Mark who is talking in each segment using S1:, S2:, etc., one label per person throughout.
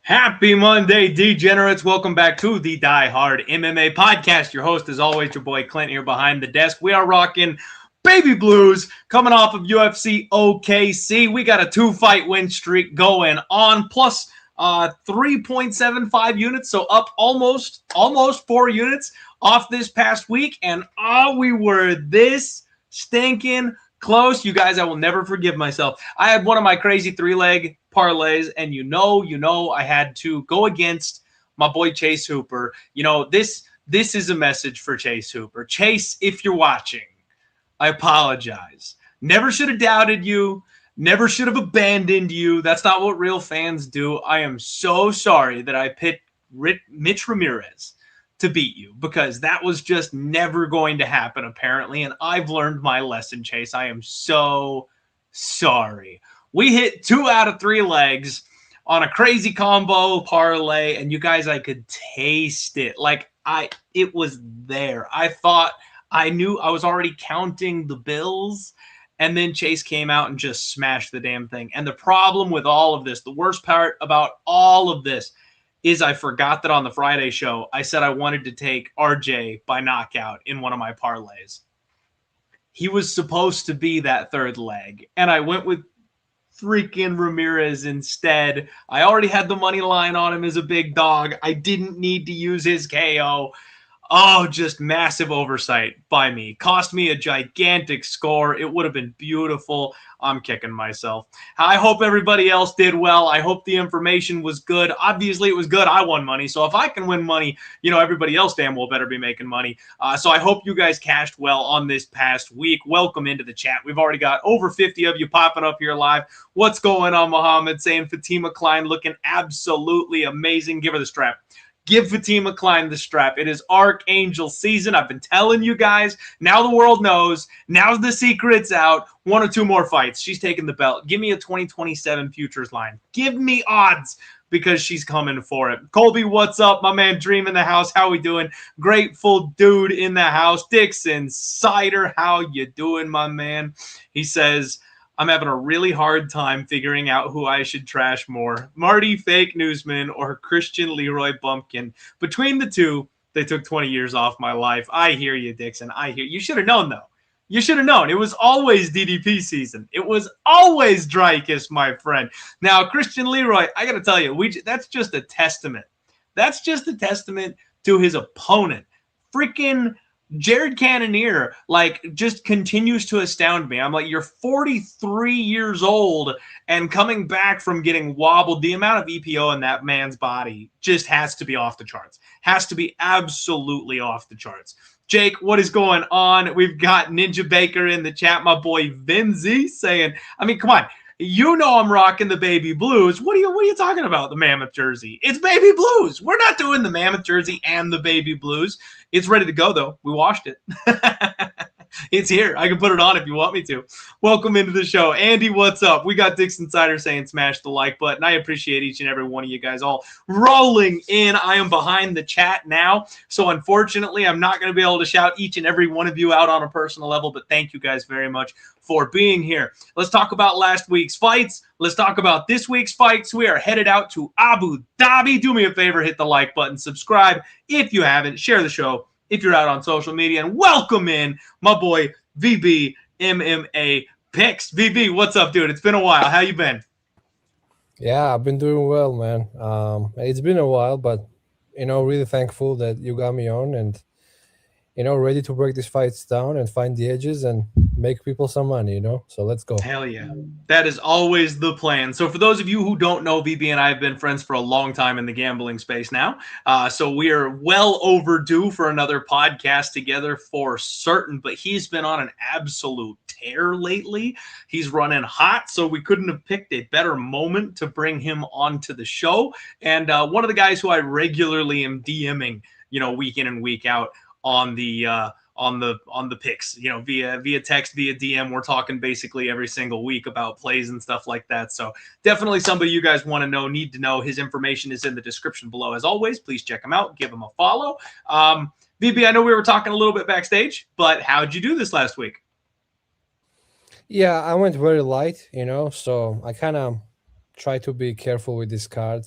S1: Happy Monday, degenerates. Welcome back to the Die Hard MMA podcast. Your host, as always, your boy Clint here behind the desk. We are rocking Baby Blues coming off of UFC OKC. We got a 2-fight win streak going on, plus 3.75 units, so up almost 4 units off this past week. And we were this stinking close. You guys, I will never forgive myself. I had one of my crazy 3-leg parlays, and you know I had to go against my boy Chase Hooper. This is a message for Chase Hooper. Chase, if you're watching, I apologize. Never should have doubted you. Never should have abandoned you. That's not what real fans do. I am so sorry that I picked Mitch Ramirez to beat you, because that was just never going to happen, apparently. And I've learned my lesson, Chase. I am so sorry. We hit 2 out of 3 legs on a crazy combo parlay, and you guys, I could taste it. It was there. I thought I knew I was already counting the bills, and then Chase came out and just smashed the damn thing. And the problem with all of this, the worst part about all of this, is I forgot that on the Friday show, I said I wanted to take RJ by knockout in one of my parlays. He was supposed to be that third leg, and I went with freaking Ramirez instead. I already had the money line on him as a big dog. I didn't need to use his KO. Oh, just massive oversight by me. Cost me a gigantic score. It would have been beautiful. I'm kicking myself. I hope everybody else did well. I hope the information was good. Obviously, it was good. I won money. So if I can win money, everybody else damn well better be making money. So I hope you guys cashed well on this past week. Welcome into the chat. We've already got over 50 of you popping up here live. What's going on, Muhammad? Saying Fatima Klein looking absolutely amazing. Give her the strap. Give Fatima Klein the strap. It is Archangel season. I've been telling you guys. Now the world knows. Now the secret's out. 1 or 2 more fights. She's taking the belt. Give me a 2027 futures line. Give me odds, because she's coming for it. Colby, what's up? My man Dream in the house. How we doing? Grateful dude in the house. Dixon Cider, how you doing, my man? He says, I'm having a really hard time figuring out who I should trash more, Marty Fake Newsman or Christian Leroy Bumpkin. Between the two, they took 20 years off my life. I hear you, Dixon. I hear you. You should have known, though. You should have known. It was always DDP season. It was always Dreykus, my friend. Now, Christian Leroy, I got to tell you, that's just a testament. That's just a testament to his opponent. Freaking Jared Cannonier, just continues to astound me. I'm like, you're 43 years old and coming back from getting wobbled. The amount of EPO in that man's body just has to be off the charts. Has to be absolutely off the charts. Jake, what is going on? We've got Ninja Baker in the chat. My boy Vinzi saying, come on. I'm rocking the baby blues. What are you talking about? The mammoth jersey. It's baby blues. We're not doing the mammoth jersey and the baby blues. It's ready to go, though. We washed it. It's here. I can put it on if you want me to. Welcome into the show. Andy, what's up? We got Dix Insider saying smash the like button. I appreciate each and every one of you guys all rolling in. I am behind the chat now, so unfortunately, I'm not going to be able to shout each and every one of you out on a personal level, but thank you guys very much for being here. Let's talk about last week's fights. Let's talk about this week's fights. We are headed out to Abu Dhabi. Do me a favor, hit the like button, subscribe if you haven't, share the show if you're out on social media, and welcome in my boy VB MMA Picks. VB, what's up, dude? It's been a while. How you been?
S2: Yeah, I've been doing well, man. It's been a while, but really thankful that you got me on, and ready to break these fights down and find the edges and make people some money, So let's go.
S1: Hell yeah. That is always the plan. So for those of you who don't know, VB and I have been friends for a long time in the gambling space now. So we are well overdue for another podcast together for certain, but he's been on an absolute tear lately. He's running hot, so we couldn't have picked a better moment to bring him onto the show. And one of the guys who I regularly am DMing, week in and week out on the picks, via text, via DM. We're talking basically every single week about plays and stuff like that. So definitely somebody you guys want to know, need to know. His information is in the description below. As always, please check him out, give him a follow. VB, I know we were talking a little bit backstage, but how'd you do this last week?
S2: Yeah, I went very light, so I kind of try to be careful with this card.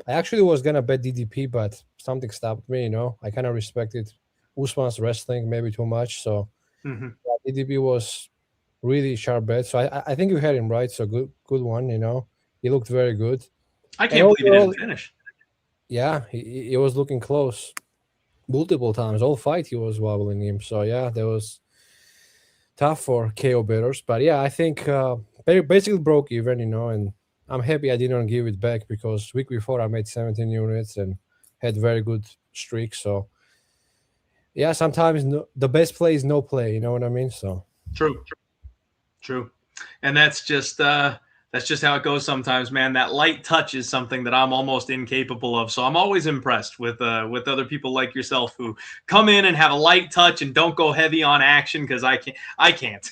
S2: I actually was gonna bet DDP, but something stopped me. I kind of respected Usman's wrestling maybe too much, so
S1: Hmm.
S2: yeah, DDP was really sharp bet. So I think you had him right. So good one. He looked very good,
S1: I
S2: and
S1: can't believe he didn't
S2: overall,
S1: finish.
S2: yeah, he was looking close multiple times. All fight he was wobbling him. So yeah, that was tough for KO betters. But yeah, I think basically broke even. And I'm happy I didn't give it back because week before I made 17 units and had very good streak. So yeah, sometimes the best play is no play. You know what I mean? So
S1: True. True. And that's just how it goes sometimes, man. That light touch is something that I'm almost incapable of. So I'm always impressed with other people like yourself who come in and have a light touch and don't go heavy on action, because I can't.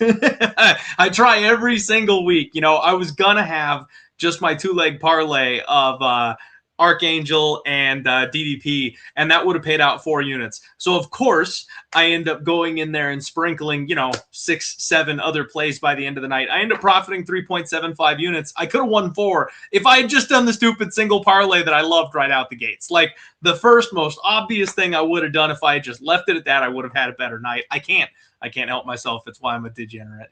S1: I try every single week. I was gonna have just my 2-leg parlay of Archangel and DDP, and that would have paid out 4 units. So of course I end up going in there and sprinkling, 6, 7 other plays by the end of the night. I end up profiting 3.75 units. I could have won 4 if I had just done the stupid single parlay that I loved right out the gates. Like the first most obvious thing I would have done if I had just left it at that, I would have had a better night. I can't help myself. It's why I'm a degenerate.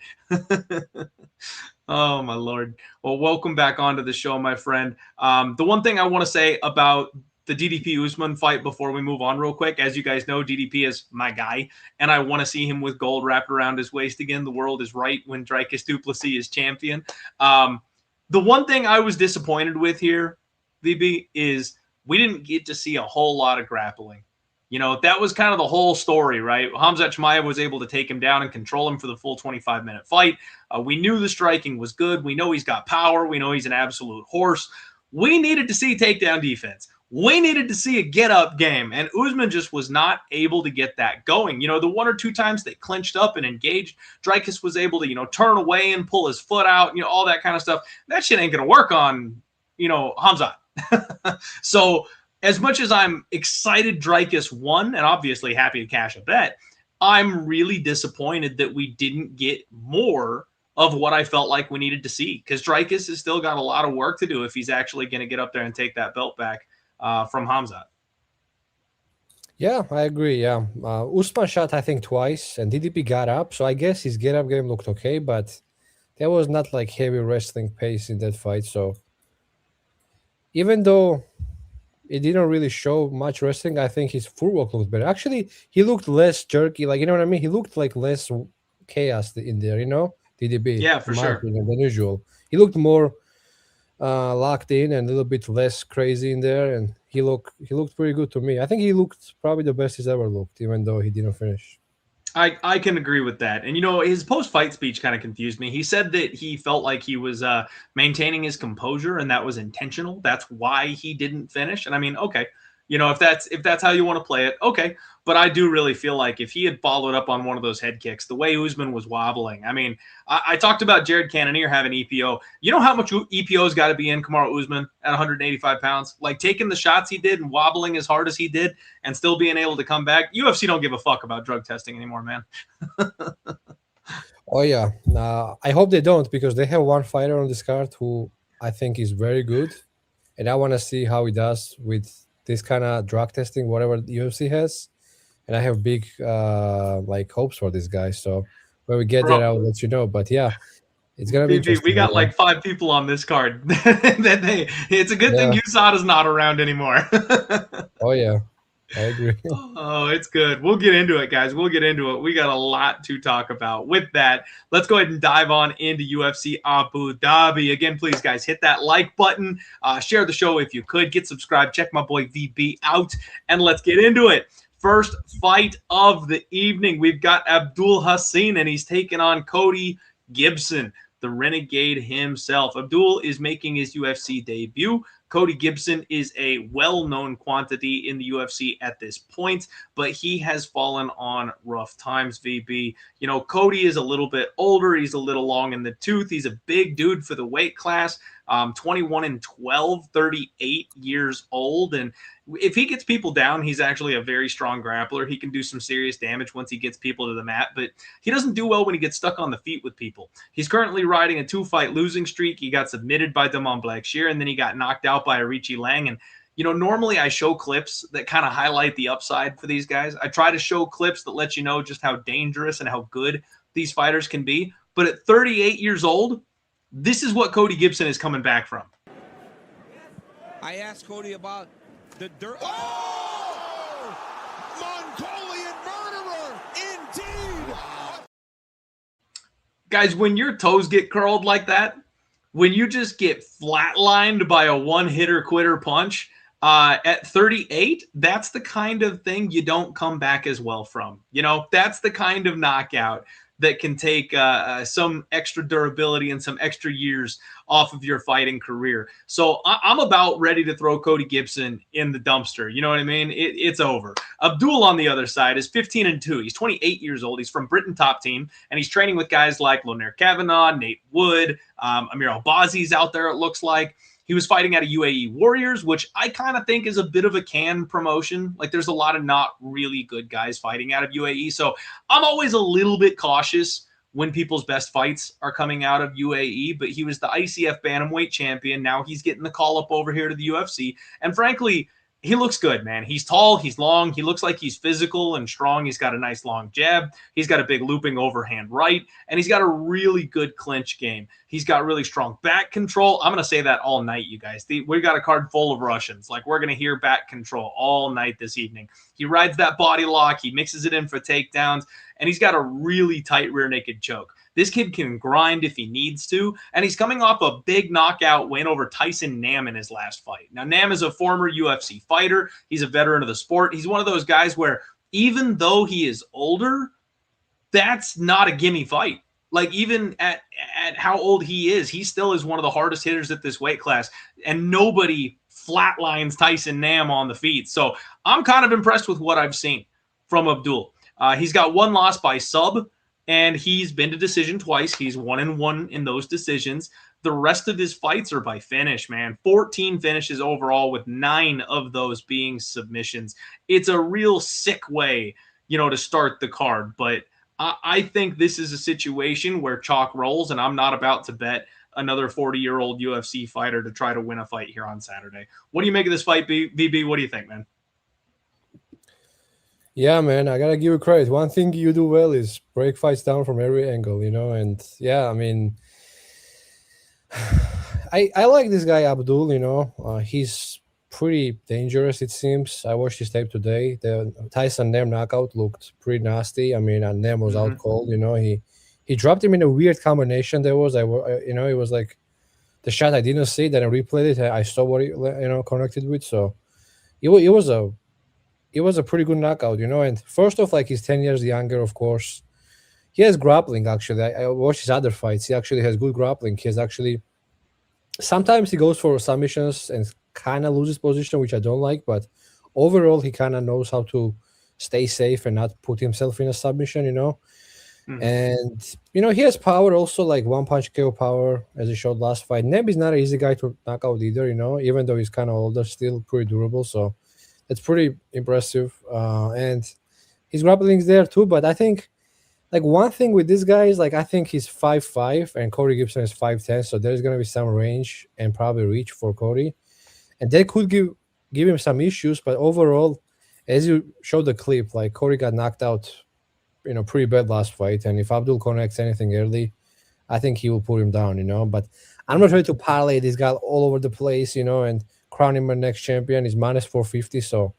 S1: Oh, my Lord. Well, welcome back onto the show, my friend. The one thing I want to say about the DDP Usman fight before we move on real quick, as you guys know, DDP is my guy, and I want to see him with gold wrapped around his waist again. The world is right when Dricus du Plessis is champion. The one thing I was disappointed with here, VB, is we didn't get to see a whole lot of grappling. That was kind of the whole story, right? Khamzat Chimaev was able to take him down and control him for the full 25-minute fight. We knew the striking was good. We know he's got power. We know he's an absolute horse. We needed to see takedown defense. We needed to see a get-up game, and Usman just was not able to get that going. The 1 or 2 times they clinched up and engaged, Dricus was able to, turn away and pull his foot out, all that kind of stuff. That shit ain't going to work on, Khamzat. So as much as I'm excited Dricus won and obviously happy to cash a bet, I'm really disappointed that we didn't get more of what I felt like we needed to see, because Dricus has still got a lot of work to do if he's actually going to get up there and take that belt back from Khamzat.
S2: yeah, I agree. Yeah, Usman shot I think twice, and DDP got up. So I guess his get up game looked okay, but there was not like heavy wrestling pace in that fight. So even though it didn't really show much wrestling, I think his footwork looked better. Actually, he looked less jerky. Like, you know what I mean? He looked like less chaos in there, DDB,
S1: Yeah, for
S2: in my
S1: sure.
S2: opinion, than usual. He looked more locked in and a little bit less crazy in there, and he looked pretty good to me. I think he looked probably the best he's ever looked, even though he didn't finish.
S1: I can agree with that. And, his post-fight speech kind of confused me. He said that he felt like he was maintaining his composure, and that was intentional. That's why he didn't finish. And I mean, okay, if that's how you want to play it, okay. But I do really feel like if he had followed up on one of those head kicks, the way Usman was wobbling, I mean, I talked about Jared Cannonier having EPO. You know how much EPO's got to be in Kamaru Usman at 185 pounds? Like taking the shots he did and wobbling as hard as he did and still being able to come back. UFC don't give a fuck about drug testing anymore, man.
S2: Oh yeah, I hope they don't, because they have one fighter on this card who I think is very good, and I want to see how he does with this kind of drug testing, whatever the UFC has. And I have big hopes for this guy. So when we get there, I'll let you know. But yeah, it's gonna be interesting.
S1: We got like 5 people on this card. It's a good thing USADA's not around anymore.
S2: Oh yeah, I agree.
S1: Oh, it's good. We'll get into it, guys. We'll get into it. We got a lot to talk about. With that, let's go ahead and dive on into UFC Abu Dhabi. Again, please, guys, hit that like button. Share the show if you could. Get subscribed. Check my boy VB out. And let's get into it. First fight of the evening. We've got Abdul Hussein, and he's taking on Cody Gibson, the Renegade himself. Abdul is making his UFC debut. Cody Gibson is a well-known quantity in the UFC at this point, but he has fallen on rough times, VB. Cody is a little bit older. He's a little long in the tooth. He's a big dude for the weight class, 21-12, 38 years old. And if he gets people down, he's actually a very strong grappler. He can do some serious damage once he gets people to the mat, but he doesn't do well when he gets stuck on the feet with people. He's currently riding a 2-fight losing streak. He got submitted by Damon Blackshear, and then he got knocked out by Arichi Lang. And Normally I show clips that kind of highlight the upside for these guys. I try to show clips that let you know just how dangerous and how good these fighters can be. But at 38 years old, this is what Cody Gibson is coming back from.
S3: I asked Cody about the dirt. Oh! Mongolian murderer, indeed!
S1: Guys, when your toes get curled like that, when you just get flatlined by a one-hitter-quitter punch, at 38, that's the kind of thing you don't come back as well from. That's the kind of knockout that can take some extra durability and some extra years off of your fighting career. So I'm about ready to throw Cody Gibson in the dumpster. You know what I mean? It's over. Abdul, on the other side, is 15-2. He's 28 years old. He's from Britain Top Team, and he's training with guys like Lonair Kavanaugh, Nate Wood, Amir Albazi's out there, it looks like. He was fighting out of UAE Warriors, which I kind of think is a bit of a can promotion. Like, there's a lot of not really good guys fighting out of UAE. So I'm always a little bit cautious when people's best fights are coming out of UAE. But he was the ICF Bantamweight champion. Now he's getting the call up over here to the UFC. And frankly, he looks good, man. He's tall, he's long, he looks like he's physical and strong. He's got a nice long jab. He's got a big looping overhand right, and he's got a really good clinch game. He's got really strong back control. I'm going to say that all night, you guys. We got a card full of Russians. Like, we're going to hear back control all night this evening. He rides that body lock. He mixes it in for takedowns, and he's got a really tight rear naked choke. This kid can grind if he needs to, and he's coming off a big knockout win over Tyson Nam in his last fight. Now, Nam is a former UFC fighter. He's a veteran of the sport. He's one of those guys where even though he is older, that's not a gimme fight. Like, even at how old he is, he still is one of the hardest hitters at this weight class, and nobody flatlines Tyson Nam on the feet. So I'm kind of impressed with what I've seen from Abdul. He's got one loss by sub, and he's been to decision twice. He's 1-1 in those decisions. The rest of his fights are by finish, man. 14 finishes overall, with 9 of those being submissions. It's a real sick way, to start the card. But I think this is a situation where chalk rolls, and I'm not about to bet another 40-year-old UFC fighter to try to win a fight here on Saturday. What do you make of this fight, VB? What do you think, man?
S2: Yeah, man, I gotta give you credit. One thing you do well is break fights down from every angle, and yeah, I mean, I like this guy Abdul. He's pretty dangerous, it seems. I watched his tape today. The Tyson Nam knockout looked pretty nasty. I mean, and Nam was out cold. He dropped him in a weird combination. It was like the shot I didn't see. Then I replayed it. I saw what he connected with. So it was a pretty good knockout, And first off, like, he's 10 years younger, of course. He has grappling, actually. I watched his other fights. He actually has good grappling. Sometimes he goes for submissions and kind of loses position, which I don't like. But overall, he kind of knows how to stay safe and not put himself in a submission, And, he has power also, like one-punch KO power, as he showed last fight. Neb is not an easy guy to knock out either, even though he's kind of older, still pretty durable. So it's pretty impressive. And his grappling is there too. But I think, like, one thing with this guy is, like, I think he's 5'5", and Cody Gibson is 5'10", so there's going to be some range and probably reach for Cody. And they could give him some issues, but overall, as you showed the clip, like, Cody got knocked out, pretty bad last fight. And if Abdul connects anything early, I think he will put him down, But I'm not ready to parlay this guy all over the place, and crown him our next champion. Is minus 450, so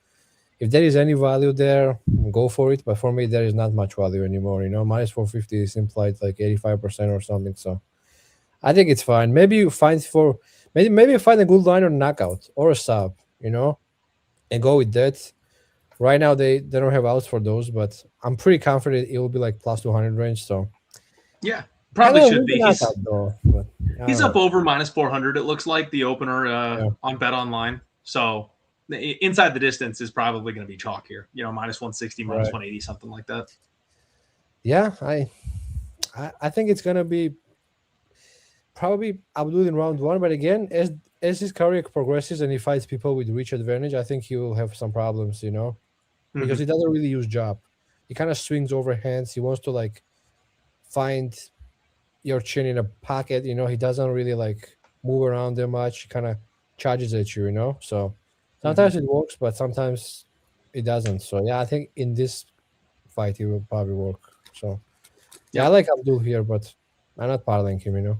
S2: if there is any value there, go for it. But for me, there is not much value anymore. Minus 450 is implied like 85% or something. So I think it's fine. Maybe you find a good line or knockout or a sub, and go with that. Right now, they don't have outs for those, but I'm pretty confident it will be like plus 200 range. So
S1: yeah, probably should be. He's up
S2: know.
S1: over minus 400. It looks like the opener on Bet Online. So inside the distance is probably going to be chalk here. Minus 160, minus 180, something like that.
S2: Yeah, I think it's going to be probably Abdul in round 1. But again, as his career progresses and he fights people with reach advantage, I think he will have some problems, because he doesn't really use jab. He kind of swings overhands. He wants to, like, find your chin in a pocket. He doesn't really, like, move around that much. He kind of charges at you, So Sometimes it works, but sometimes it doesn't. So yeah, I think in this fight it will probably work. So yeah, I like Abdul here, but I'm not parlaying him, you know.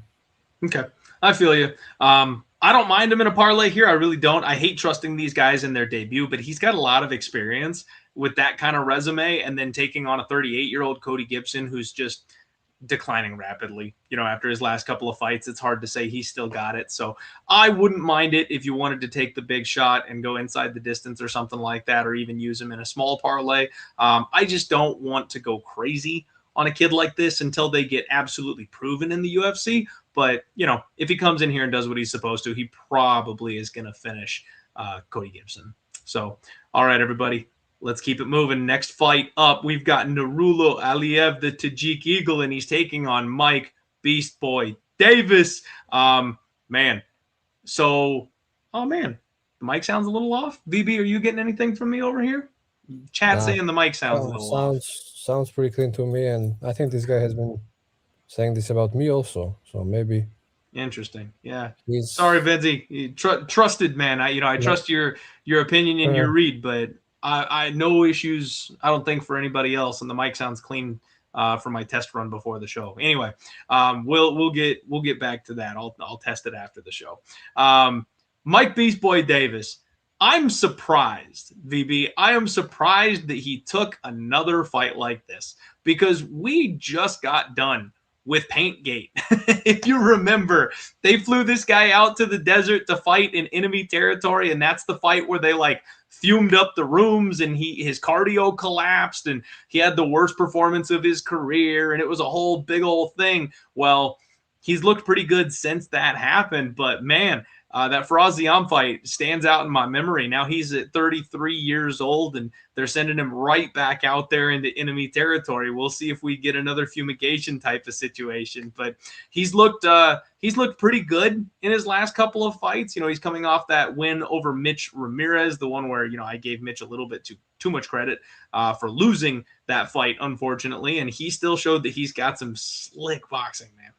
S1: Okay, I feel you. I don't mind him in a parlay here. I really don't. I hate trusting these guys in their debut, but he's got a lot of experience with that kind of resume, and then taking on a 38-year-old Cody Gibson who's just declining rapidly. After his last couple of fights, it's hard to say he's still got it. So I wouldn't mind it if you wanted to take the big shot and go inside the distance or something like that, or even use him in a small parlay. I just don't want to go crazy on a kid like this until they get absolutely proven in the UFC. But, if he comes in here and does what he's supposed to, he probably is going to finish Cody Gibson. So, all right, everybody, let's keep it moving. Next fight up, we've got Nurullo Aliev, the Tajik Eagle, and he's taking on Mike Beast Boy Davis. Man. So, the mic sounds a little off. VB, are you getting anything from me over here? Chat saying the mic sounds a little off.
S2: Sounds pretty clean to me, and I think this guy has been saying this about me also. So maybe.
S1: Interesting. Yeah. Sorry, Vinzi. Trusted man. I trust your opinion and your read, but I no issues. I don't think for anybody else, and the mic sounds clean for my test run before the show. Anyway, we'll get back to that. I'll test it after the show. Mike Beast Boy Davis. I'm surprised, VB. I am surprised that he took another fight like this, because we just got done with Paintgate. If you remember, they flew this guy out to the desert to fight in enemy territory, and that's the fight where they fumed up the rooms and his cardio collapsed and he had the worst performance of his career, and it was a whole big old thing. Well, he's looked pretty good since that happened, but man, that Farazian fight stands out in my memory. Now he's at 33 years old, and they're sending him right back out there into enemy territory. We'll see if we get another fumigation type of situation. But he's looked pretty good in his last couple of fights. He's coming off that win over Mitch Ramirez, the one where I gave Mitch a little bit too much credit for losing that fight, unfortunately. And he still showed that he's got some slick boxing, man.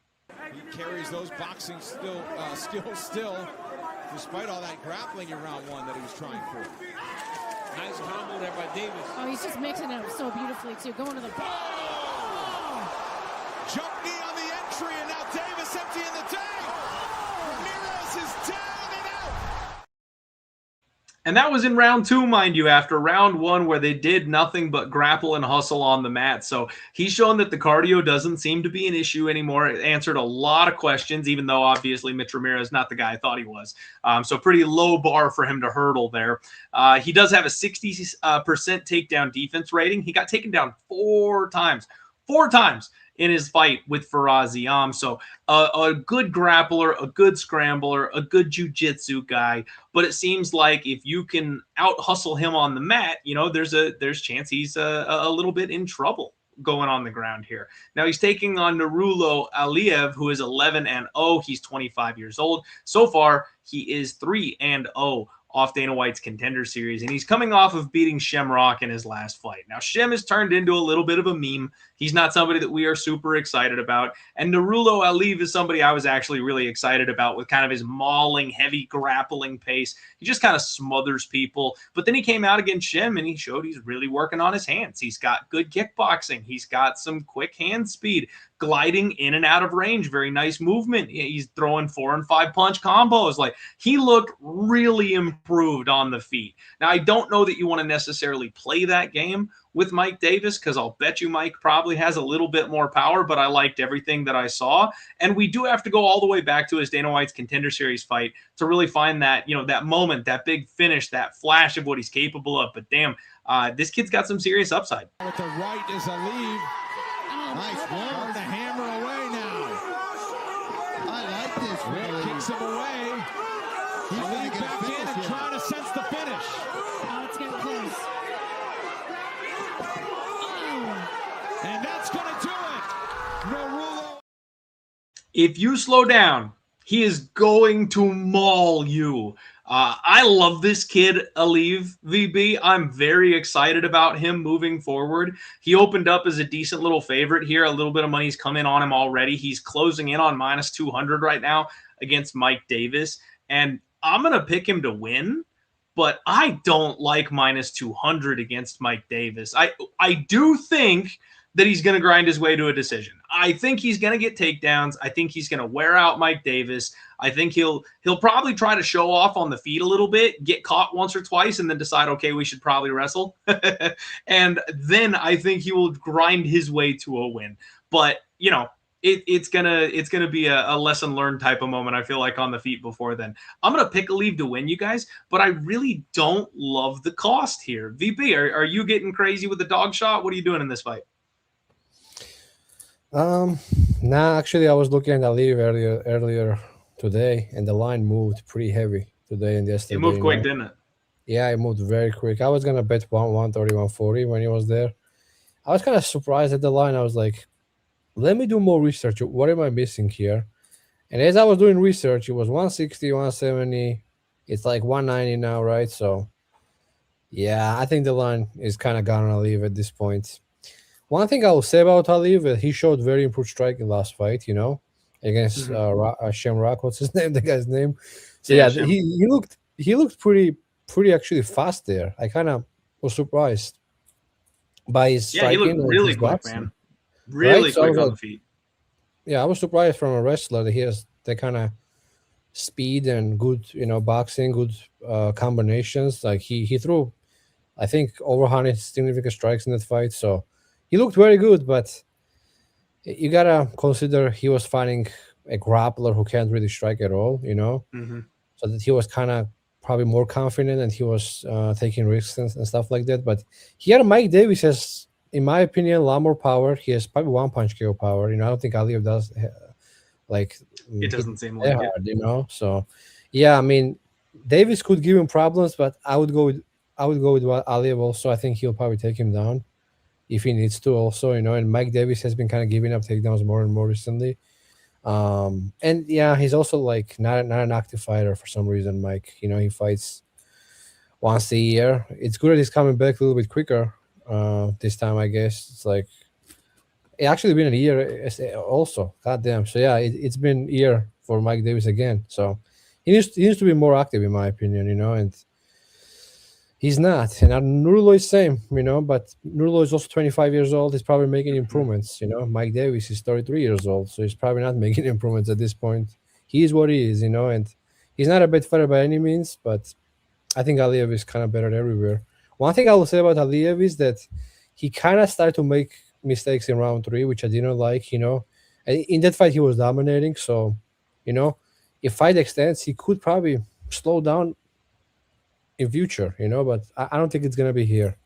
S3: He carries those boxing skills still, despite all that grappling in round one that he was trying for. Nice combo there by Davis.
S4: Oh, he's just mixing it up so beautifully, too. Going to the...
S3: Jump knee on the entry, and now Davis empty in the tank. Ramirez is down and out.
S1: And that was in round two, mind you, after round one where they did nothing but grapple and hustle on the mat. So he's shown that the cardio doesn't seem to be an issue anymore. It answered a lot of questions, even though obviously Mitch Ramirez is not the guy I thought he was. So pretty low bar for him to hurdle there. He does have a 60% takedown defense rating. He got taken down four times in his fight with Farazian. So a good grappler, a good scrambler, a good jiu-jitsu guy. But it seems like if you can out-hustle him on the mat, there's chance he's a little bit in trouble going on the ground here. Now he's taking on Nurullo Aliev, who is 11-0. He's 25 years old. So far, he is 3-0 off Dana White's Contender Series, and he's coming off of beating Shamrock in his last fight. Now, Shem has turned into a little bit of a meme. He's not somebody that we are super excited about, and Nurullo Aliev is somebody I was actually really excited about with kind of his mauling, heavy grappling pace. He just kind of smothers people, but then he came out against Shem, and he showed he's really working on his hands. He's got good kickboxing. He's got some quick hand speed, gliding in and out of range, very nice movement. He's throwing 4 and 5 punch combos. He looked really improved on the feet. Now, I don't know that you want to necessarily play that game with Mike Davis, because I'll bet you Mike probably has a little bit more power, but I liked everything that I saw. And we do have to go all the way back to his Dana White's Contender Series fight to really find that, that moment, that big finish, that flash of what he's capable of. But damn, this kid's got some serious upside.
S3: With the right is Aliev. Nice one. The hammer away now.
S5: I like this.
S3: Rick kicks him away. Aliev back in and trying to sense the finish.
S4: Oh, it's getting close. Oh.
S3: And that's going to do it. Nurullo.
S1: If you slow down, he is going to maul you. I love this kid, Aliev, VB. I'm very excited about him moving forward. He opened up as a decent little favorite here. A little bit of money's come in on him already. He's closing in on -200 right now against Mike Davis. And I'm going to pick him to win, but I don't like minus 200 against Mike Davis. I do think that he's going to grind his way to a decision. I think he's going to get takedowns. I think he's going to wear out Mike Davis. I think he'll probably try to show off on the feet a little bit, get caught once or twice, and then decide, okay, we should probably wrestle. And then I think he will grind his way to a win. But, you know, it's gonna be a lesson learned type of moment, I feel like, on the feet before then. I'm gonna pick Aliev to win, you guys, but I really don't love the cost here. VP, are you getting crazy with the dog shot? What are you doing in this fight?
S2: Nah, actually, I was looking at Aliev earlier today, and the line moved pretty heavy today and yesterday.
S1: It moved quick, didn't it?
S2: Yeah, it moved very quick. I was gonna bet 130, 140 when he was there. I was kind of surprised at the line. I was like, let me do more research. What am I missing here? And as I was doing research, it was 160, 170. It's like 190 now, right? So, yeah, I think the line is kind of gone on Aliev at this point. One thing I will say about Aliev, he showed very improved striking last fight, you know, against Shamrock. What's his name? The guy's name. So yeah, he looked pretty actually fast there. I kind of was surprised by his striking.
S1: Yeah, he looked really quick, man. Really quick on the feet.
S2: Yeah, I was surprised from a wrestler that he has that kind of speed and good, you know, boxing, good combinations. Like he threw, I think, over 100 significant strikes in that fight. So he looked very good, but you gotta consider he was fighting a grappler who can't really strike at all, you know. So that he was kind of probably more confident and he was taking risks and stuff like that. But here, Mike Davis has, in my opinion, a lot more power. He has probably one punch KO power. You know, I don't think Aliev does. Like,
S1: it doesn't seem like
S2: hard, you know. So, yeah, I mean, Davis could give him problems, but I would go with Aliev also. I think he'll probably take him down if he needs to. Also, you know, and Mike Davis has been kind of giving up takedowns more and more recently. And yeah, he's also like not an active fighter for some reason. Mike, you know, he fights once a year. It's good that he's coming back a little bit quicker. This time, I guess it's like it actually been a year also. Goddamn. So yeah, it's been a year for Mike Davis again. So he needs to be more active, in my opinion, you know, and he's not. And Nurullo is same, you know, but Nurullo is also 25 years old. He's probably making improvements, you know. Mike Davis is 33 years old, so he's probably not making improvements at this point. He is what he is, you know, and he's not a bad fighter by any means, but I think Aliev is kind of better everywhere. One thing I will say about Aliev is that he kind of started to make mistakes in round 3, which I didn't like, you know. And in that fight, he was dominating. So, you know, if fight extends, he could probably slow down in future, you know, but I don't think it's going to be here.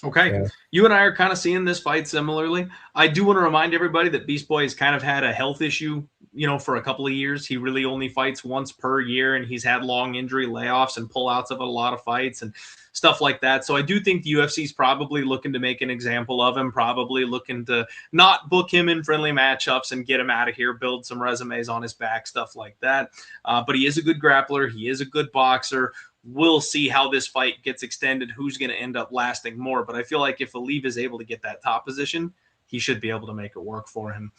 S1: Okay. Yeah. You and I are kind of seeing this fight similarly. I do want to remind everybody that Beast Boy has kind of had a health issue, you know, for a couple of years. He really only fights once per year, and he's had long injury layoffs and pullouts of a lot of fights and stuff like that. So I do think the UFC is probably looking to make an example of him, probably looking to not book him in friendly matchups and get him out of here, build some resumes on his back, stuff like that. But he is a good grappler. He is a good boxer. We'll see how this fight gets extended, who's going to end up lasting more. But I feel like if Aliev is able to get that top position, he should be able to make it work for him.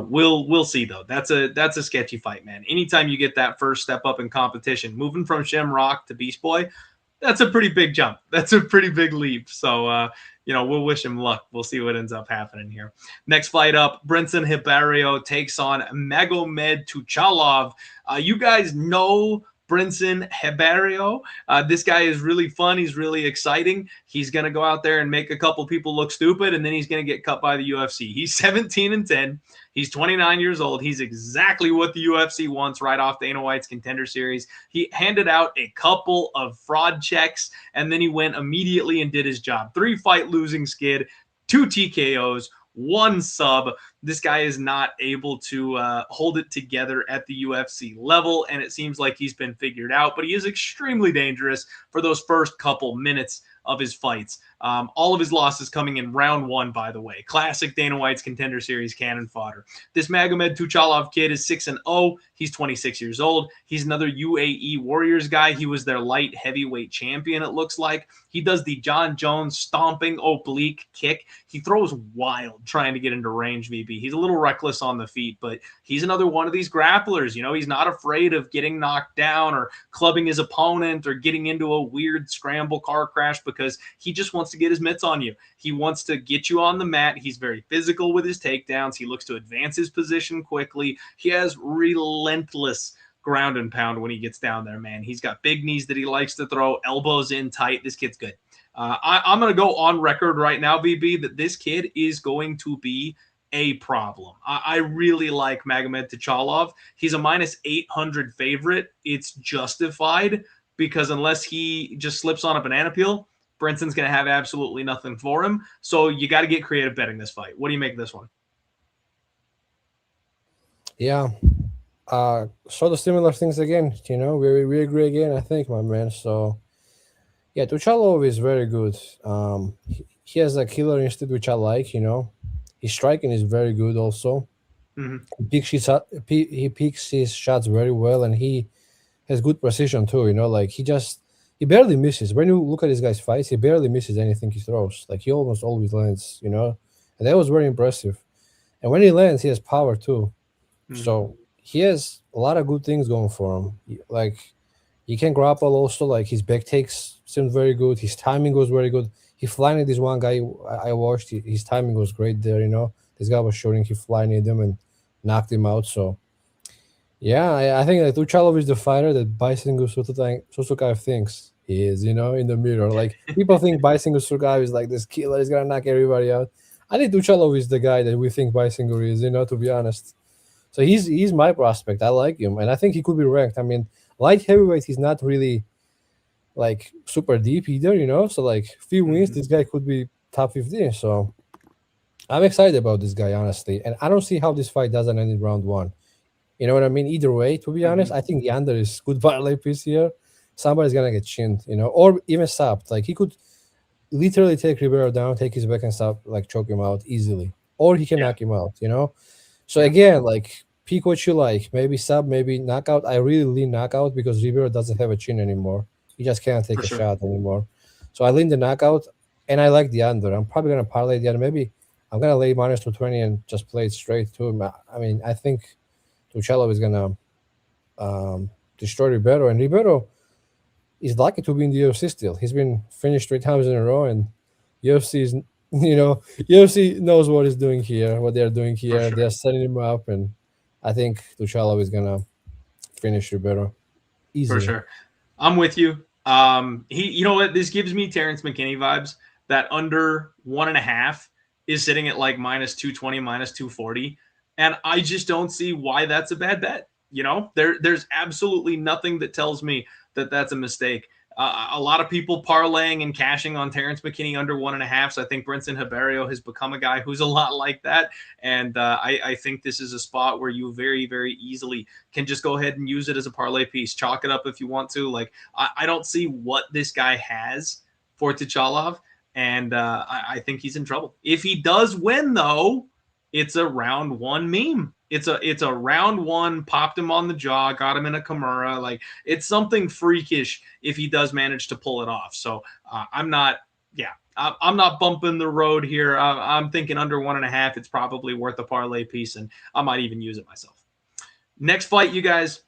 S1: We'll see, though. That's a sketchy fight, man. Anytime you get that first step up in competition, moving from Shamrock to Beast Boy, that's a pretty big jump. That's a pretty big leap. So, you know, we'll wish him luck. We'll see what ends up happening here. Next fight up, Brinson Hibario takes on Magomed Tuchalov. You guys know Brinson Hibario. This guy is really fun. He's really exciting. He's going to go out there and make a couple people look stupid, and then he's going to get cut by the UFC. He's 17-10. He's 29 years old. He's exactly what the UFC wants right off Dana White's Contender Series. He handed out a couple of fraud checks, and then he went immediately and did his job. 3-fight losing skid, 2 TKOs, 1 sub. This guy is not able to hold it together at the UFC level, and it seems like he's been figured out, but he is extremely dangerous for those first couple minutes of his fights. All of his losses coming in round 1, by the way. Classic Dana White's Contender Series cannon fodder. This Magomed Tuchalov kid is 6-0. He's 26 years old. He's another UAE Warriors guy. He was their light heavyweight champion, it looks like. He does the John Jones stomping oblique kick. He throws wild trying to get into range, VB. VB. He's a little reckless on the feet, but he's another one of these grapplers. You know, he's not afraid of getting knocked down or clubbing his opponent or getting into a weird scramble car crash because he just wants to get his mitts on you. He wants to get you on the mat. He's very physical with his takedowns. He looks to advance his position quickly. He has relentless ground and pound when he gets down there, man. He's got big knees that he likes to throw, elbows in tight. This kid's good. I'm going to go on record right now, VB, that this kid is going to be a problem. I really like Magomed Tuchalov. He's a minus 800 favorite. It's justified because unless he just slips on a banana peel, Brenson's going to have absolutely nothing for him. So you got to get creative betting this fight. What do you make of this one?
S2: Yeah. Sort of similar things again. You know, we agree again, I think, my man. So, yeah, Tuchalov is very good. He has a killer instinct, which I like, you know. His striking is very good also. He picks his shots very well, and he has good precision too, you know. Like, he barely misses. When you look at this guy's fights, he barely misses anything he throws. Like, he almost always lands, you know. And that was very impressive. And when he lands, he has power too. So he has a lot of good things going for him. Like, he can grapple also. Like, his back takes seemed very good. His timing was very good. He flying this one guy I watched. His timing was great there, you know. This guy was shooting. He flying him and knocked him out. So, yeah, I think that Tuchalov is the fighter that Baisingu Susukaev thinks he is, you know, in the mirror. Like, people think Baisingu Susukaev is like this killer. He's going to knock everybody out. I think Tuchalov is the guy that we think Baisingu is, you know, to be honest. So he's my prospect. I like him, and I think he could be ranked. I mean, light heavyweight, he's not really like super deep either, you know. So like few wins, this guy could be top 15. So I'm excited about this guy, honestly, and I don't see how this fight doesn't end in round 1. You know what I mean? Either way, to be honest, I think the under is good parlay piece here. Somebody's gonna get chinned, you know, or even stopped. Like, he could literally take Ribeiro down, take his back and stop, like choke him out easily, or he can knock him out, you know. So again, like, pick what you like. Maybe sub, maybe knockout. I really lean knockout because Ribeiro doesn't have a chin anymore. He just can't take a shot anymore. So I lean the knockout, and I like the under. I'm probably going to parlay the under. Maybe I'm going to lay minus 220 and just play it straight to him. I mean, I think Tuchalov is going to destroy Ribeiro. And Ribeiro is lucky to be in the UFC still. He's been finished 3 times in a row, and UFC is, you know, UFC knows what it's doing here, what they're doing here. They're setting him up, and I think Tuchalov is gonna finish Ribeiro easily.
S1: For sure, I'm with you. You know what? This gives me Terrence McKinney vibes. That under 1.5 is sitting at like minus 220, minus 240, and I just don't see why that's a bad bet. You know, there's absolutely nothing that tells me that that's a mistake. A lot of people parlaying and cashing on Terrence McKinney under 1.5. So I think Brinson Hilario has become a guy who's a lot like that. And I think this is a spot where you very, very easily can just go ahead and use it as a parlay piece. Chalk it up if you want to. Like, I don't see what this guy has for Tuchalov. And I think he's in trouble. If he does win, though, it's a round 1 meme. It's a round 1, popped him on the jaw, got him in a Kimura. Like, it's something freakish if he does manage to pull it off. So I'm not bumping the road here. I'm thinking under 1.5. It's probably worth a parlay piece, and I might even use it myself. Next fight, you guys,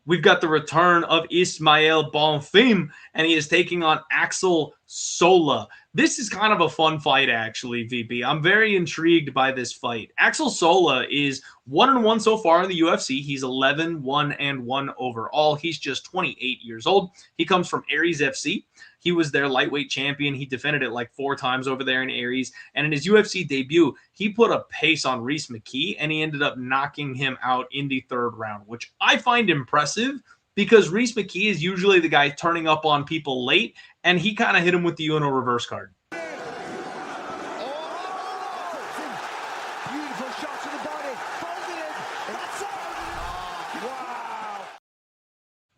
S1: we've got the return of Ismael Bonfim, and he is taking on Axel Sola. This is kind of a fun fight, actually, VB. I'm very intrigued by this fight. Axel Sola is 1-1 so far in the UFC. He's 11-1-1 overall. He's just 28 years old. He comes from Aries FC. He was their lightweight champion. He defended it like 4 times over there in Aries. And in his UFC debut, he put a pace on Rhys McKee, and he ended up knocking him out in the 3rd round, which I find impressive because Rhys McKee is usually the guy turning up on people late, and he kind of hit him with the Uno reverse card.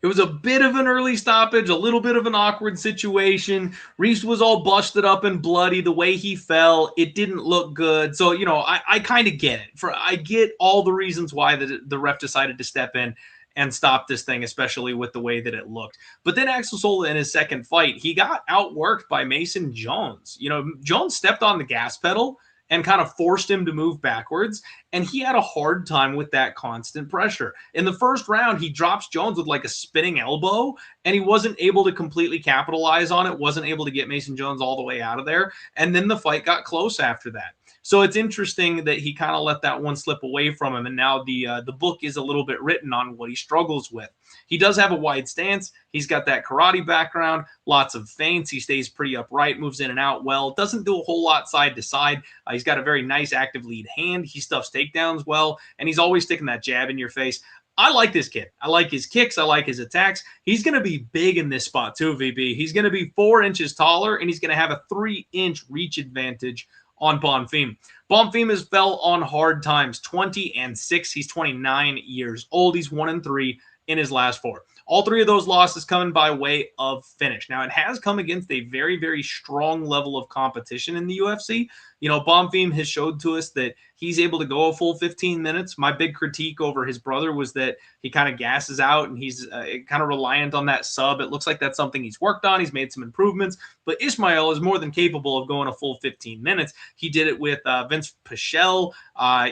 S1: It was a bit of an early stoppage, a little bit of an awkward situation. Rhys was all busted up and bloody the way he fell. It didn't look good. So, you know, I kind of get it. I get all the reasons why the ref decided to step in and stop this thing, especially with the way that it looked. But then Axel Sola in his second fight, he got outworked by Mason Jones. You know, Jones stepped on the gas pedal and kind of forced him to move backwards. And he had a hard time with that constant pressure. In the first round, he drops Jones with like a spinning elbow, and he wasn't able to completely capitalize on it, wasn't able to get Mason Jones all the way out of there. And then the fight got close after that. So it's interesting that he kind of let that one slip away from him, and now the book is a little bit written on what he struggles with. He does have a wide stance. He's got that karate background, lots of feints. He stays pretty upright, moves in and out well. Doesn't do a whole lot side to side. He's got a very nice active lead hand. He stuffs takedowns well, and he's always sticking that jab in your face. I like this kid. I like his kicks. I like his attacks. He's going to be big in this spot too, VB. He's going to be 4 inches taller, and he's going to have a 3-inch reach advantage on Bonfim. Bonfim has fell on hard times, 20-6. He's 29 years old. He's 1-3 in his last 4. All 3 of those losses coming by way of finish. Now, it has come against a very, very strong level of competition in the UFC. You know, Bonfim has showed to us that he's able to go a full 15 minutes. My big critique over his brother was that he kind of gasses out and he's kind of reliant on that sub. It looks like that's something he's worked on. He's made some improvements. But Ismael is more than capable of going a full 15 minutes. He did it with Vince Pichel.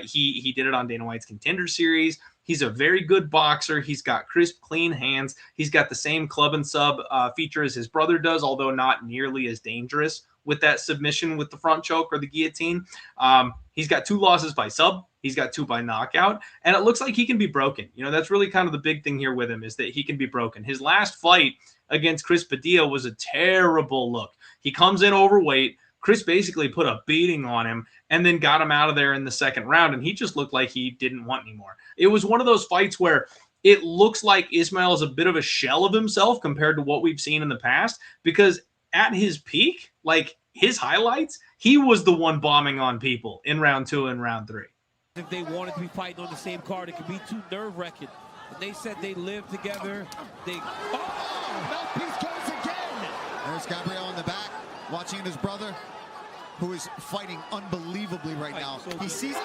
S1: He did it on Dana White's Contender Series. He's a very good boxer. He's got crisp, clean hands. He's got the same club and sub feature as his brother does, although not nearly as dangerous with that submission with the front choke or the guillotine. He's got 2 losses by sub. He's got 2 by knockout. And it looks like he can be broken. You know, that's really kind of the big thing here with him is that he can be broken. His last fight against Chris Padilla was a terrible look. He comes in overweight. Chris basically put a beating on him and then got him out of there in the second round, and he just looked like he didn't want anymore. It was one of those fights where it looks like Ismael is a bit of a shell of himself compared to what we've seen in the past, because at his peak, like his highlights, he was the one bombing on people in round 2 and round 3.
S6: If they wanted to be fighting on the same card, it could be too nerve-wracking. And they said they lived together.
S5: Mouthpiece goes again. There's Gabriel in the back, watching his brother, who is fighting unbelievably right now.
S6: So
S5: he sees...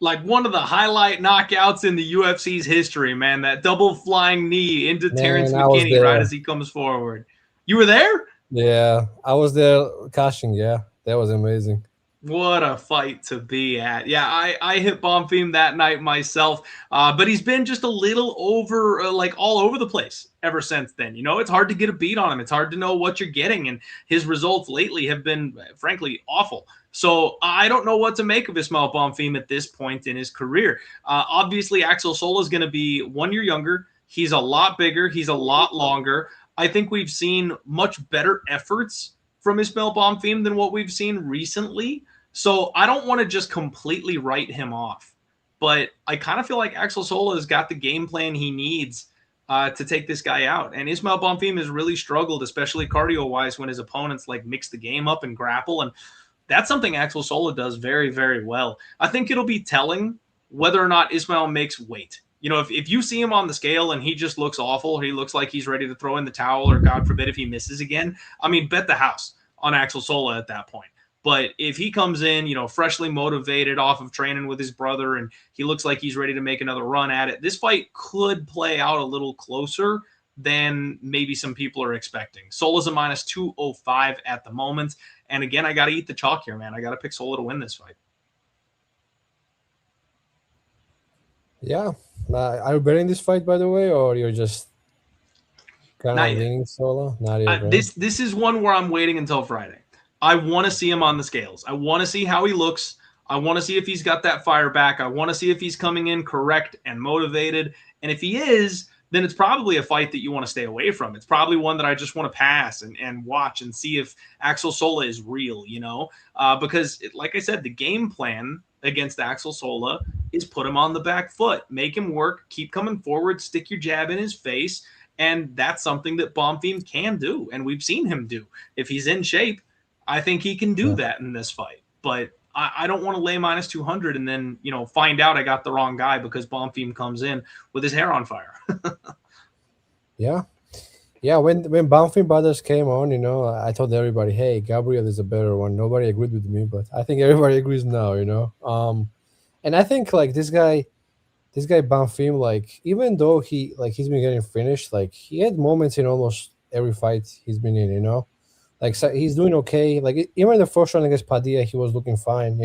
S1: Like one of the highlight knockouts in the UFC's history, man. That double flying knee into Terrence McKinney right as he comes forward. You were there?
S2: Yeah, I was there cashing. Yeah, that was amazing.
S1: What a fight to be at. Yeah, I hit Bonfim that night myself, but he's been just a little over, like all over the place ever since then. You know, it's hard to get a beat on him. It's hard to know what you're getting, and his results lately have been, frankly, awful. So I don't know what to make of Ismael Bonfim at this point in his career. Obviously, Axel Sola is going to be 1 year younger. He's a lot bigger. He's a lot longer. I think we've seen much better efforts from Ismael Bonfim than what we've seen recently. So I don't want to just completely write him off, but I kind of feel like Axel Sola has got the game plan he needs to take this guy out. And Ismael Bonfim has really struggled, especially cardio-wise, when his opponents like mix the game up and grapple. And that's something Axel Sola does very, very well. I think it'll be telling whether or not Ismael makes weight. You know, if you see him on the scale and he just looks awful, he looks like he's ready to throw in the towel, or God forbid if he misses again, I mean, bet the house on Axel Sola at that point. But if he comes in, you know, freshly motivated off of training with his brother, and he looks like he's ready to make another run at it, this fight could play out a little closer than maybe some people are expecting. Sola's a minus 205 at the moment. And again, I got to eat the chalk here, man. I got to pick Sola to win this fight.
S2: Yeah. Are you betting this fight, by the way, or you're just kind of leaning Sola? Not yet, right?
S1: This is one where I'm waiting until Friday. I want to see him on the scales. I want to see how he looks. I want to see if he's got that fire back. I want to see if he's coming in correct and motivated. And if he is, then it's probably a fight that you want to stay away from. It's probably one that I just want to pass and watch and see if Axel Sola is real, you know, because like I said, the game plan against Axel Sola is put him on the back foot, make him work, keep coming forward, stick your jab in his face. And that's something that Bonfim can do. And we've seen him do. If he's in shape, I think he can do that in this fight. But I don't want to lay minus 200 and then, you know, find out I got the wrong guy because Bonfim comes in with his hair on fire.
S2: Yeah. When Bonfim brothers came on, you know, I told everybody, hey, Gabriel is a better one. Nobody agreed with me, but I think everybody agrees now, you know. And I think like this guy Bonfim, like even though he's been getting finished, like he had moments in almost every fight he's been in, you know. Like, so he's doing okay. Like, even in the first round against Padilla, he was looking fine,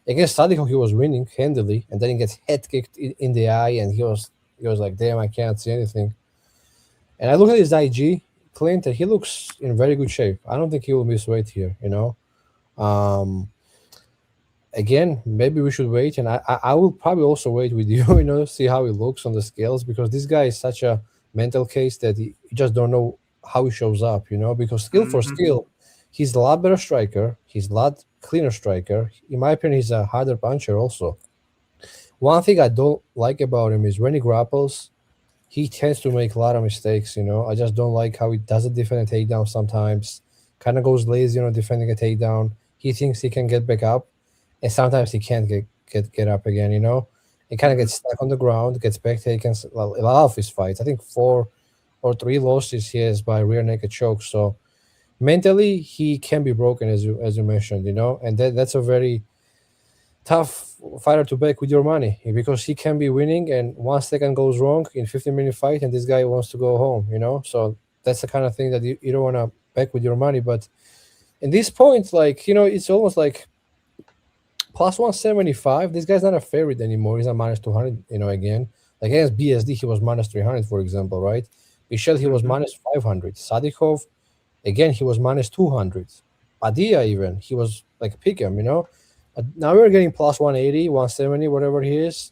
S2: Against Sadiko, he was winning handily, and then he gets head kicked in the eye, and he was like, damn, I can't see anything. And I look at his IG, Clint, and he looks in very good shape. I don't think he will miss weight here, Again, maybe we should wait, and I will probably also wait with you, see how he looks on the scales, because this guy is such a mental case that you just don't know how he shows up, because skill for skill, he's a lot better striker, he's a lot cleaner striker. In my opinion, he's a harder puncher also. One thing I don't like about him is when he grapples, he tends to make a lot of mistakes, I just don't like how he doesn't defend a takedown sometimes, kind of goes lazy on defending a takedown. He thinks he can get back up, and sometimes he can't get up again, He kind of gets stuck on the ground, gets back taken. A lot of his fights, I think 4 or 3 losses he has by rear naked choke. So mentally, he can be broken, as you mentioned, and that's a very tough fighter to back with your money, because he can be winning, and 1 second goes wrong in 15-minute fight, and this guy wants to go home, So that's the kind of thing that you don't want to back with your money. But in this point, it's almost like plus 175. This guy's not a favorite anymore. He's not minus 200, again. Like against BSD, he was minus 300, for example, right? Michel, he was minus 500. Sadikov, again, he was minus 200. Padilla, even, he was like pick him, Now we're getting plus 180, 170, whatever he is.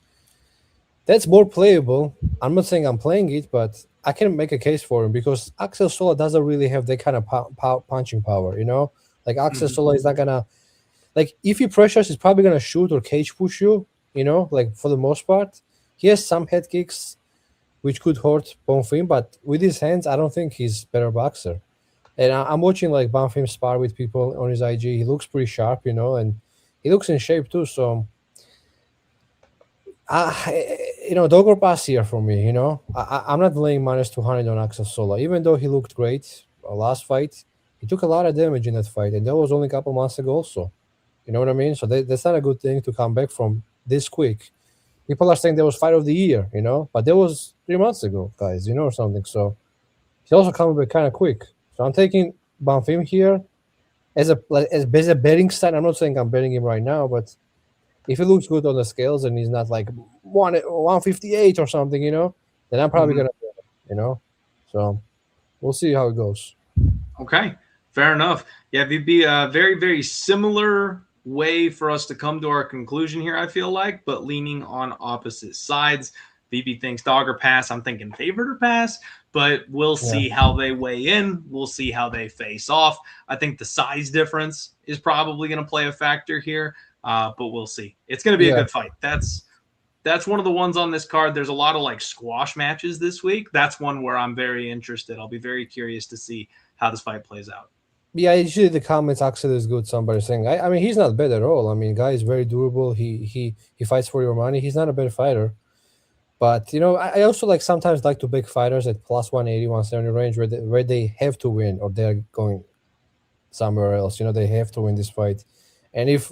S2: That's more playable. I'm not saying I'm playing it, but I can make a case for him, because Axel Sola doesn't really have that kind of punching power, Like Axel Sola is not going to, like, if he pressures, he's probably going to shoot or cage push you, like for the most part. He has some head kicks, which could hurt Bonfim, but with his hands, I don't think he's a better boxer. And I'm watching, like, Bonfim spar with people on his IG. He looks pretty sharp, and he looks in shape too. So, dog or pass here for me, I'm not laying minus 200 on Axel Sola, even though he looked great last fight. He took a lot of damage in that fight, and that was only a couple months ago also. You know what I mean? So that's not a good thing to come back from this quick. People are saying there was fight of the year, but that was 3 months ago, guys, or something. So he's also coming back kind of quick. So I'm taking Bonfim here as a betting side. I'm not saying I'm betting him right now, but if he looks good on the scales and he's not like 158 or something, then I'm probably gonna bet him, So we'll see how it goes.
S1: Okay, fair enough. Yeah, it'd be a very, very similar way for us to come to our conclusion here, I feel like, but leaning on opposite sides. VB thinks dog or pass. I'm thinking favorite or pass, but we'll see how they weigh in. We'll see how they face off. I think the size difference is probably going to play a factor here, but we'll see. It's going to be a good fight. That's one of the ones on this card. There's a lot of like squash matches this week. That's one where I'm very interested. I'll be very curious to see how this fight plays out.
S2: Yeah, usually the comments, Axel is good. Somebody saying, I mean, he's not bad at all. I mean, guy is very durable. He fights for your money. He's not a bad fighter. But, I also sometimes like to back fighters at plus 180, 170 range where they have to win or they're going somewhere else. They have to win this fight. And if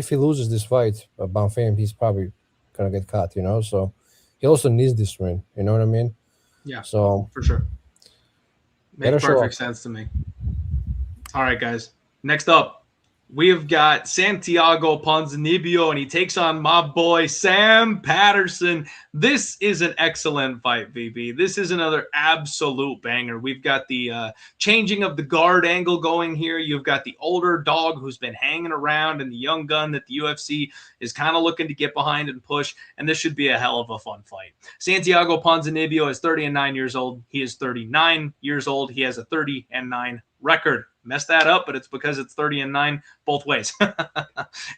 S2: he loses this fight, Bonfim, he's probably going to get cut, So he also needs this win. You know what I mean?
S1: Yeah,
S2: so
S1: for sure. Makes perfect sense to me. All right, guys. Next up, we have got Santiago Ponzinibbio, and he takes on my boy Sam Patterson. This is an excellent fight, VB. This is another absolute banger. We've got the changing of the guard angle going here. You've got the older dog who's been hanging around and the young gun that the UFC is kind of looking to get behind and push, and this should be a hell of a fun fight. Santiago Ponzinibbio is 39 years old. He is 39 years old. He has a 30-9 record. Messed that up, but it's because it's 30-9 both ways.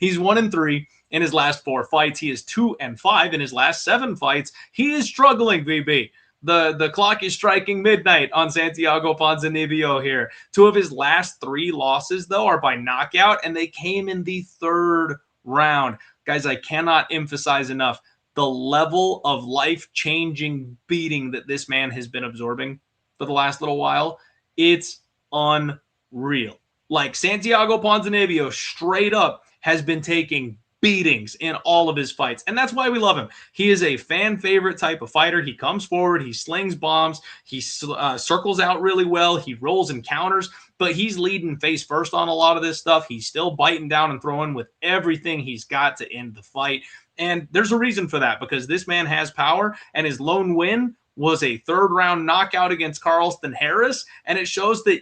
S1: He's 1-3 in his last 4 fights. He is 2-5 in his last 7 fights. He is struggling, VB. The clock is striking midnight on Santiago Ponzinibbio here. 2 of his last 3 losses, though, are by knockout, and they came in the 3rd round. Guys, I cannot emphasize enough the level of life-changing beating that this man has been absorbing for the last little while. It's unreal. Like, Santiago Ponzinibbio straight up has been taking beatings in all of his fights. And that's why we love him. He is a fan favorite type of fighter. He comes forward, he slings bombs, he circles out really well, he rolls and counters, but he's leading face first on a lot of this stuff. He's still biting down and throwing with everything he's got to end the fight. And there's a reason for that, because this man has power, and his lone win was a third-round knockout against Carlston Harris, and it shows that,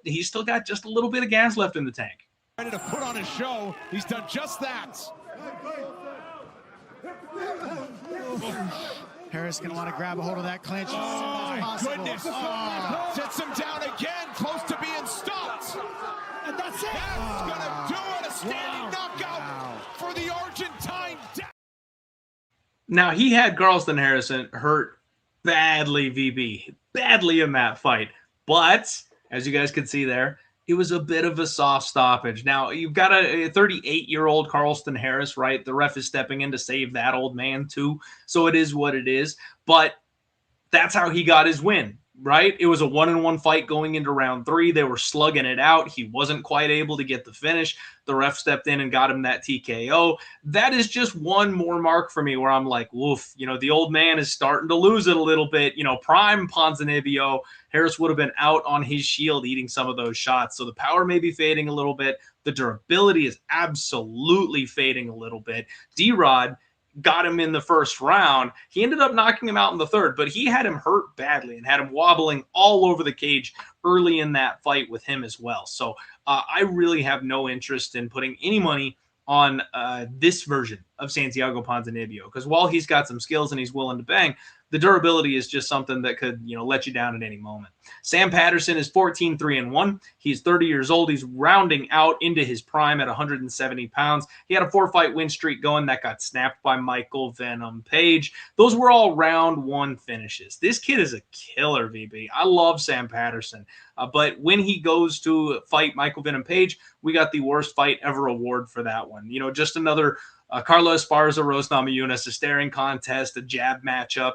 S1: he's still got just a little bit of gas left in the tank.
S3: Ready to put on a show. He's done just that.
S5: Harris going to want to grab a hold of that clinch.
S3: Oh, my goodness. Oh. Sets him down again, close to being stopped.
S4: And that's it.
S3: That's going to do it. A standing knockout for the Argentine.
S1: Now, he had Carlston Harrison hurt badly, VB. Badly in that fight. But, as you guys can see there, it was a bit of a soft stoppage. Now, you've got a 38-year-old Carlston Harris, right? The ref is stepping in to save that old man, too. So it is what it is. But that's how he got his win, right? It was a 1-1 fight going into round 3. They were slugging it out. He wasn't quite able to get the finish. The ref stepped in and got him that TKO. That is just one more mark for me where I'm like, woof, the old man is starting to lose it a little bit. Prime Ponzinibbio, Harris would have been out on his shield eating some of those shots. So the power may be fading a little bit. The durability is absolutely fading a little bit. D-Rod got him in the first round. He ended up knocking him out in the third, but he had him hurt badly and had him wobbling all over the cage early in that fight with him as well. So I really have no interest in putting any money on this version of Santiago Ponzinibbio, because while he's got some skills and he's willing to bang, the durability is just something that could, let you down at any moment. Sam Patterson is 14-3-1. He's 30 years old. He's rounding out into his prime at 170 pounds. He had a 4-fight win streak going that got snapped by Michael Venom Page. Those were all round 1 finishes. This kid is a killer, VB. I love Sam Patterson. But when he goes to fight Michael Venom Page, we got the worst fight ever award for that one. Just another Carlos Esparza, Rose Namajunas, a staring contest, a jab matchup.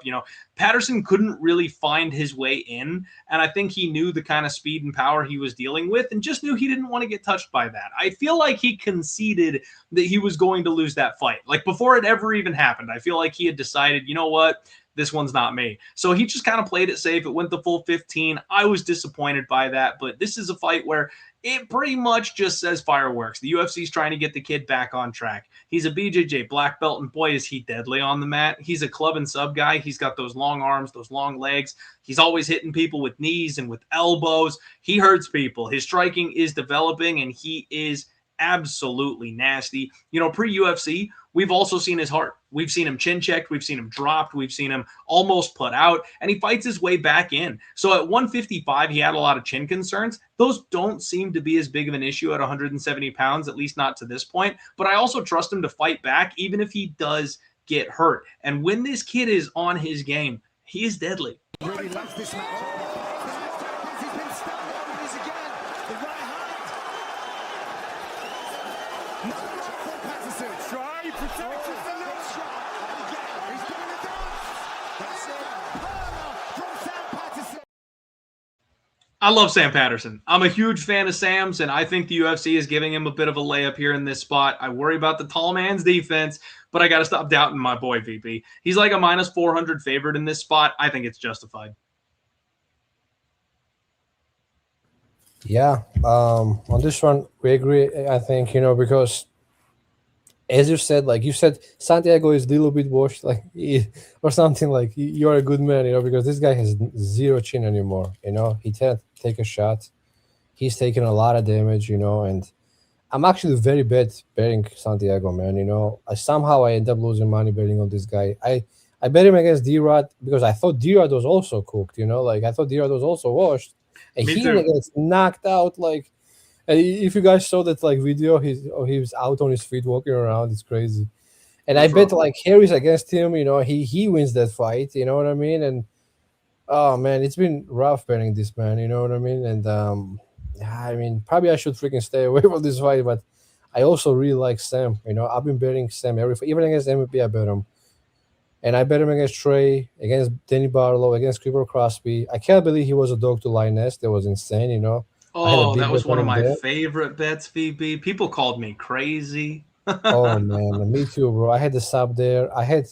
S1: Patterson couldn't really find his way in, and I think he knew the kind of speed and power he was dealing with and just knew he didn't want to get touched by that. I feel like he conceded that he was going to lose that fight. Like, before it ever even happened, I feel like he had decided, you know what? This one's not me. So he just kind of played it safe. It went the full 15. I was disappointed by that, but this is a fight where it pretty much just says fireworks. The UFC's trying to get the kid back on track. He's a BJJ black belt, and boy, is he deadly on the mat. He's a club and sub guy. He's got those long arms, those long legs. He's always hitting people with knees and with elbows. He hurts people. His striking is developing, and he is absolutely nasty. Pre-UFC, we've also seen his heart. We've seen him chin checked. We've seen him dropped. We've seen him almost put out, and he fights his way back in. So at 155, he had a lot of chin concerns. Those don't seem to be as big of an issue at 170 pounds, at least not to this point. But I also trust him to fight back, even if he does get hurt. And when this kid is on his game, he is deadly.
S5: Really loves this match. He's been stunned over this again. The right hand. No block from Patterson. Try, protect the next shot. Again, he's doing the dance. That's it. From Sam Patterson.
S1: I love Sam Patterson. I'm a huge fan of Sam's, and I think the UFC is giving him a bit of a layup here in this spot. I worry about the tall man's defense, but I got to stop doubting my boy, VP. He's like a minus 400 favorite in this spot. I think it's justified.
S2: Yeah, on this one, we agree, I think, because as you said, Santiago is a little bit washed, or something, like, you're a good man, because this guy has zero chin anymore, he can't take a shot. He's taken a lot of damage, and I'm actually very bad betting Santiago, man, somehow I end up losing money betting on this guy. I bet him against D-Rod because I thought D-Rod was also cooked, I thought D-Rod was also washed, and he gets knocked out, if you guys saw that video, he was out on his feet walking around. It's crazy. And I bet Harris against him, he wins that fight, you know what I mean? And oh man, it's been rough betting this man, you know what I mean? And probably I should freaking stay away from this fight, but I also really like Sam. I've been betting Sam every fight. Even against MVP, I bet him. And I bet him against Trey, against Danny Barlow, against Creeper Crosby. I can't believe he was a dog to Lioness. That was insane,
S1: Oh, that was one of my favorite bets, VB. People called me crazy.
S2: Oh man, me too, bro. I had the sub there. I had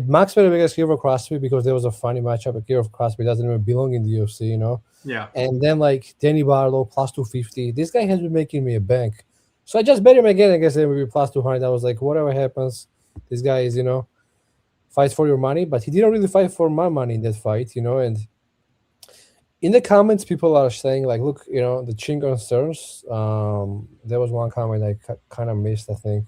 S2: Max Pereira against Kirov Crosby because there was a funny matchup. Kirov Crosby doesn't even belong in the UFC, you know.
S1: Yeah.
S2: And then like Danny Barlow plus 250. This guy has been making me a bank. So I just bet him again against MVP plus 200. I was like, whatever happens, this guy is, fight for your money. But he didn't really fight for my money in that fight, And in the comments, people are saying like, look, the chin concerns. There was one comment I kind of missed, I think.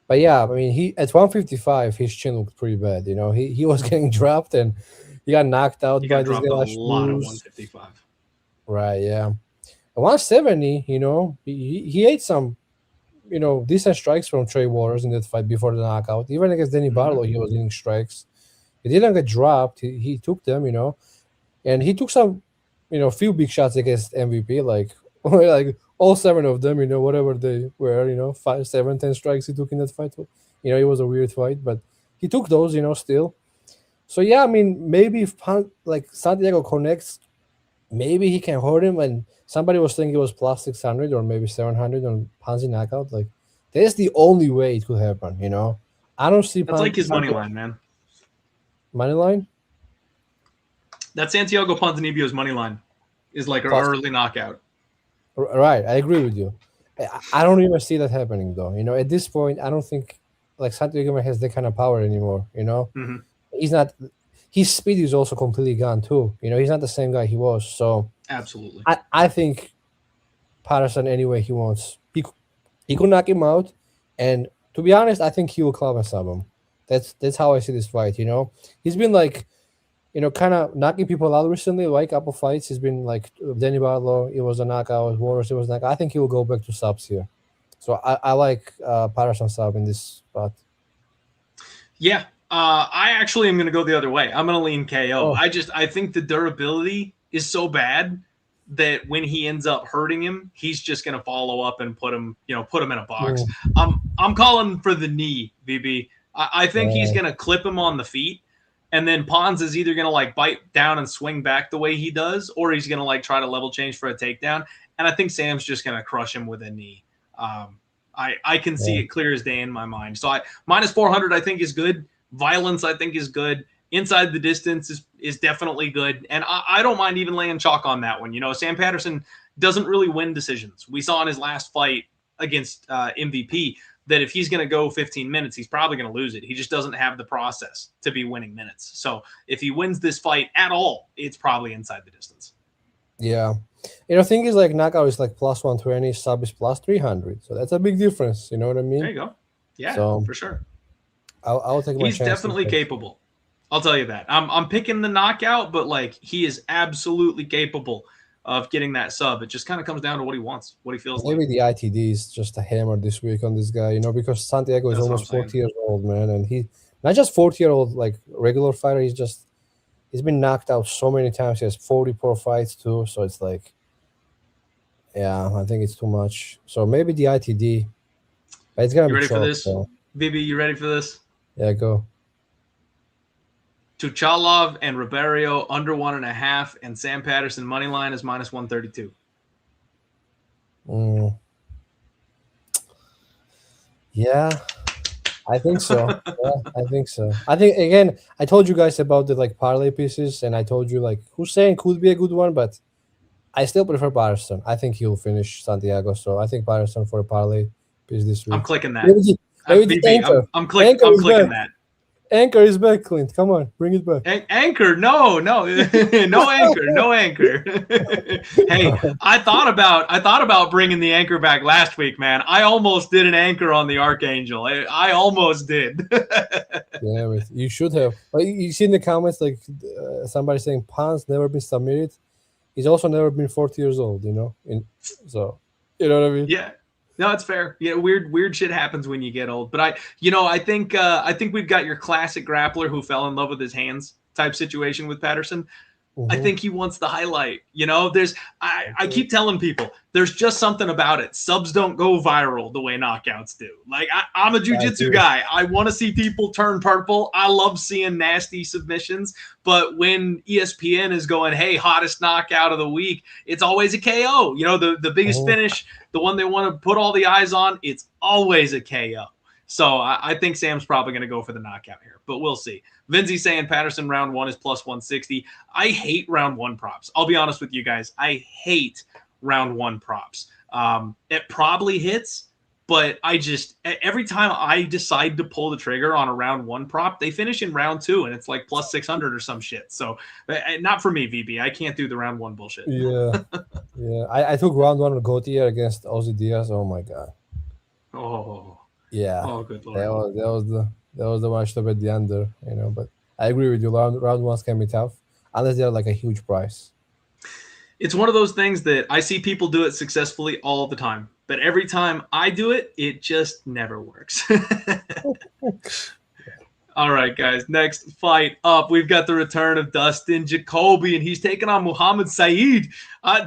S2: But yeah, I mean, he at 155, his chin looked pretty bad. He was getting dropped and he got knocked out
S1: He
S2: by
S1: got
S2: this
S1: dropped
S2: guy.
S1: a lot at 155.
S2: Right, yeah. At 170, he ate some, decent strikes from Trey Waters in that fight before the knockout. Even against Danny Barlow, he was eating strikes. He didn't get dropped. He took them, and he took some, few big shots against MVP, like all 7 of them, whatever they were, 5, 7, 10 strikes he took in that fight. It was a weird fight, but he took those, still. So yeah, I mean, maybe if Santiago connects, maybe he can hurt him. And somebody was saying it was plus 600 or maybe 700 on Panzi knockout. Like that's the only way it could happen. I don't see.
S1: That's like his money line, man.
S2: Money line.
S1: That Santiago Ponzinibbio's money line is like an early knockout.
S2: Right, I agree with you. I don't even see that happening though. At this point, I don't think like Santiago has that kind of power anymore.
S1: Mm-hmm.
S2: He's not. His speed is also completely gone too. He's not the same guy he was. So
S1: absolutely,
S2: I think Patterson anyway he wants. He could knock him out, and to be honest, I think he will club and sub him. That's how I see this fight. He's been like, kind of knocking people out recently. Like a couple fights, he's been like Danny Barlow. It was a knockout. Waters, it was like I think he will go back to subs here. So I like Patterson sub in this spot.
S1: Yeah. I actually am going to go the other way. I'm going to lean KO.
S2: Oh.
S1: I think the durability is so bad that when he ends up hurting him, he's just going to follow up and put him in a box. I'm calling for the knee, VB. I think he's going to clip him on the feet, and then Pons is either going to like bite down and swing back the way he does, or he's going to like try to level change for a takedown. And I think Sam's just going to crush him with a knee. I can see it clear as day in my mind. So minus 400 I think is good. Violence, I think, is good. Inside the distance is definitely good. And I don't mind even laying chalk on that one. Sam Patterson doesn't really win decisions. We saw in his last fight against MVP that if he's going to go 15 minutes, he's probably going to lose it. He just doesn't have the process to be winning minutes. So if he wins this fight at all, it's probably inside the distance.
S2: Yeah. Thing is like knockout is like plus 120, sub is plus 300. So that's a big difference. You know what I mean?
S1: There you go. Yeah, for sure.
S2: I'll take my chance.
S1: He's definitely capable. I'll tell you that. I'm picking the knockout, but like he is absolutely capable of getting that sub. It just kind of comes down to what he wants, what he feels like.
S2: Maybe the ITD is just a hammer this week on this guy, because Santiago is almost 40 years old, man, and he not just 40-year-old like regular fighter. He's been knocked out so many times. He has 44 fights too, so it's like, yeah, I think it's too much. So maybe the ITD, but it's gonna be
S1: ready
S2: short,
S1: for this,
S2: so.
S1: BB? You ready for this?
S2: Yeah, go.
S1: Tuchalov and Ribeiro under 1.5, and Sam Patterson money line is minus 132.
S2: Yeah, I think so. I think so. I think again, I told you guys about the like parlay pieces, and I told you like Hussein could be a good one, but I still prefer Patterson. I think he'll finish Santiago, so I think Patterson for a parlay piece this week.
S1: I'm clicking that. I'm clicking that.
S2: Anchor is back, Clint. Come on, bring it back.
S1: Anchor, no, no anchor. Hey, I thought about bringing the anchor back last week, man. I almost did an anchor on the Archangel. I almost did.
S2: Yeah, you should have. You see in the comments, like somebody saying Pon's never been submitted. He's also never been 40 years old. So you know what I mean?
S1: Yeah. No, it's fair. Yeah, weird shit happens when you get old. But I think we've got your classic grappler who fell in love with his hands type situation with Patterson. I think he wants the highlight. You know, I keep telling people there's just something about it. Subs don't go viral the way knockouts do. Like, I'm a jiu-jitsu guy. I want to see people turn purple. I love seeing nasty submissions. But when ESPN is going, hey, hottest knockout of the week, it's always a KO. You know, the biggest finish, the one they want to put all the eyes on, it's always a KO. So I think Sam's probably going to go for the knockout here, but we'll see. Vinzi saying Patterson round 1 is plus 160. I hate round 1 props. I'll be honest with you guys. I hate round 1 props. It probably hits, but every time I decide to pull the trigger on a round 1 prop, they finish in round 2 and it's like plus 600 or some shit. So not for me, VB. I can't do the round 1 bullshit.
S2: Yeah. Yeah. I took round 1 with Gautier against Ozzy Diaz. Oh my God.
S1: Oh.
S2: Yeah.
S1: Oh, good Lord.
S2: That was the one I should have bet the under, you know, but I agree with you. Round ones can be tough unless they're like a huge price.
S1: It's one of those things that I see people do it successfully all the time, but every time I do it, it just never works. All right, guys, next fight up, we've got the return of Dustin Jacoby, and he's taking on Muhammad Sayyid.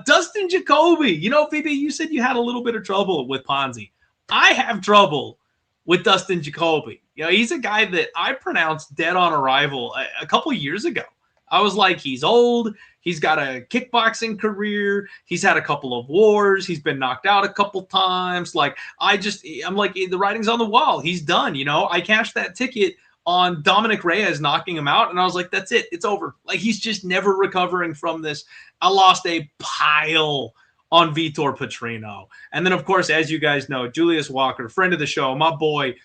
S1: Dustin Jacoby, you know, VB, you said you had a little bit of trouble with Ponzi. I have trouble with Dustin Jacoby. You know, he's a guy that I pronounced dead on arrival a couple years ago. I was like, he's old. He's got a kickboxing career. He's had a couple of wars. He's been knocked out a couple times. Like, I'm like, the writing's on the wall. He's done, you know. I cashed that ticket on Dominic Reyes knocking him out, and I was like, that's it. It's over. Like, he's just never recovering from this. I lost a pile on Vitor Petrino. And then, of course, as you guys know, Julius Walker, friend of the show, my boy,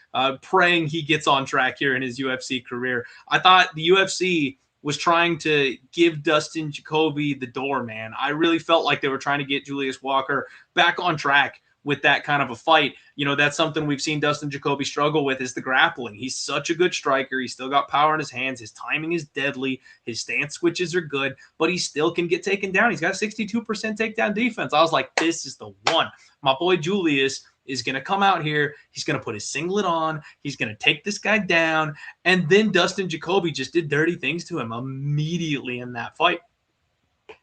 S1: praying he gets on track here in his UFC career. I thought the UFC was trying to give Dustin Jacoby the door, man. I really felt like they were trying to get Julius Walker back on track with that kind of a fight. You know, that's something we've seen Dustin Jacoby struggle with, is the grappling. He's such a good striker. He's still got power in his hands. His timing is deadly. His stance switches are good, but he still can get taken down. He's got 62% takedown defense. I was like, this is the one. My boy Julius is going to come out here. He's going to put his singlet on. He's going to take this guy down. And then Dustin Jacoby just did dirty things to him immediately in that fight.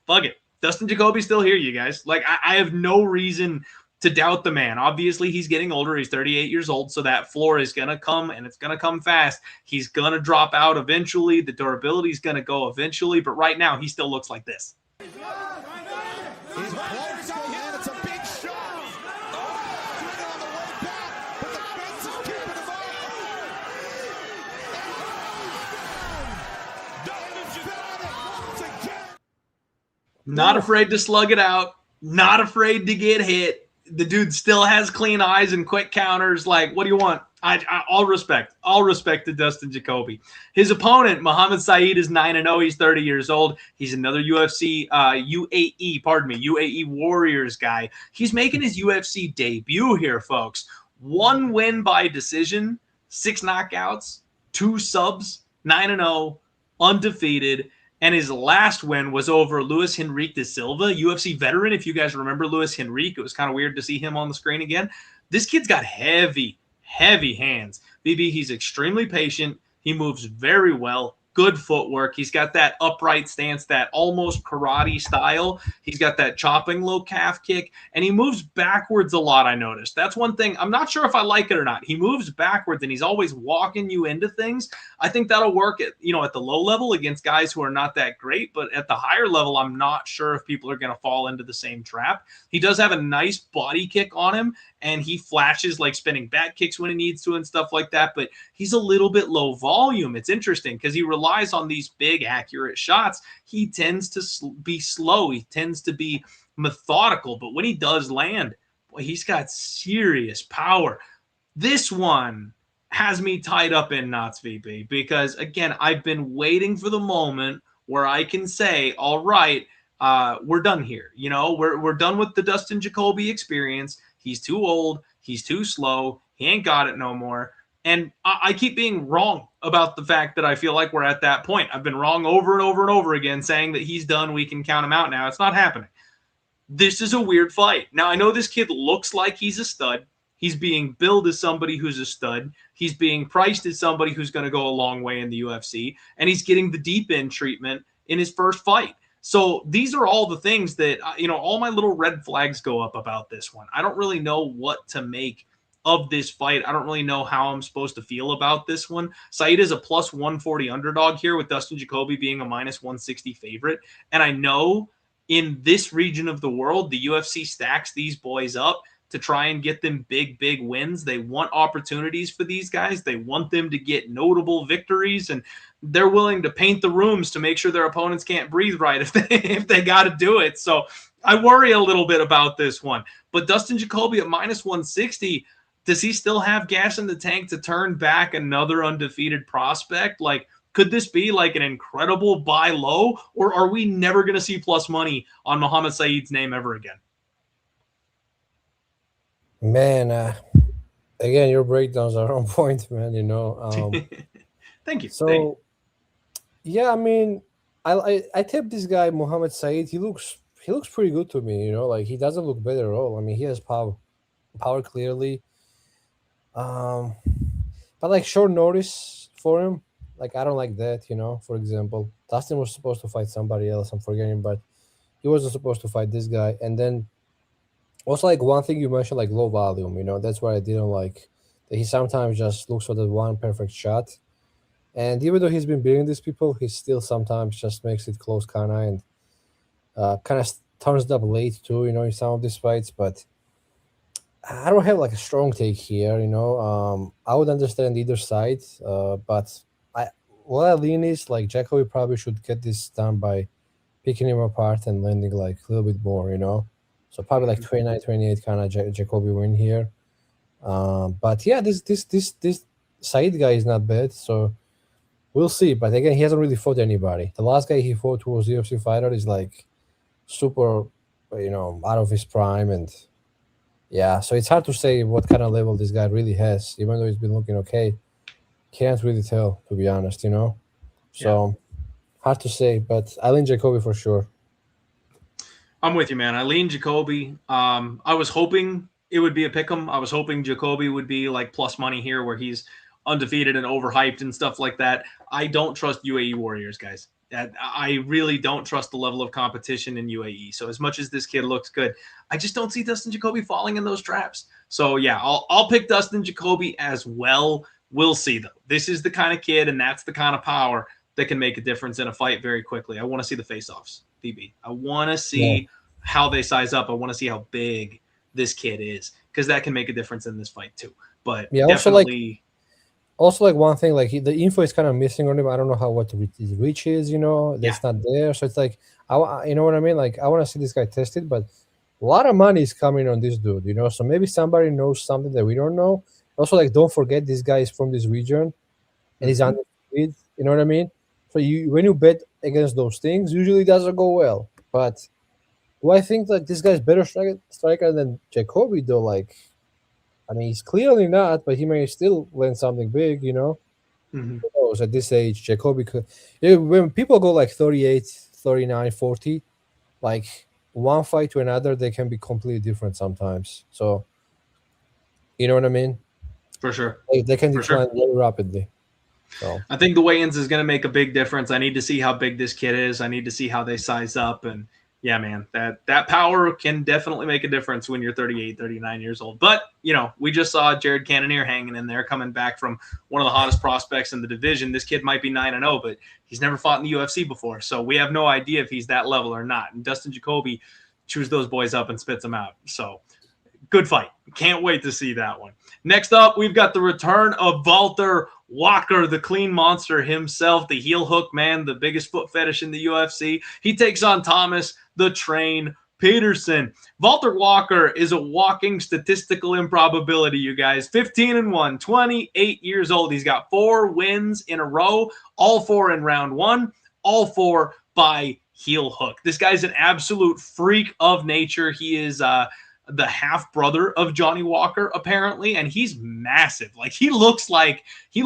S1: Fuck it. Dustin Jacoby's still here, you guys. Like, I have no reason to doubt the man. Obviously, he's getting older. He's 38 years old, so that floor is going to come, and it's going to come fast. He's going to drop out eventually. The durability is going to go eventually, but right now, he still looks like this.
S5: He's close, and it's a big shot. Oh, on the way back, but the fence is keeping him up.
S1: Not afraid to slug it out. Not afraid to get hit. The dude still has clean eyes and quick counters. Like, what do you want? All respect to Dustin Jacoby. His opponent, Muhammad Sayyid, is 9-0. He's 30 years old. He's another UAE Warriors guy. He's making his UFC debut here, folks. 1 win by decision, 6 knockouts, 2 subs, 9-0, undefeated. And his last win was over Luis Henrique da Silva, UFC veteran. If you guys remember Luis Henrique, it was kind of weird to see him on the screen again. This kid's got heavy hands. BB, he's extremely patient. He moves very well. Good footwork. He's got that upright stance, that almost karate style. He's got that chopping low calf kick, and he moves backwards a lot, I noticed. That's one thing. I'm not sure if I like it or not. He moves backwards, and he's always walking you into things. I think that'll work at the low level against guys who are not that great, but at the higher level, I'm not sure if people are going to fall into the same trap. He does have a nice body kick on him, and he flashes like spinning back kicks when he needs to and stuff like that, but he's a little bit low volume. It's interesting because he relies on these big, accurate shots. He tends to be slow. He tends to be methodical, but when he does land, boy, he's got serious power. This one has me tied up in knots, VP, because, again, I've been waiting for the moment where I can say, all right, we're done here. You know, we're done with the Dustin Jacoby experience. He's too old. He's too slow. He ain't got it no more. And I keep being wrong about the fact that I feel like we're at that point. I've been wrong over and over and over again, saying that he's done. We can count him out now. It's not happening. This is a weird fight. Now, I know this kid looks like he's a stud. He's being billed as somebody who's a stud. He's being priced as somebody who's going to go a long way in the UFC. And he's getting the deep end treatment in his first fight. So these are all the things that, all my little red flags go up about this one. I don't really know what to make of this fight. I don't really know how I'm supposed to feel about this one. Saygid is a plus 140 underdog here, with Dustin Jacoby being a minus 160 favorite. And I know in this region of the world, the UFC stacks these boys up to try and get them big, big wins. They want opportunities for these guys. They want them to get notable victories, and they're willing to paint the rooms to make sure their opponents can't breathe right if they got to do it. So I worry a little bit about this one. But Dustin Jacoby at minus 160, does he still have gas in the tank to turn back another undefeated prospect? Like, could this be like an incredible buy low, or are we never going to see plus money on Muhammad Sayyid's name ever again?
S2: Man, again, your breakdowns are on point, man.
S1: Thank you.
S2: So, yeah, I mean, I tipped this guy Muhammad Sayyid. He looks pretty good to me. Like, he doesn't look bad at all. I mean, he has power clearly. But like, short notice for him, like, I don't like that. For example, Dustin was supposed to fight somebody else. I'm forgetting, but he wasn't supposed to fight this guy. And then also, like, one thing you mentioned, like, low volume. That's what I didn't like. That he sometimes just looks for that one perfect shot. And even though he's been beating these people, he still sometimes just makes it close, kind of, and kind of turns it up late too, in some of these fights. But I don't have like a strong take here. I would understand either side, but what I lean is like Jacoby probably should get this done by picking him apart and landing like a little bit more. So probably like 29-28 kind of Jacoby win here. But yeah, this Sayyid guy is not bad. So we'll see. But again, he hasn't really fought anybody. The last guy he fought, who was UFC fighter, is like super, out of his prime. And yeah, so it's hard to say what kind of level this guy really has, even though he's been looking okay. Can't really tell, to be honest, So hard to say, but I lean Jacoby for sure.
S1: I'm with you, man. I lean Jacoby. I was hoping it would be a pick'em. I was hoping Jacoby would be like plus money here, where he's undefeated and overhyped and stuff like that. I don't trust UAE Warriors, guys. I really don't trust the level of competition in UAE. So as much as this kid looks good, I just don't see Dustin Jacoby falling in those traps. So yeah, I'll pick Dustin Jacoby as well. We'll see, though. This is the kind of kid, and that's the kind of power that can make a difference in a fight very quickly. I want to see the face-offs, DB. I want to see how they size up. I want to see how big this kid is, because that can make a difference in this fight too. But
S2: yeah,
S1: definitely.
S2: Also, like one thing, like the info is kind of missing on him. I don't know what his reach is. That's not there. So it's like, you know what I mean? Like, I want to see this guy tested, but a lot of money is coming on this dude. So maybe somebody knows something that we don't know. Also, like, don't forget this guy is from this region, and he's undefeated. You know what I mean? So when you bet against those things, usually it doesn't go well. But do I think that this guy's better striker than Jacoby, though? Like, I mean, he's clearly not, but he may still land something big, Who knows? At this age, Jacoby could. When people go like 38, 39, 40, like one fight to another, they can be completely different sometimes. So, you know what I mean?
S1: For sure.
S2: They can decline very rapidly. So
S1: I think the weigh-ins is going to make a big difference. I need to see how big this kid is. I need to see how they size up. And yeah, man, that power can definitely make a difference when you're 38, 39 years old. But, we just saw Jared Cannonier hanging in there, coming back from one of the hottest prospects in the division. This kid might be 9-0, but he's never fought in the UFC before. So we have no idea if he's that level or not. And Dustin Jacoby chews those boys up and spits them out. So good fight. Can't wait to see that one. Next up, we've got the return of Valter Walker, the clean monster himself, the heel hook man, the biggest foot fetish in the UFC. He takes on Thomas the Train Patterson. Valter Walker is a walking statistical improbability, you guys. 15-1, 28 years old. He's got 4 wins in a row, all 4 in round 1, all 4 by heel hook. This guy's an absolute freak of nature. He is the half brother of Johnny Walker, apparently, and he's massive. Like he looks like he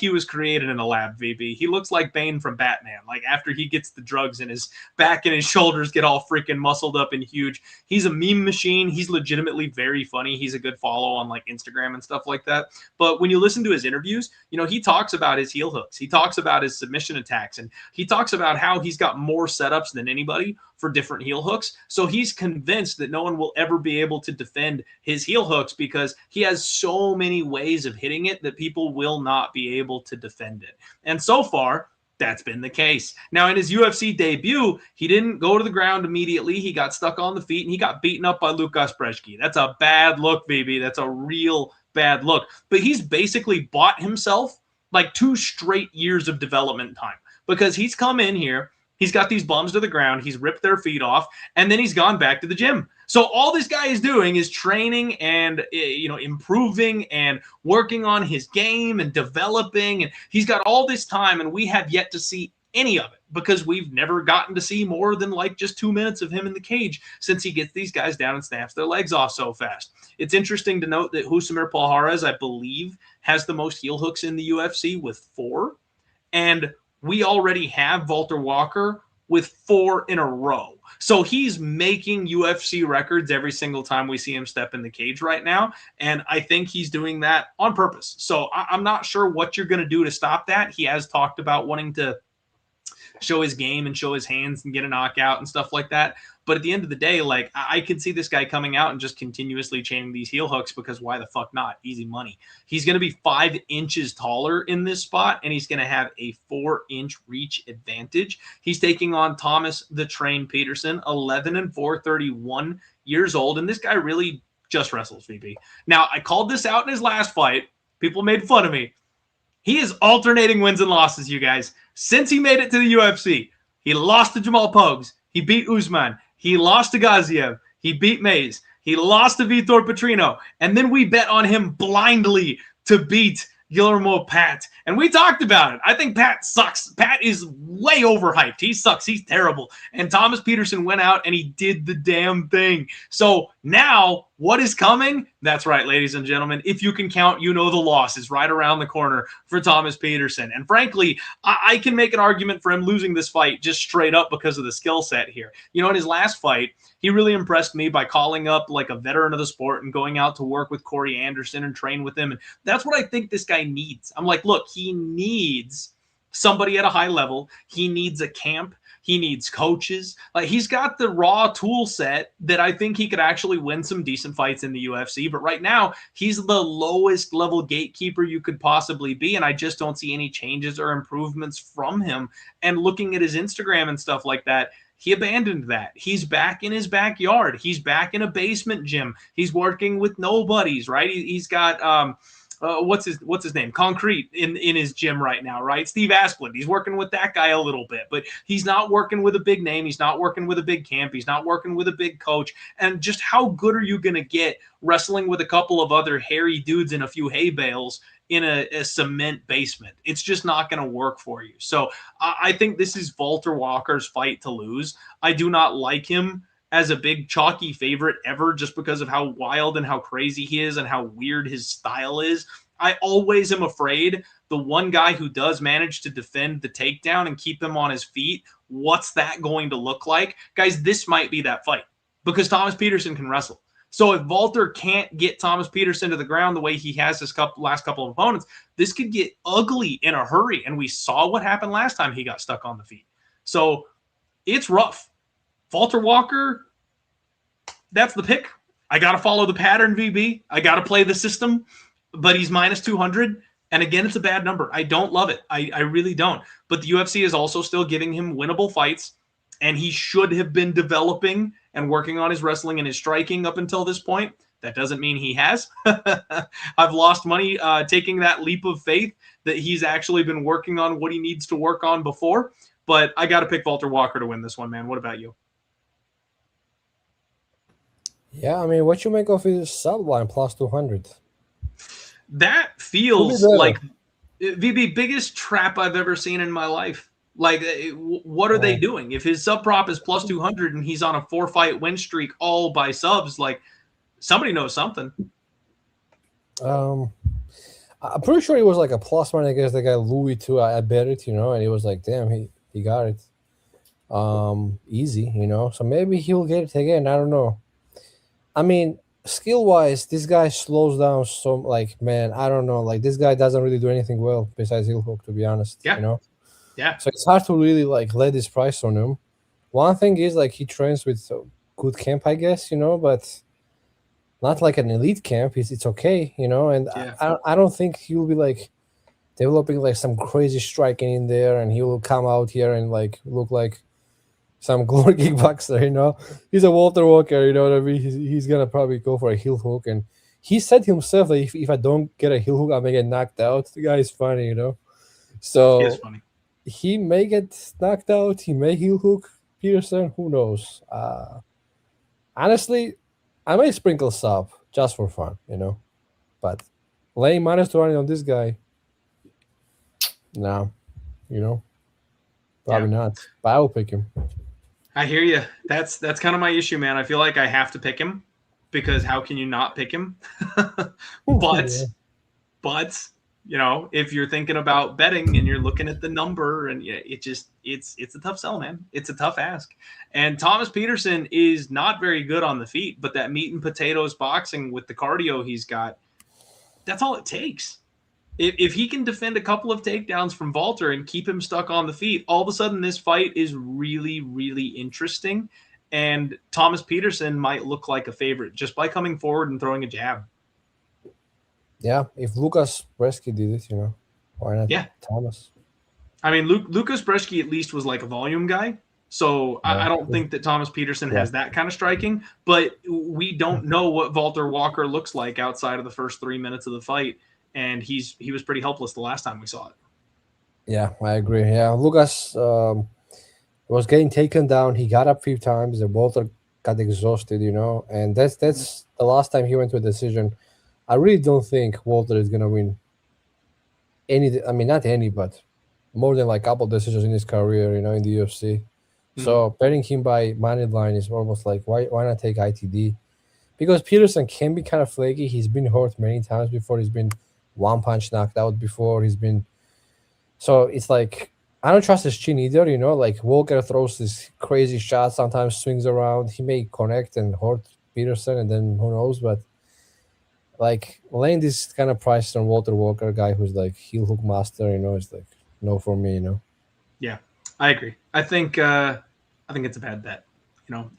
S1: was created in a lab, VB. He looks like Bane from Batman. Like after he gets the drugs and his back and his shoulders get all freaking muscled up and huge. He's a meme machine. He's legitimately very funny. He's a good follow on like Instagram and stuff like that. But when you listen to his interviews, you know, he talks about his heel hooks. He talks about his submission attacks, and he talks about how he's got more setups than anybody for different heel hooks. So he's convinced that no one will ever be able to defend his heel hooks because he has so many ways of hitting it that people will not be able to defend it. And so far, that's been the case. Now, in his UFC debut, he didn't go to the ground immediately. He got stuck on the feet, and he got beaten up by Lukas Brzeski. That's a bad look, baby. That's a real bad look. But he's basically bought himself like 2 straight years of development time because he's come in here, he's got these bums to the ground, he's ripped their feet off, and then he's gone back to the gym. So all this guy is doing is training and, you know, improving and working on his game and developing. And he's got all this time, and we have yet to see any of it because we've never gotten to see more than like just 2 minutes of him in the cage since he gets these guys down and snaps their legs off so fast. It's interesting to note that Husamir Palhares, I believe, has the most heel hooks in the UFC with 4. And we already have Valter Walker with 4 in a row. So he's making UFC records every single time we see him step in the cage right now. And I think he's doing that on purpose. So I'm not sure what you're going to do to stop that. He has talked about wanting to show his game and show his hands and get a knockout and stuff like that. But at the end of the day, like I could see this guy coming out and just continuously chaining these heel hooks because why the fuck not? Easy money. He's going to be 5 inches taller in this spot, and he's going to have a 4-inch reach advantage. He's taking on Thomas the Train Peterson, 11-4, 31 years old, and this guy really just wrestles, VB. Now, I called this out in his last fight. People made fun of me. He is alternating wins and losses, you guys. Since he made it to the UFC, he lost to Jamal Pogues. He beat Usman. He lost to Gaziev. He beat Mays. He lost to Vitor Petrino. And then we bet on him blindly to beat Guillermo Pat. And we talked about it. I think Pat sucks. Pat is way overhyped. He sucks. He's terrible. And Thomas Peterson went out and he did the damn thing. So now what is coming? That's right, ladies and gentlemen. If you can count, you know the loss is right around the corner for Thomas Peterson. And frankly, I can make an argument for him losing this fight just straight up because of the skill set here. You know, in his last fight, he really impressed me by calling up like a veteran of the sport and going out to work with Corey Anderson and train with him. And that's what I think this guy needs. I'm like, look, he needs somebody at a high level. He needs a camp. He needs coaches. Like he's got the raw tool set that I think he could actually win some decent fights in the UFC. But right now, he's the lowest level gatekeeper you could possibly be. And I just don't see any changes or improvements from him. And looking at his Instagram and stuff like that, he abandoned that. He's back in his backyard. He's back in a basement gym. He's working with nobodies, right? He's got what's his name? Concrete in his gym right now, right? Steve Asplund. He's working with that guy a little bit, but he's not working with a big name. He's not working with a big camp. He's not working with a big coach. And just how good are you going to get wrestling with a couple of other hairy dudes in a few hay bales in a cement basement? It's just not going to work for you. So I think this is Valter Walker's fight to lose. I do not like him as a big chalky favorite ever just because of how wild and how crazy he is and how weird his style is. I always am afraid the one guy who does manage to defend the takedown and keep him on his feet, what's that going to look like? Guys, this might be that fight because Thomas Peterson can wrestle. So if Valter can't get Thomas Peterson to the ground the way he has his last couple of opponents, this could get ugly in a hurry. And we saw what happened last time he got stuck on the feet. So it's rough. Valter Walker, that's the pick. I got to follow the pattern, VB. I got to play the system, but he's minus 200. And again, it's a bad number. I don't love it. I really don't. But the UFC is also still giving him winnable fights, and he should have been developing and working on his wrestling and his striking up until this point. That doesn't mean he has. I've lost money taking that leap of faith that he's actually been working on what he needs to work on before. But I got to pick Valter Walker to win this one, man. What about you?
S2: Yeah, I mean, what you make of his sub line plus 200?
S1: That feels like VB biggest trap I've ever seen in my life. Like, what are they doing? If his sub prop is plus 200 and he's on a 4-fight win streak all by subs, like, somebody knows something.
S2: I'm pretty sure it was like a plus one against the guy Louis too. I bet it, and he was like, damn, he got it. Easy, So maybe he'll get it again. I don't know. I mean, skill wise, this guy slows down so like, man, I don't know. Like this guy doesn't really do anything well besides heel hook, to be honest.
S1: Yeah. Yeah.
S2: So it's hard to really like let this price on him. One thing is like he trains with a good camp, I guess, but not like an elite camp. It's okay, and I don't think he'll be like developing like some crazy striking in there, and he will come out here and like look like some glory kickboxer, He's a Walter Walker, you know what I mean? He's gonna probably go for a heel hook, and he said himself that if I don't get a heel hook, I'm gonna get knocked out. The guy is funny, So
S1: he is funny.
S2: He may get knocked out. He may heel hook Peterson. Who knows? Honestly, I may sprinkle sub just for fun, But laying -20 on this guy, no, probably not. But I will pick him.
S1: I hear you. That's kind of my issue, man. I feel like I have to pick him because how can you not pick him? But if you're thinking about betting and you're looking at the number, and it's a tough sell, man. It's a tough ask. And Thomas Peterson is not very good on the feet, but that meat and potatoes boxing with the cardio he's got, that's all it takes. If he can defend a couple of takedowns from Valter and keep him stuck on the feet, all of a sudden this fight is really, really interesting. And Thomas Peterson might look like a favorite just by coming forward and throwing a jab.
S2: Yeah, if Lucas Bresky did it, why not?
S1: Yeah,
S2: Thomas.
S1: I mean, Lucas Bresky at least was like a volume guy. So yeah. I don't think that Thomas Peterson has that kind of striking. But we don't know what Valter Walker looks like outside of the first 3 minutes of the fight. And he was pretty helpless the last time we saw it.
S2: Yeah, I agree. Yeah, Lucas was getting taken down. He got up a few times. The Walter got exhausted, and that's the last time he went to a decision. I really don't think Walter is gonna win any. I mean, not any, but more than like a couple decisions in his career, in the UFC. Mm-hmm. So betting him by money line is almost like why not take ITD? Because Peterson can be kind of flaky. He's been hurt many times before. He's been one punch knocked out before. So it's like I don't trust his chin either. Like Walker throws this crazy shot, sometimes swings around. He may connect and hurt Peterson, and then who knows, but. Like laying this kind of price on Walter Walker, guy who's like heel hook master, is like no for me,
S1: Yeah, I agree. I think it's a bad bet.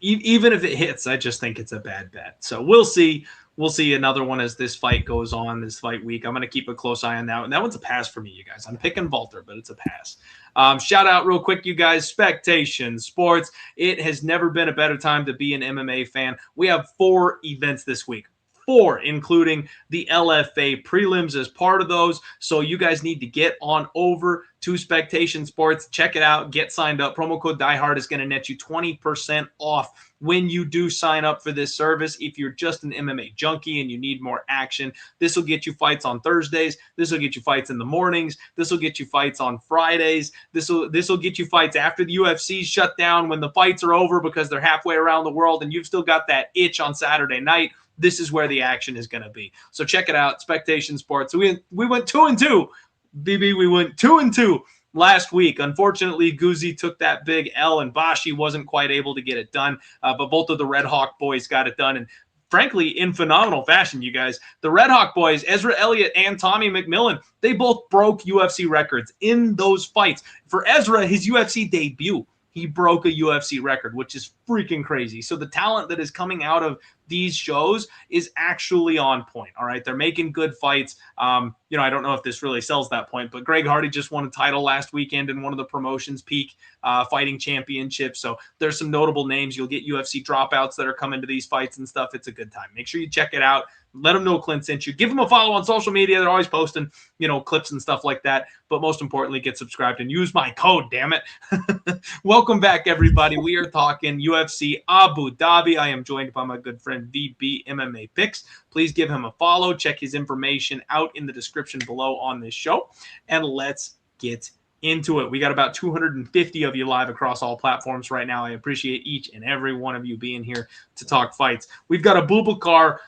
S1: Even if it hits, I just think it's a bad bet. So we'll see. We'll see another one as this fight goes on, this fight week. I'm going to keep a close eye on that. And that one's a pass for me, you guys. I'm picking Valter, but it's a pass. Shout out real quick, you guys. Spectation Sports. It has never been a better time to be an MMA fan. We have 4 events this week. 4, including the LFA prelims as part of those. So you guys need to get on over to Spectation Sports. Check it out. Get signed up. Promo code DIEHARD is going to net you 20% off when you do sign up for this service. If you're just an MMA junkie and you need more action, this will get you fights on Thursdays. This will get you fights in the mornings. This will get you fights on Fridays. This will get you fights after the UFC shut down, when the fights are over because they're halfway around the world and you've still got that itch on Saturday night. This is where the action is going to be. So check it out, Spectation Sports. We went 2-2. BB, we went 2-2 last week. Unfortunately, Guzzi took that big L, and Bashi wasn't quite able to get it done. But both of the Red Hawk boys got it done. And frankly, in phenomenal fashion, you guys. The Red Hawk boys, Ezra Elliott and Tommy McMillan, they both broke UFC records in those fights. For Ezra, his UFC debut, he broke a UFC record, which is freaking crazy. So the talent that is coming out of these shows is actually on point. All right. They're making good fights. I don't know if this really sells that point, but Greg Hardy just won a title last weekend in one of the promotions, Peak Fighting Championships. So there's some notable names. You'll get UFC dropouts that are coming to these fights and stuff. It's a good time. Make sure you check it out. Let them know Clint sent you. Give them a follow on social media. They're always posting, clips and stuff like that. But most importantly, get subscribed and use my code, damn it. Welcome back, everybody. We are talking UFC Abu Dhabi. I am joined by my good friend VB MMA Picks. Please give him a follow. Check his information out in the description below on this show. And let's get into it. We got about 250 of you live across all platforms right now. I appreciate each and every one of you being here to talk fights. We've got Abubakar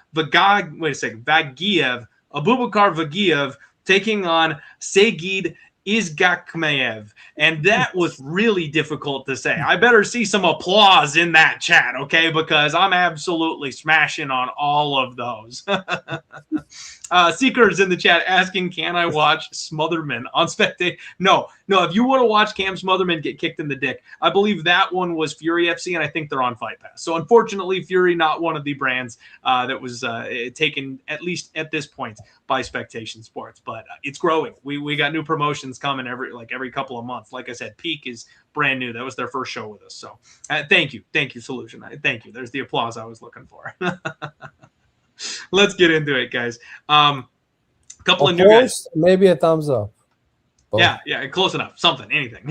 S1: Vagaev, taking on Saygid Izagakhmaev, and that was really difficult to say. I better see some applause in that chat, okay? Because I'm absolutely smashing on all of those. Seekers in the chat asking, can I watch Smotherman on Spectate? No. If you want to watch Cam Smotherman get kicked in the dick, I believe that one was Fury FC, and I think they're on Fight Pass. So unfortunately, Fury, not one of the brands that was taken, at least at this point, by Spectation Sports. But it's growing. We got new promotions coming every couple of months. Like I said, Peak is brand new. That was their first show with us. So thank you, Solution. Thank you. There's the applause I was looking for. Let's get into it, guys. Couple of new guys.
S2: Maybe a thumbs up. Both.
S1: Yeah, close enough. Something, anything.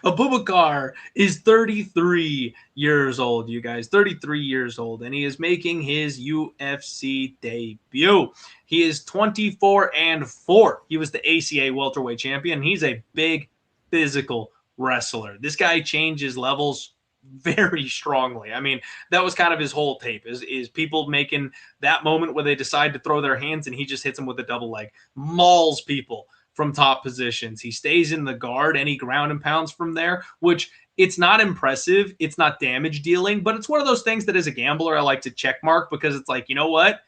S1: Abubakar is 33 years old, you guys. 33 years old, and he is making his UFC debut. He is 24-4. He was the ACA welterweight champion. He's a big physical wrestler. This guy changes levels very strongly. I mean, that was kind of his whole tape is people making that moment where they decide to throw their hands and he just hits them with a double leg, mauls people from top positions. He stays in the guard and he ground and pounds from there, which it's not impressive. It's not damage dealing, but it's one of those things that as a gambler, I like to check mark because it's like, you know what?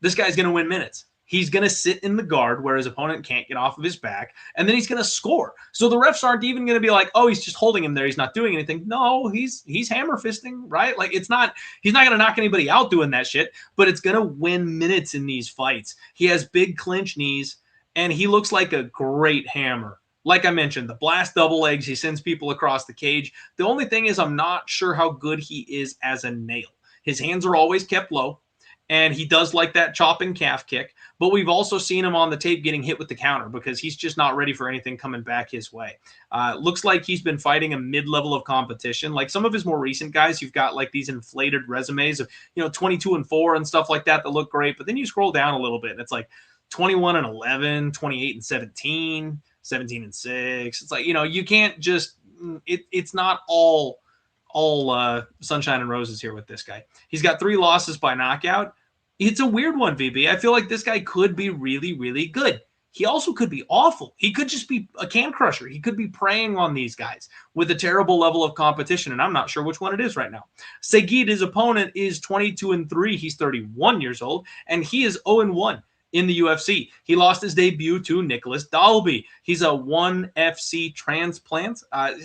S1: This guy's going to win minutes. He's going to sit in the guard where his opponent can't get off of his back, and then he's going to score. So the refs aren't even going to be like, oh, he's just holding him there. He's not doing anything. No, he's hammer fisting, right? Like he's not going to knock anybody out doing that shit, but it's going to win minutes in these fights. He has big clinch knees, and he looks like a great hammer. Like I mentioned, the blast double legs, he sends people across the cage. The only thing is I'm not sure how good he is as a nail. His hands are always kept low, and he does like that chopping calf kick. But we've also seen him on the tape getting hit with the counter because he's just not ready for anything coming back his way. Looks like he's been fighting a mid-level of competition. Like some of his more recent guys, you've got like these inflated resumes of 22-4 and stuff like that look great. But then you scroll down a little bit and it's like 21-11, 28-17, 17-6. It's like you can't just it's not all sunshine and roses here with this guy. He's got 3 losses by knockout. It's a weird one, VB. I feel like this guy could be really, really good. He also could be awful. He could just be a can crusher. He could be preying on these guys with a terrible level of competition, and I'm not sure which one it is right now. Saygid, his opponent, is 22-3. He's 31 years old, and he is 0-1 in the UFC. He lost his debut to Nicholas Dalby. He's a 1 FC transplant.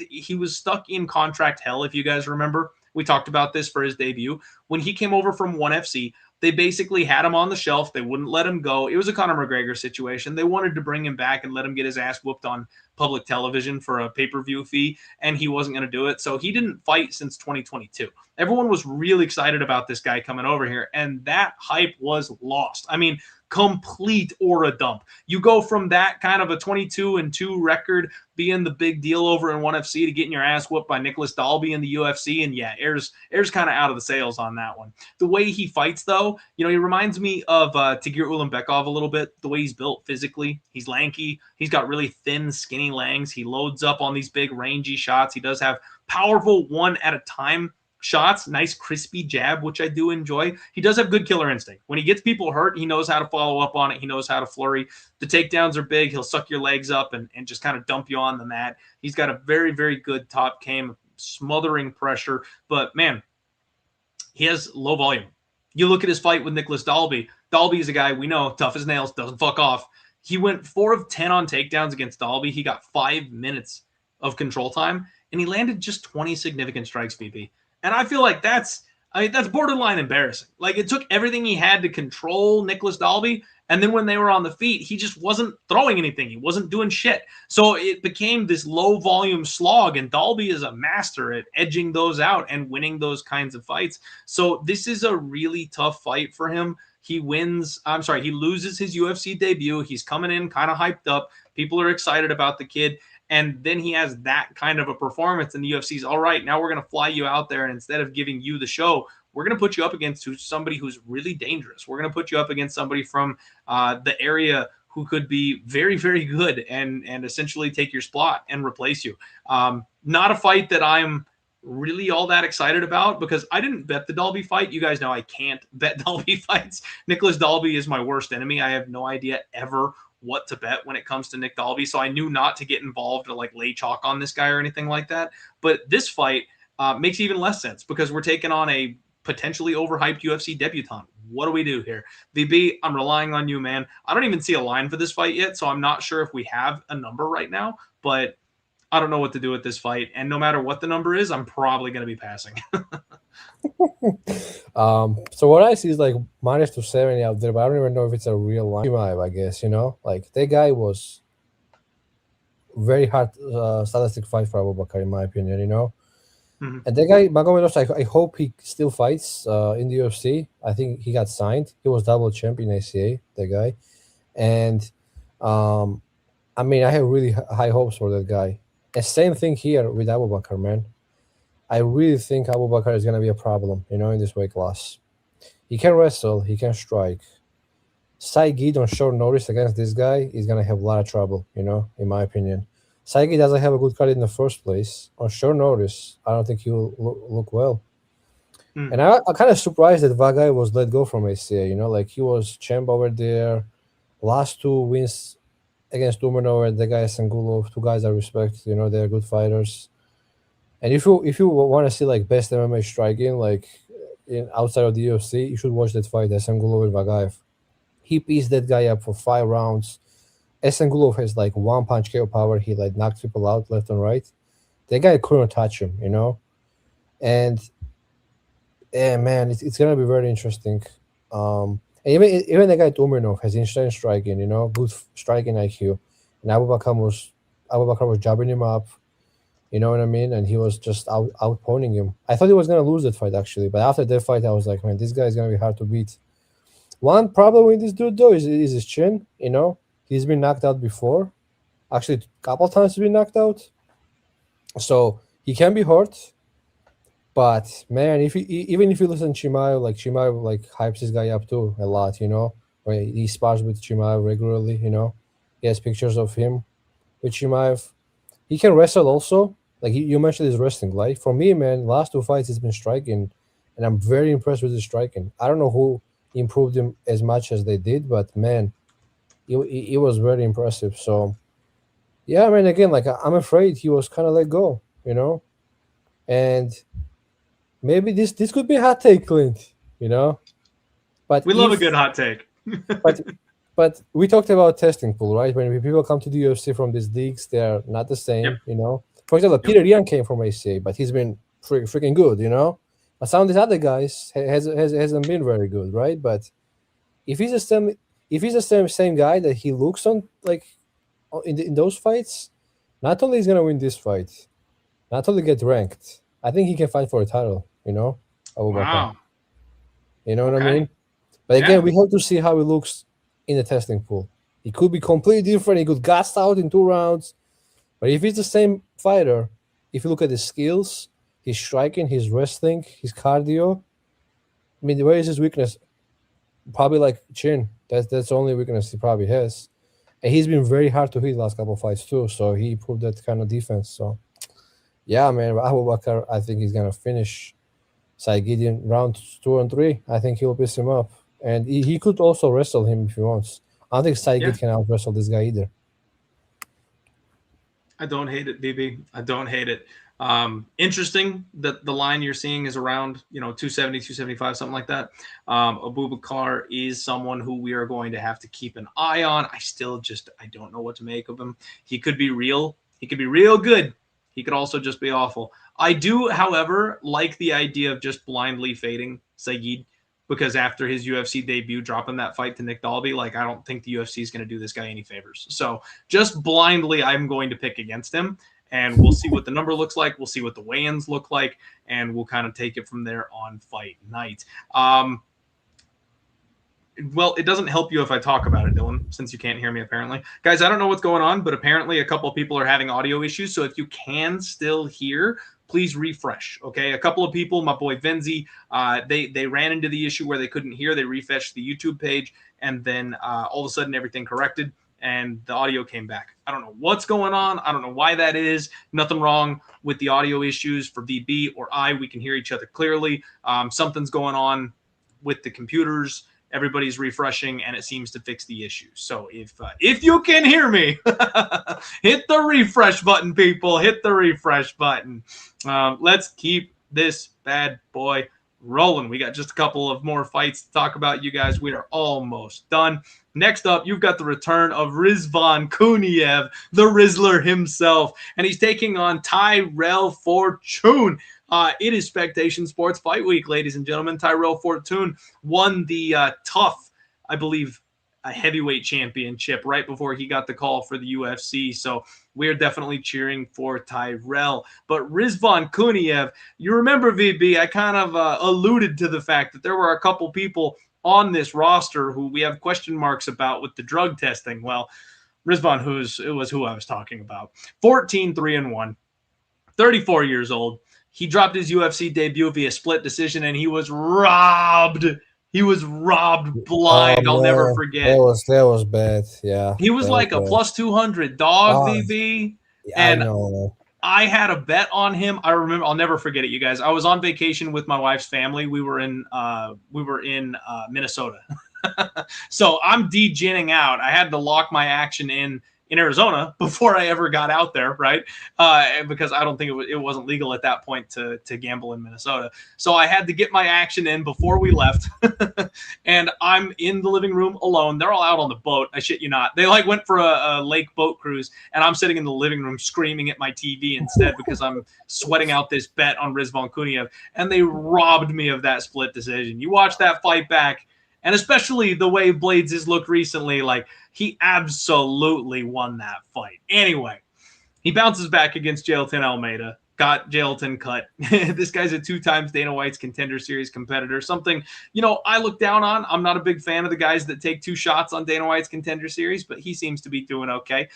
S1: He was stuck in contract hell, if you guys remember. We talked about this for his debut. When he came over from 1 FC, they basically had him on the shelf. They wouldn't let him go. It was a Conor McGregor situation. They wanted to bring him back and let him get his ass whooped on public television for a pay-per-view fee, and he wasn't going to do it. So he didn't fight since 2022. Everyone was really excited about this guy coming over here, and that hype was lost. I mean, complete aura dump. You go from that kind of a 22-2 record being the big deal over in 1 FC to getting your ass whooped by Nicholas Dalby in the UFC, and yeah, air's kind of out of the sails on that one. The way he fights, though, he reminds me of Tagir Ulanbekov a little bit. The way he's built physically, he's lanky, he's got really thin, skinny legs. He loads up on these big, rangy shots. He does have powerful one-at-a-time shots, nice crispy jab, which I do enjoy. He does have good killer instinct. When he gets people hurt, he knows how to follow up on it. He knows how to flurry. The takedowns are big. He'll suck your legs up and just kind of dump you on the mat. He's got a very, very good top game, smothering pressure. But, man, he has low volume. You look at his fight with Nicholas Dalby. Dalby is a guy we know, tough as nails, doesn't fuck off. He went 4 of 10 on takedowns against Dalby. He got 5 minutes of control time, and he landed just 20 significant strikes, VP. And I feel like that's borderline embarrassing. Like, it took everything he had to control Nicholas Dalby, and then when they were on the feet, he just wasn't throwing anything. He wasn't doing shit. So it became this low-volume slog, and Dalby is a master at edging those out and winning those kinds of fights. So this is a really tough fight for him. He loses his UFC debut. He's coming in kind of hyped up. People are excited about the kid. And then he has that kind of a performance, and the UFC's, all right, now we're going to fly you out there, and instead of giving you the show, we're going to put you up against somebody who's really dangerous. We're going to put you up against somebody from the area who could be very, very good and essentially take your spot and replace you. Not a fight that I'm really all that excited about because I didn't bet the Dalby fight. You guys know I can't bet Dalby fights. Nicholas Dalby is my worst enemy. I have no idea ever what to bet when it comes to Nick Dalby, so I knew not to get involved or like lay chalk on this guy or anything like that. But this fight makes even less sense because we're taking on a potentially overhyped UFC debutant. What do we do here? VB, I'm relying on you, man. I don't even see a line for this fight yet, so I'm not sure if we have a number right now, but I don't know what to do with this fight. And no matter what the number is, I'm probably going to be passing.
S2: So what I see is like minus 270 out there, but I don't even know if it's a real line. I guess, like that guy was very hard statistic fight for Abubakar, in my opinion,
S1: Mm-hmm.
S2: And that guy, Magomed, I hope he still fights in the UFC. I think he got signed. He was double champion ACA, that guy. And I mean, I have really high hopes for that guy. And same thing here with Abubakar, man. I really think Abubakar is going to be a problem, in this weight class. He can wrestle. He can strike. Saygid on short notice against this guy is going to have a lot of trouble, in my opinion. Saygid doesn't have a good card in the first place. On short notice, I don't think he'll look well.
S1: Mm.
S2: And I'm kind of surprised that Vagaev was let go from ACA, like he was champ over there. Last two wins against Dumanov and the guy Sangulov, two guys I respect, they're good fighters. And if you want to see like best MMA striking, like outside of the UFC, you should watch that fight, Sangulov and Vagaev. He pieced that guy up for 5 rounds. Sangulov has like one punch KO power. He like knocked people out left and right. That guy couldn't touch him, And yeah, man, it's gonna be very interesting. And even the guy Tuchalov has instant striking, good striking IQ. And Abubakar was jabbing him up, you know what I mean? And he was just outponing him. I thought he was gonna lose that fight actually, but after that fight, I was like, man, this guy is gonna be hard to beat. One problem with this dude though is his chin. He's been knocked out before. Actually, a couple times he's been knocked out. So he can be hurt. But man, even if you listen to Chimaev like hypes this guy up too a lot, when he spars with Chimaev regularly, he has pictures of him with Chimaev. He can wrestle also. Like you mentioned his wrestling. Like for me, man, last 2 fights he's been striking, and I'm very impressed with his striking. I don't know who improved him as much as they did, but man, it was very impressive. So yeah, I mean, again, like I'm afraid he was kind of let go, and maybe this could be a hot take, Clint, But
S1: We love a good hot take.
S2: but we talked about testing pool, right? When people come to the UFC from these leagues, they're not the same,
S1: Yep.
S2: For example, Peter Yan came from ACA, but he's been freaking good, But some of these other guys hasn't been very good, right? But if he's the same guy that he looks on, like in those fights, not only is gonna win this fight, not only get ranked, I think he can fight for a title, Abubakar.
S1: Wow.
S2: You know what I
S1: Okay.
S2: mean? But again,
S1: Yeah.
S2: we have to see how he looks in the testing pool. He could be completely different. He could gas out in 2 rounds. But if he's the same fighter, if you look at his skills, his striking, his wrestling, his cardio, I mean, where is his weakness? Probably like chin. That's the only weakness he probably has. And he's been very hard to hit last couple of fights too. So he proved that kind of defense. So yeah, man, Abubakar, I think he's gonna finish Saygid in rounds 2 and 3. I think he'll piss him up. And he could also wrestle him if he wants. I don't think Saygid can out wrestle this guy either.
S1: I don't hate it, BB. I don't hate it. Interesting that the line you're seeing is around, 270, 275, something like that. Abubakar is someone who we are going to have to keep an eye on. I don't know what to make of him. He could be real. He could be real good. He could also just be awful. I do, however, like the idea of just blindly fading Saygid, because after his UFC debut, dropping that fight to Nick Dalby, I don't think the UFC is going to do this guy any favors. So just blindly, I'm going to pick against him, and we'll see what the number looks like. We'll see what the weigh-ins look like, and we'll kind of take it from there on fight night. Well, it doesn't help you if I talk about it, Dylan, since you can't hear me apparently. Guys, I don't know what's going on, but apparently a couple of people are having audio issues. So if you can still hear, please refresh, okay? A couple of people, my boy Venzi, they ran into the issue where they couldn't hear. They refreshed the YouTube page, and then all of a sudden everything corrected, and the audio came back. I don't know what's going on. I don't know why that is. Nothing wrong with the audio issues for VB or I. We can hear each other clearly. Something's going on with the computers. Everybody's refreshing, and it seems to fix the issue. So if you can hear me, hit the refresh button, people. Hit the refresh button. Let's keep this bad boy rolling. We got just a couple of more fights to talk about, you guys. We are almost done. Next up, you've got the return of Rizvan Kuniev, the Rizzler himself, and he's taking on Tyrell Fortune. It is Spectation Sports Fight Week, ladies and gentlemen. Tyrell Fortune won the tough, I believe, a heavyweight championship right before he got the call for the UFC. So we're definitely cheering for Tyrell. But Rizvan Kuniev, you remember, VB, I kind of alluded to the fact that there were a couple people on this roster who we have question marks about with the drug testing. Well, Rizvan, it was who I was talking about. 14-3-1, 34 years old. He dropped his UFC debut via split decision, and he was robbed. He was robbed blind. I'll never forget.
S2: That was bad. Yeah.
S1: He was like a plus 200 dog, VB. And
S2: I know.
S1: I had a bet on him. I remember. I'll never forget it, you guys. I was on vacation with my wife's family. We were in Minnesota. So I'm de-ginning out. I had to lock my action in Arizona before I ever got out there, right? Because I don't think it wasn't legal at that point to gamble in Minnesota. So I had to get my action in before we left. And I'm in the living room alone. They're all out on the boat. I shit you not. They went for a lake boat cruise, and I'm sitting in the living room screaming at my TV instead because I'm sweating out this bet on Rizvan Kuniev. And they robbed me of that split decision. You watch that fight back, and especially the way Blades has looked recently, like he absolutely won that fight. Anyway, he bounces back against Jailton Almeida. Got Jailton cut. This guy's a 2 times Dana White's Contender Series competitor. Something, I look down on. I'm not a big fan of the guys that take 2 shots on Dana White's Contender Series, but he seems to be doing okay.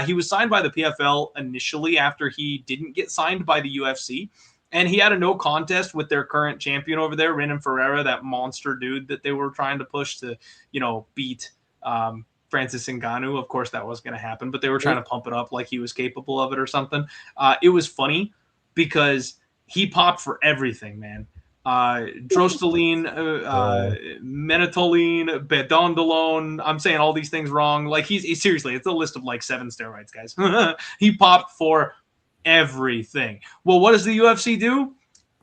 S1: He was signed by the PFL initially after he didn't get signed by the UFC. And he had a no contest with their current champion over there, Renan Ferreira, that monster dude that they were trying to push to, beat Francis Ngannou. Of course, that was going to happen, but they were trying to pump it up like he was capable of it or something. It was funny because he popped for everything, man. Drostaline, Menatoline, Bedondolone. I'm saying all these things wrong. Like he's seriously, it's a list of like 7 steroids, guys. He popped for everything. Well, what does the UFC do?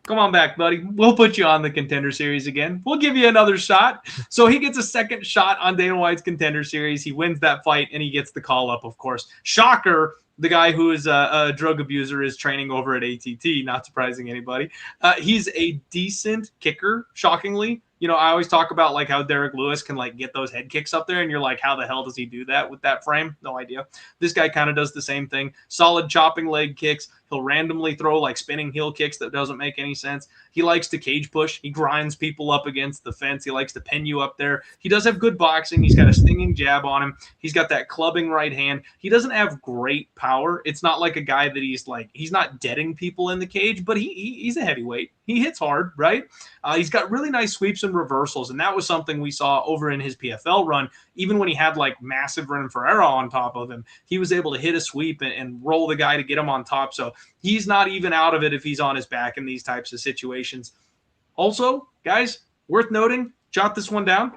S1: Come on back, buddy. We'll put you on the Contender Series again. We'll give you another shot. So he gets a second shot on Dana White's Contender Series. He wins that fight, and he gets the call up, of course. Shocker, the guy who is a drug abuser is training over at ATT, not surprising anybody. He's a decent kicker, shockingly. I always talk about like how Derek Lewis can like get those head kicks up there, and you're like, how the hell does he do that with that frame? No idea. This guy kind of does the same thing. Solid chopping leg kicks. He'll randomly throw like spinning heel kicks that doesn't make any sense. He likes to cage push. He grinds people up against the fence. He likes to pin you up there. He does have good boxing. He's got a stinging jab on him. He's got that clubbing right hand. He doesn't have great power. It's not like a guy that he's not deading people in the cage, but he's a heavyweight. He hits hard, right? He's got really nice sweeps and reversals, and that was something we saw over in his PFL run. Even when he had like massive Renan Ferreira on top of him, he was able to hit a sweep and roll the guy to get him on top. So he's not even out of it if he's on his back in these types of situations. Also, guys, worth noting, jot this one down.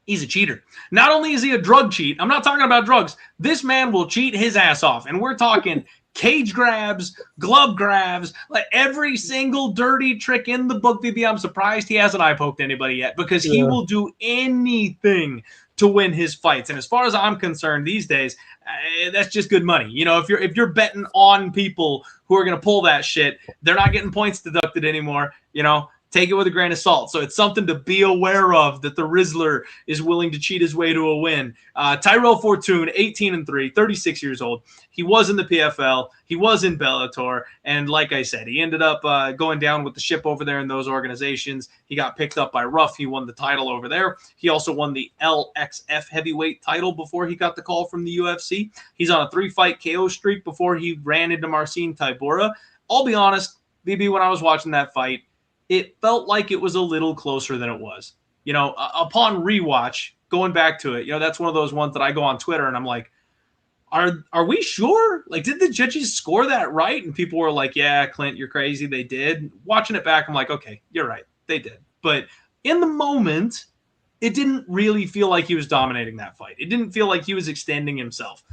S1: He's a cheater. Not only is he a drug cheat, I'm not talking about drugs. This man will cheat his ass off. And we're talking cage grabs, glove grabs, like every single dirty trick in the book, VB. I'm surprised he hasn't eye poked anybody yet because he will do anything to win his fights. And as far as I'm concerned these days, that's just good money. If you're betting on people who are going to pull that shit, they're not getting points deducted anymore. take it with a grain of salt. So it's something to be aware of, that the Rizzler is willing to cheat his way to a win. Tyrell Fortune, 18-3, 36 years old. He was in the PFL. He was in Bellator. And like I said, he ended up going down with the ship over there in those organizations. He got picked up by Ruff. He won the title over there. He also won the LXF heavyweight title before he got the call from the UFC. He's on a 3-fight KO streak before he ran into Marcin Tybura. I'll be honest, BB, when I was watching that fight, it felt like it was a little closer than it was. You know, upon rewatch, going back to it, you know, that's one of those ones that I go on Twitter and I'm like, are we sure? Like, did the judges score that right? And people were like, yeah, Clint, you're crazy. They did. Watching it back, I'm like, okay, you're right. They did. But in the moment, it didn't really feel like he was dominating that fight. It didn't feel like he was extending himself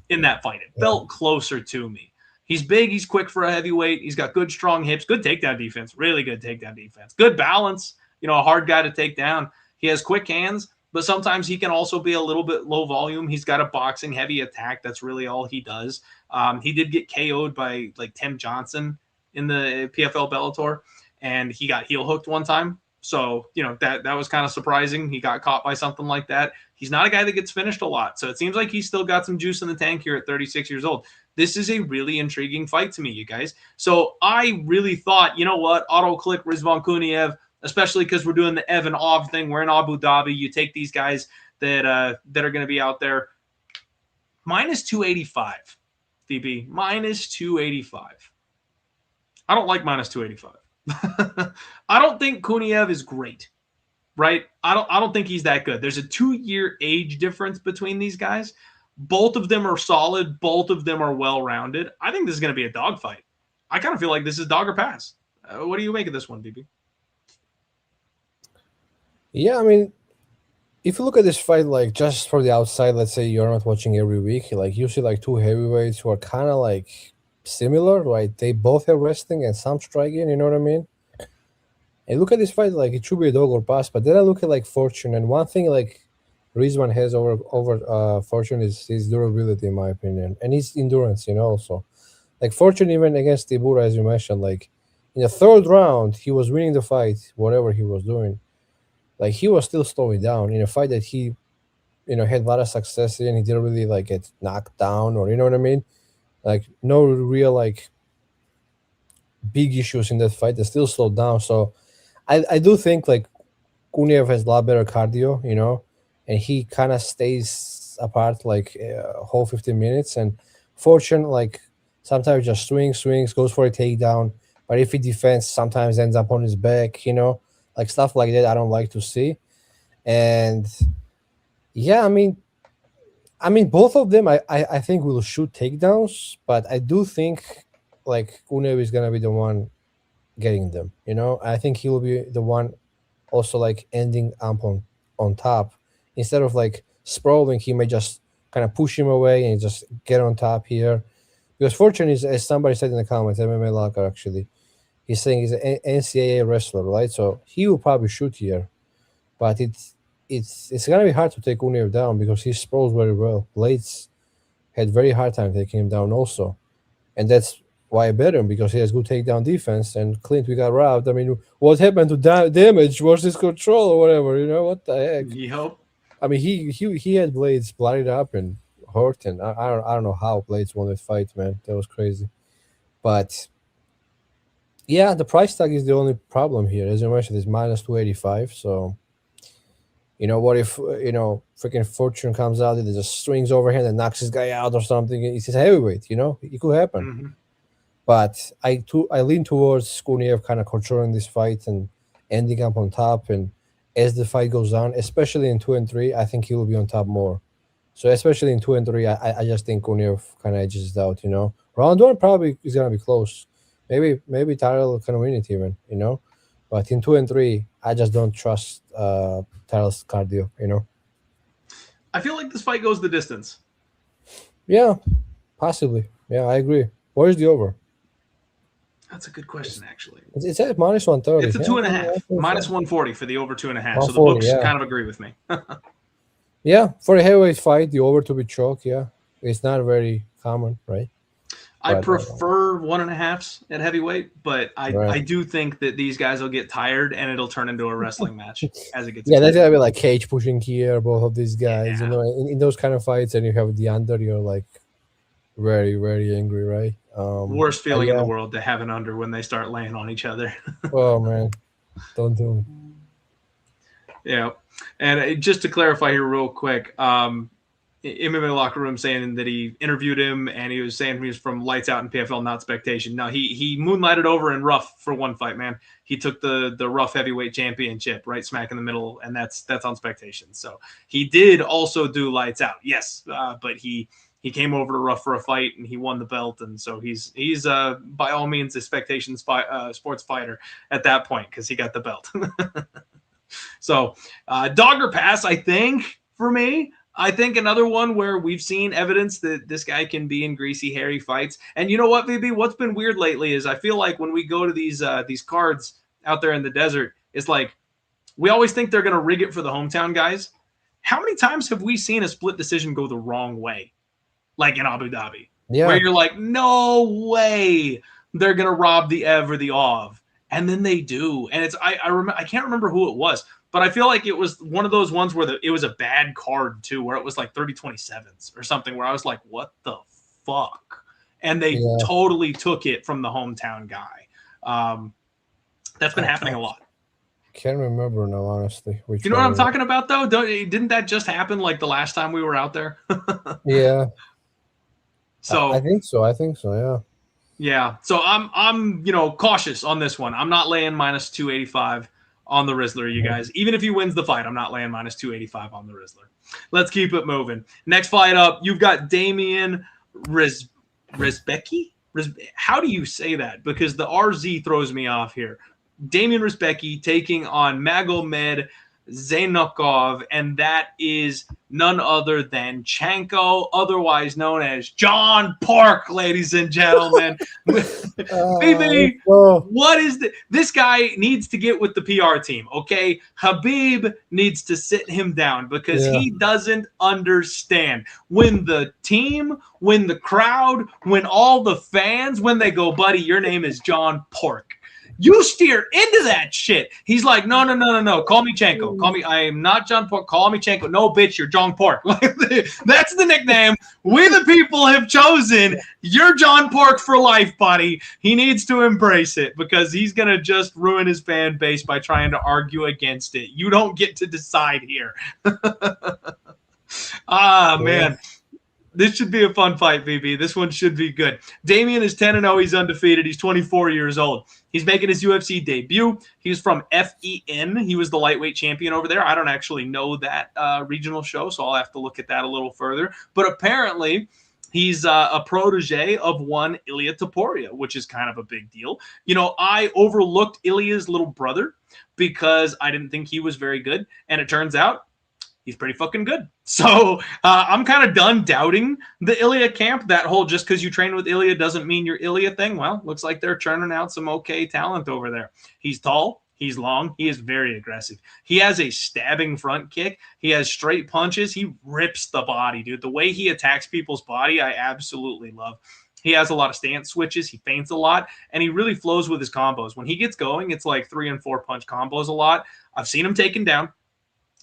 S1: in that fight. It felt closer to me. He's big. He's quick for a heavyweight. He's got good, strong hips, good takedown defense, really good takedown defense, good balance, you know, a hard guy to take down. He has quick hands, but sometimes he can also be a little bit low volume. He's got a boxing heavy attack. That's really all he does. He did get KO'd by like Tim Johnson in the PFL Bellator, and he got heel hooked one time. So, you know, that was kind of surprising. He got caught by something like that. He's not a guy that gets finished a lot. So it seems like he's still got some juice in the tank here at 36 years old. This is a really intriguing fight to me, you guys. So I really thought, you know what, auto-click Rizvan Kuniev, especially because we're doing the Evan Ov thing. We're in Abu Dhabi. You take these guys that are going to be out there. Minus 285, DB. Minus 285. I don't like minus 285. I don't think Kuniev is great, right? I don't think he's that good. There's a 2-year age difference between these guys. Both of them are solid. Both of them are well-rounded. I think this is going to be a dogfight. I kind of feel like this is dog or pass. What do you make of this one, BB?
S2: Yeah, I mean, if you look at this fight, like just for the outside, let's say you're not watching every week, like you see like two heavyweights who are kind of like similar, right? They both have wrestling and some striking, you know what I mean? And look at this fight, like it should be a dog or pass, but then I look at like Fortune, and one thing like Rizvan has over Fortune is his durability, in my opinion, and his endurance, you know, also. Like Fortune, even against Tybura, as you mentioned, like in the 3rd round, he was winning the fight, whatever he was doing. Like he was still slowing down in a fight that he, you know, had a lot of success in. He didn't really like get knocked down, or you know what I mean? Like no real like big issues in that fight. They still slowed down. So I do think like Kuniev has a lot better cardio, you know, and he kind of stays apart like whole 15 minutes. And Fortune like sometimes just swings, goes for a takedown. But if he defends, sometimes ends up on his back, you know, like stuff like that I don't like to see. And yeah, I mean, both of them I think will shoot takedowns, but I do think like Kuniev is gonna be the one getting them, you know. I think he will be the one also like ending up on top. Instead of like sprawling, he may just kind of push him away and just get on top here. Because Fortune is, as somebody said in the comments, MMA Locker actually, he's saying he's an NCAA wrestler, right? So he will probably shoot here, but it's gonna be hard to take Kuniev down because he sprawls very well. Blades had very hard time taking him down also, and that's why I bet him, because he has good takedown defense. And Clint, we got robbed. I mean, what happened to damage versus control or whatever? You know what the heck?
S1: Yep.
S2: I mean, he had Blades bloodied up and hurt, and I don't know how Blades won that fight, man. That was crazy. But yeah, the price tag is the only problem here. As you mentioned, it's minus 285. So, you know, what if, you know, freaking Fortune comes out and just swings overhand and knocks this guy out or something? It's his heavyweight, you know? It could happen.
S1: Mm-hmm.
S2: But I lean towards Kuniev kind of controlling this fight and ending up on top. And as the fight goes on, especially in 2 and 3, I think he will be on top more. So especially in 2 and 3, I just think Kuniev kind of edges it out, you know. Round 1 probably is going to be close. Maybe Tyrell can win it even, you know. But in 2 and 3, I just don't trust Tyrell's cardio, you know.
S1: I feel like this fight goes the distance.
S2: Yeah, possibly. Yeah, I agree. Where's the over?
S1: That's a good question, actually.
S2: It's at minus 130.
S1: It's a 2.5, minus 140 for the over 2.5. So the
S2: 140,
S1: books
S2: yeah.
S1: kind of agree with me.
S2: Yeah, for a heavyweight fight, the over to be chalk, yeah. It's not very common, right?
S1: I
S2: But,
S1: prefer 1.5s at heavyweight, but I
S2: Right.
S1: do think that these guys will get tired and it'll turn into a wrestling match as it gets.
S2: Yeah, that's gonna be like cage pushing here, both of these guys.
S1: Yeah.
S2: You know, in those kind of fights, and you have the under, you're like very, very angry, right?
S1: Worst feeling in the
S2: yeah.
S1: world to have an under when they start laying on each other.
S2: Oh man, don't do it.
S1: Yeah. And just to clarify here real quick, MMA locker room saying that he interviewed him and he was saying he was from lights out in PFL, not spectation. No, he moonlighted over in rough for one fight, man. He took the rough heavyweight championship right smack in the middle, and that's on spectation. So he did also do lights out, yes, but he came over to rough for a fight and he won the belt, and so he's by all means a spectation sports fighter at that point because he got the belt. So dog or pass, I think for me. I think another one where we've seen evidence that this guy can be in greasy, hairy fights. And you know what, VB? What's been weird lately is I feel like when we go to these cards out there in the desert, it's like we always think they're going to rig it for the hometown guys. How many times have we seen a split decision go the wrong way? Like in Abu Dhabi.
S2: Yeah.
S1: Where you're like, no way they're going to rob the Ev or the Ov. And then they do. And it's I can't remember who it was. But I feel like it was one of those ones where it was a bad card, too, where it was like 30-27s or something, where I was like, what the fuck? And they totally took it from the hometown guy. That's been happening a lot.
S2: Can't remember now, honestly.
S1: You know what I'm talking about, though? Didn't that just happen like the last time we were out there?
S2: Yeah.
S1: So
S2: I think so. Yeah.
S1: Yeah. So I'm cautious on this one. I'm not laying minus 285 on the Rizzler, you guys. Even if he wins the fight, I'm not laying minus 285 on the Rizzler. Let's keep it moving. Next fight up, you've got Damian Rzepecki? How do you say that? Because the RZ throws me off here. Damian Rzepecki taking on Magomed Zaynukov, and that is none other than Chanko, otherwise known as John Pork, ladies and gentlemen. Baby, what is this guy needs to get with the PR team, okay? Habib needs to sit him down because he doesn't understand. When the team, when the crowd, when all the fans, when they go, buddy, your name is John Pork. You steer into that shit. He's like, no. Call me Chanko. Call me. I am not John Pork. Call me Chanko. No, bitch, you're John Pork. That's the nickname we the people have chosen. You're John Pork for life, buddy. He needs to embrace it because he's going to just ruin his fan base by trying to argue against it. You don't get to decide here. Man. This should be a fun fight, BB. This one should be good. Damian is 10-0. He's undefeated. He's 24 years old. He's making his UFC debut. He's from FEN. He was the lightweight champion over there. I don't actually know that regional show, so I'll have to look at that a little further. But apparently, he's a protege of one Ilia Topuria, which is kind of a big deal. You know, I overlooked Ilia's little brother because I didn't think he was very good. And it turns out, he's pretty fucking good. So I'm kind of done doubting the Ilia camp. That whole just because you train with Ilia doesn't mean you're Ilia thing. Well, looks like they're churning out some okay talent over there. He's tall. He's long. He is very aggressive. He has a stabbing front kick. He has straight punches. He rips the body, dude. The way he attacks people's body, I absolutely love. He has a lot of stance switches. He feints a lot, and he really flows with his combos. When he gets going, it's like 3 and 4 punch combos a lot. I've seen him taken down.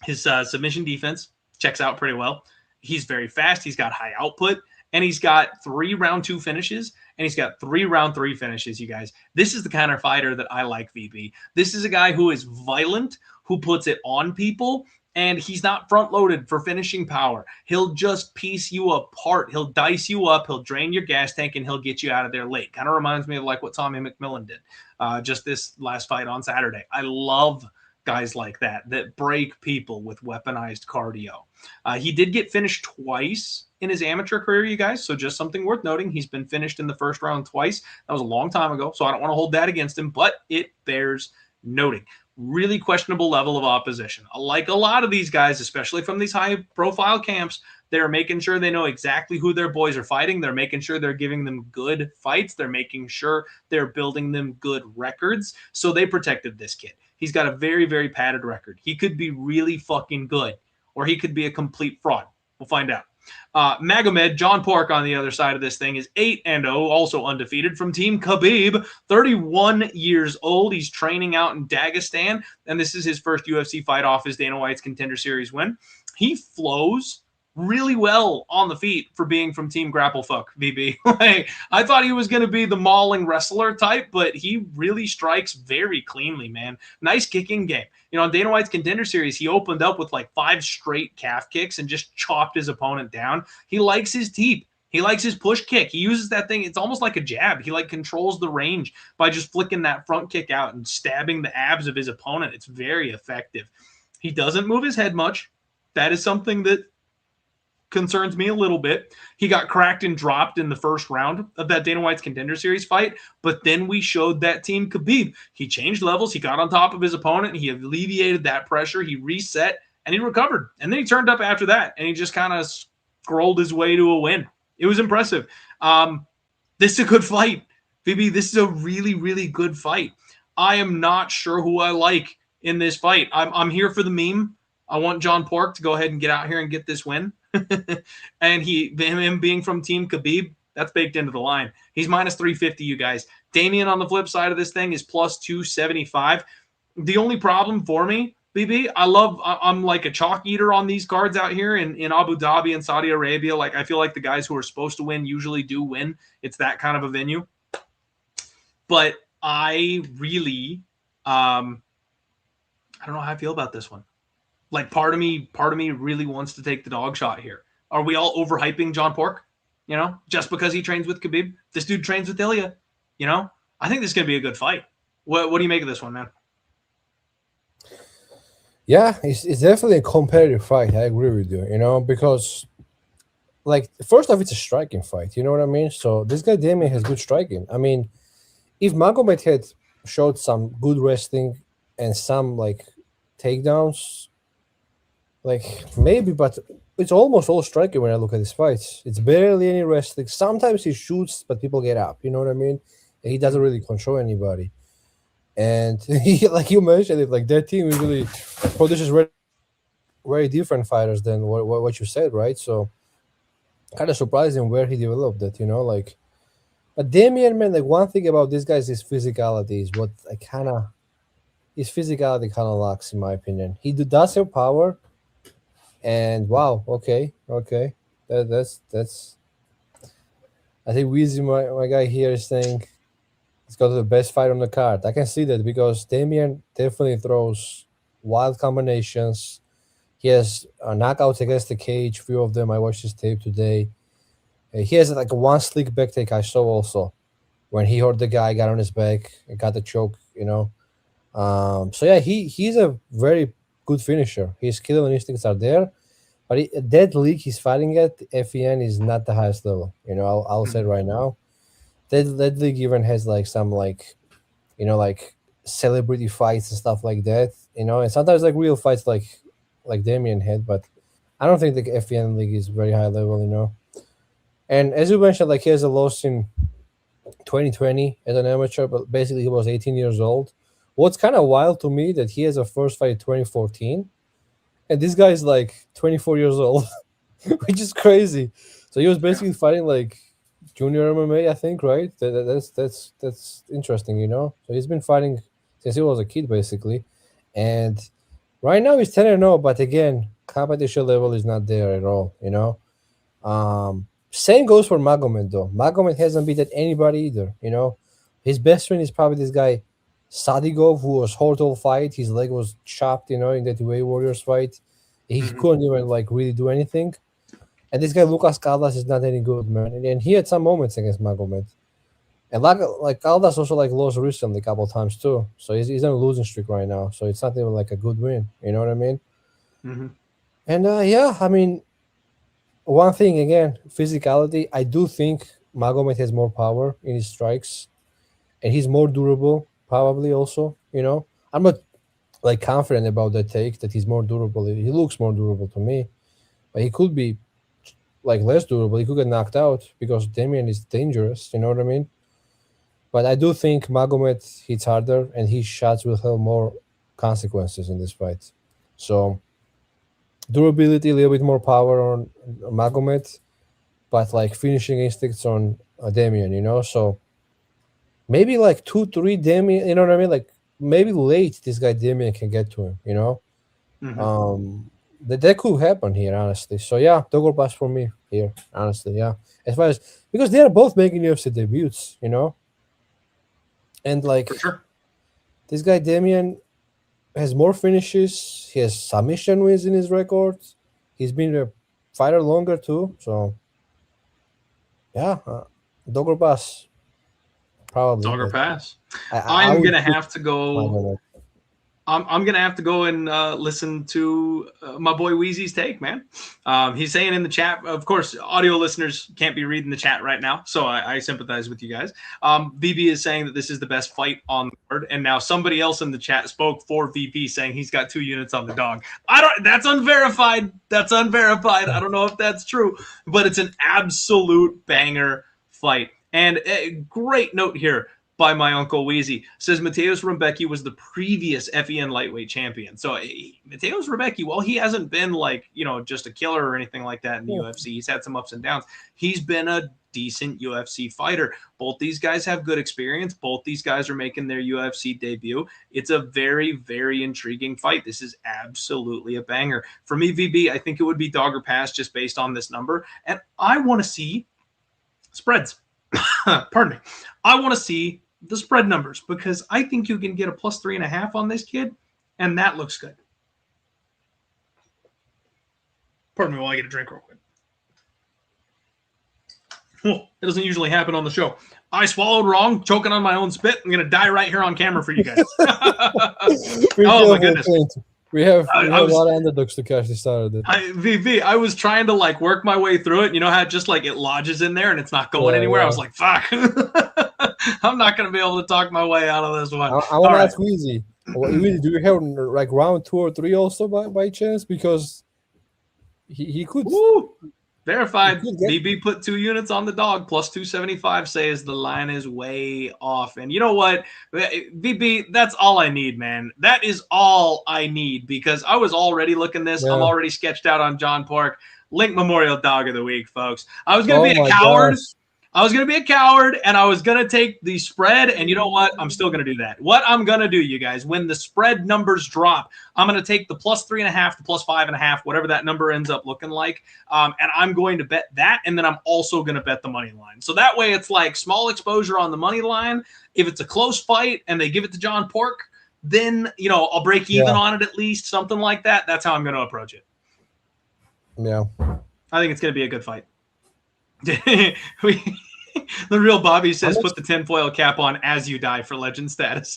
S1: His submission defense checks out pretty well. He's very fast. He's got high output, and he's got 3 round 2 finishes, and he's got 3 round 3 finishes, you guys. This is the kind of fighter that I like, VB. This is a guy who is violent, who puts it on people, and he's not front-loaded for finishing power. He'll just piece you apart. He'll dice you up. He'll drain your gas tank, and he'll get you out of there late. Kind of reminds me of like what Tommy McMillan did just this last fight on Saturday. I love guys like that break people with weaponized cardio. He did get finished twice in his amateur career, you guys, so just something worth noting. He's been finished in the first round twice. That was a long time ago, so I don't want to hold that against him, but it bears noting. Really questionable level of opposition. Like a lot of these guys, especially from these high-profile camps, they're making sure they know exactly who their boys are fighting. They're making sure they're giving them good fights. They're making sure they're building them good records. So they protected this kid. He's got a very, very padded record. He could be really fucking good, or he could be a complete fraud. We'll find out. Magomed, John Pork on the other side of this thing is 8-0, also undefeated from Team Khabib, 31 years old. He's training out in Dagestan, and this is his first UFC fight off his Dana White's Contender Series win. He flows really well on the feet for being from Team Grapplefuck, VB. Like, I thought he was going to be the mauling wrestler type, but he really strikes very cleanly, man. Nice kicking game. You know, on Dana White's Contender Series, he opened up with like 5 straight calf kicks and just chopped his opponent down. He likes his teep. He likes his push kick. He uses that thing. It's almost like a jab. He like controls the range by just flicking that front kick out and stabbing the abs of his opponent. It's very effective. He doesn't move his head much. That is something that concerns me a little bit. He got cracked and dropped in the first round of that Dana White's Contender Series fight, but then we showed that Team Khabib. He changed levels. He got on top of his opponent. He alleviated that pressure. He reset, and he recovered. And then he turned up after that, and he just kind of scrolled his way to a win. It was impressive. This is a good fight. VB, this is a really, really good fight. I am not sure who I like in this fight. I'm here for the meme. I want John Pork to go ahead and get out here and get this win. And him being from Team Khabib, that's baked into the line. He's minus 350, you guys. Damian on the flip side of this thing is plus 275. The only problem for me, BB, I'm like a chalk eater on these cards out here in Abu Dhabi and Saudi Arabia. Like, I feel like the guys who are supposed to win usually do win. It's that kind of a venue. But I really, I don't know how I feel about this one. Like, part of me really wants to take the dog shot here. Are we all overhyping John Pork? You know, just because he trains with Khabib? This dude trains with Ilya. You know, I think this is going to be a good fight. What do you make of this one, man?
S2: Yeah, it's definitely a competitive fight. I agree with you, you know, because, like, first off, it's a striking fight. You know what I mean? So this guy, Damian, has good striking. I mean, if Magomed had showed some good wrestling and some, like, takedowns, like, maybe, but it's almost all striking when I look at his fights. It's barely any wrestling. Sometimes he shoots, but people get up. You know what I mean? And he doesn't really control anybody. And he, like you mentioned it, like that team usually produces very different fighters than what you said, right? So kind of surprising where he developed that, you know, like. But Damian, man, like one thing about this guy is his physicality is what I his physicality kind of lacks, in my opinion. He does have power. And wow, okay, that's. I think Weezy, my guy here, is saying he's got the best fight on the card. I can see that because Damian definitely throws wild combinations. He has knockouts against the cage. Few of them. I watched his tape today. He has like one slick back take I saw also when he hurt the guy, got on his back, and got the choke. You know, so yeah, he's a very good finisher. His killing instincts are there, but that league he's fighting at, FEN, is not the highest level. You know, I'll say it right now. That league even has like some like, you know, like celebrity fights and stuff like that. You know, and sometimes like real fights like Damian had, but I don't think the FEN league is very high level. You know, and as you mentioned, like he has a loss in 2020 as an amateur, but basically he was 18 years old. What's kind of wild to me that he has a first fight in 2014, and this guy is like 24 years old, which is crazy. So he was basically fighting like junior MMA, I think, right? That's interesting, you know. So he's been fighting since he was a kid, basically, and right now he's 10-0. But again, competition level is not there at all, you know. Same goes for Magomed though. Magomed hasn't beaten anybody either, you know. His best friend is probably this guy Saygid, who was horrible fight. His leg was chopped, you know, in that Way Warriors fight. He couldn't even like really do anything. And this guy Lucas Caldas is not any good, man. And he had some moments against Magomed. And like Caldas also like lost recently a couple times too. So he's on a losing streak right now. So it's not even like a good win. You know what I mean?
S1: Mm-hmm.
S2: And yeah, I mean, one thing again, physicality. I do think Magomed has more power in his strikes, and he's more durable. Probably also, you know, I'm not like confident about that take that he's more durable. He looks more durable to me, but he could be like less durable. He could get knocked out because Damian is dangerous. You know what I mean? But I do think Magomed hits harder, and his shots will have more consequences in this fight. So durability, a little bit more power on Magomed, but like finishing instincts on Damian, So maybe like 2-3 Damian, you know what I mean? Like maybe late this guy Damian can get to him, that could happen here, honestly. So yeah, Dogor pass for me here, honestly. Yeah, as far as because they are both making UFC debuts, and like
S1: For sure.
S2: this guy Damian has more finishes. He has submission wins in his record. He's been a fighter longer too. So yeah, Dogor pass probably.
S1: Dogger
S2: but
S1: pass.
S2: I
S1: I'm
S2: would
S1: gonna
S2: pick
S1: have to go.
S2: Magomed.
S1: I'm gonna have to go and listen to my boy Wheezy's take, man. He's saying in the chat. Of course, audio listeners can't be reading the chat right now, so I sympathize with you guys. VB is saying that this is the best fight on the board, and now somebody else in the chat spoke for VP, saying he's got 2 units on the dog. That's unverified. That's unverified. I don't know if that's true, but it's an absolute banger fight. And a great note here by my uncle Wheezy says Mateusz Rebecki was the previous FEN lightweight champion. So Mateusz Rebecki, while he hasn't been like, just a killer or anything like that in the UFC, he's had some ups and downs. He's been a decent UFC fighter. Both these guys have good experience. Both these guys are making their UFC debut. It's a very, very intriguing fight. This is absolutely a banger. For me, VB, I think it would be dog or pass just based on this number. And I want to see spreads. Pardon me. I want to see the spread numbers because I think you can get a +3.5 on this kid, and that looks good. Pardon me while I get a drink real quick. Oh, it doesn't usually happen on the show. I swallowed wrong, choking on my own spit. I'm going to die right here on camera for you guys. Oh, my goodness.
S2: We have a lot of underdogs to catch this Saturday.
S1: I was trying to work my way through it. You know how just it lodges in there and it's not going anywhere? Yeah. I was like, fuck. I'm not going to be able to talk my way out of this one.
S2: I want to ask Weezy. Do you have round 2 or 3 also by chance? Because he could.
S1: Woo! Verified. BB put 2 units on the dog, +275 says the line is way off. And you know what? BB, that's all I need, man. That is all I need because I was already looking this. Yeah. I'm already sketched out on John Pork. Link Memorial Dog of the Week, folks. I was going to be a coward. Gosh. I was going to be a coward, and I was going to take the spread, and you know what? I'm still going to do that. What I'm going to do, you guys, when the spread numbers drop, I'm going to take the +3.5, the +5.5, whatever that number ends up looking like, and I'm going to bet that, and then I'm also going to bet the money line. So that way it's small exposure on the money line. If it's a close fight and they give it to John Pork, then, I'll break even on it at least, something like that. That's how I'm going to approach it.
S2: Yeah.
S1: I think it's going to be a good fight. The real Bobby says put the tinfoil cap on as you die for legend status.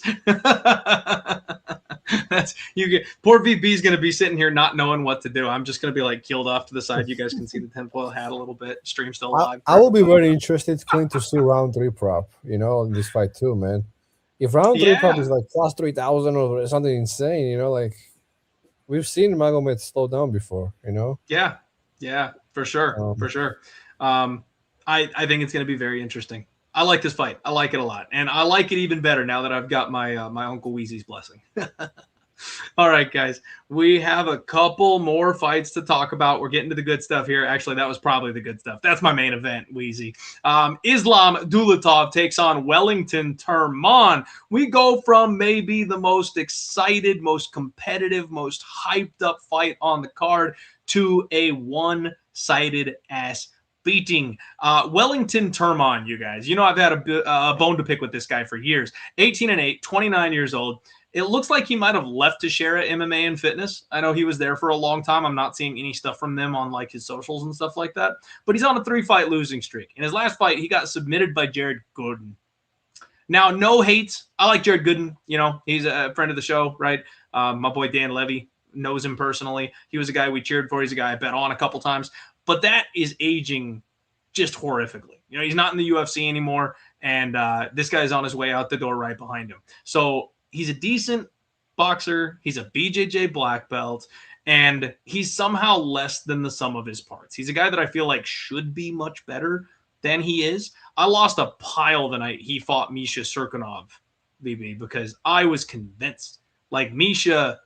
S1: Poor VB's gonna be sitting here not knowing what to do. I'm just gonna be keeled off to the side. You guys can see the tinfoil hat a little bit. Stream still live.
S2: I will be very interested, Clint, to see round 3 prop. In this fight too, man. If round 3 prop is +3,000 or something insane, we've seen Magomed slow down before.
S1: Yeah, for sure, for sure. I think it's going to be very interesting. I like this fight. I like it a lot. And I like it even better now that I've got my my Uncle Wheezy's blessing. All right, guys. We have a couple more fights to talk about. We're getting to the good stuff here. Actually, that was probably the good stuff. That's my main event, Wheezy. Islam Dulatov takes on Wellington Turman. We go from maybe the most excited, most competitive, most hyped up fight on the card to a one-sided ass beating. Wellington Turman, you guys. I've had a bone to pick with this guy for years. 18-8, 29 years old. It looks like he might have left Teixeira MMA and Fitness. I know he was there for a long time. I'm not seeing any stuff from them on his socials and stuff like that. But he's on a 3-fight losing streak. In his last fight, he got submitted by Jared Gooden. Now, no hate. I like Jared Gooden. He's a friend of the show, right? My boy Dan Levy knows him personally. He was a guy we cheered for. He's a guy I bet on a couple times. But that is aging just horrifically. He's not in the UFC anymore, and this guy's on his way out the door right behind him. So he's a decent boxer. He's a BJJ black belt, and he's somehow less than the sum of his parts. He's a guy that I feel should be much better than he is. I lost a pile the night he fought Misha Serkinov, BB, because I was convinced. Misha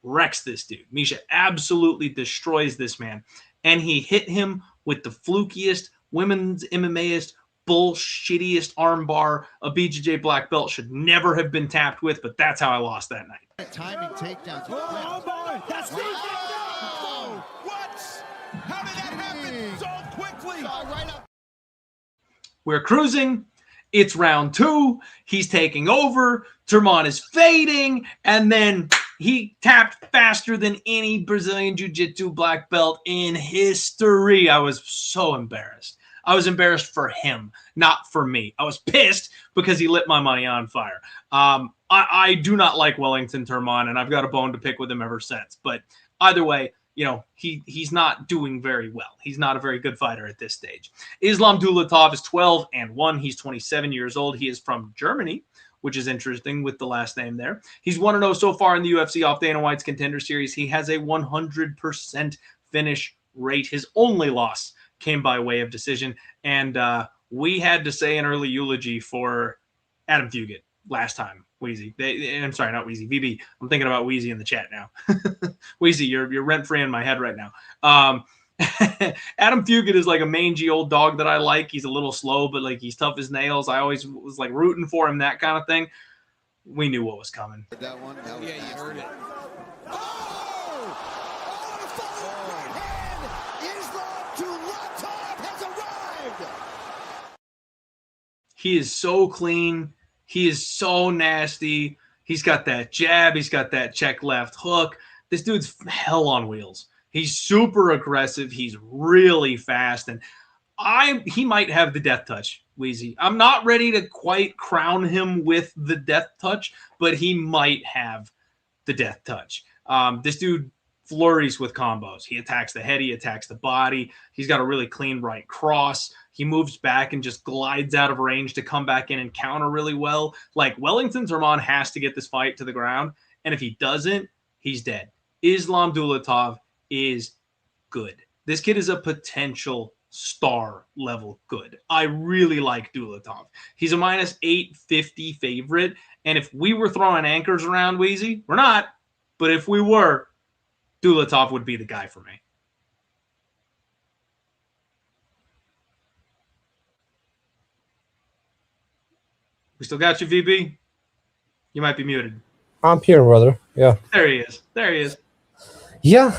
S1: wrecks this dude. Misha absolutely destroys this man. And he hit him with the flukiest, women's MMAist, bullshittiest armbar a BJJ black belt should never have been tapped with, but that's how I lost that night.
S5: Timing takedowns.
S3: Oh, boy. That's oh, what? How did that happen so quickly?
S5: Right up.
S1: We're cruising. It's round 2. He's taking over. Turman is fading. And then he tapped faster than any Brazilian Jiu-Jitsu black belt in history. I was so embarrassed. I was embarrassed for him, not for me. I was pissed because he lit my money on fire. I do not like Wellington Turman, and I've got a bone to pick with him ever since. But either way, he's not doing very well. He's not a very good fighter at this stage. Islam Dulatov is 12-1. He's 27 years old. He is from Germany, which is interesting with the last name there. He's 1-0 so far in the UFC off Dana White's Contender Series. He has a 100% finish rate. His only loss came by way of decision, and we had to say an early eulogy for Adam Fugit last time. Wheezy. I'm sorry, not Wheezy. VB. I'm thinking about Wheezy in the chat now. Wheezy, you're rent-free in my head right now. Adam Fugit is like a mangy old dog that I like. He's a little slow, but like he's tough as nails. I always was like rooting for him, that kind of thing. We knew what was coming.
S5: That one. That was
S3: Yeah, you heard it.
S1: He is so clean. He is so nasty. He's got that jab. He's got that check left hook. This dude's hell on wheels. He's super aggressive. He's really fast. And he might have the death touch, Wheezy. I'm not ready to quite crown him with the death touch, but he might have the death touch. This dude flurries with combos. He attacks the head. He attacks the body. He's got a really clean right cross. He moves back and just glides out of range to come back in and counter really well. Like, Wellington Turman has to get this fight to the ground, and if he doesn't, he's dead. Islam Dulatov is good. This kid is a potential star level good. I really like Dulatov. He's a minus 850 favorite, and if we were throwing anchors around, Wheezy, we're not, but if we were, Dulatov would be the guy for me. We still got you, VB? You might be muted.
S2: I'm here, brother. Yeah.
S1: There he is. There he is.
S2: Yeah,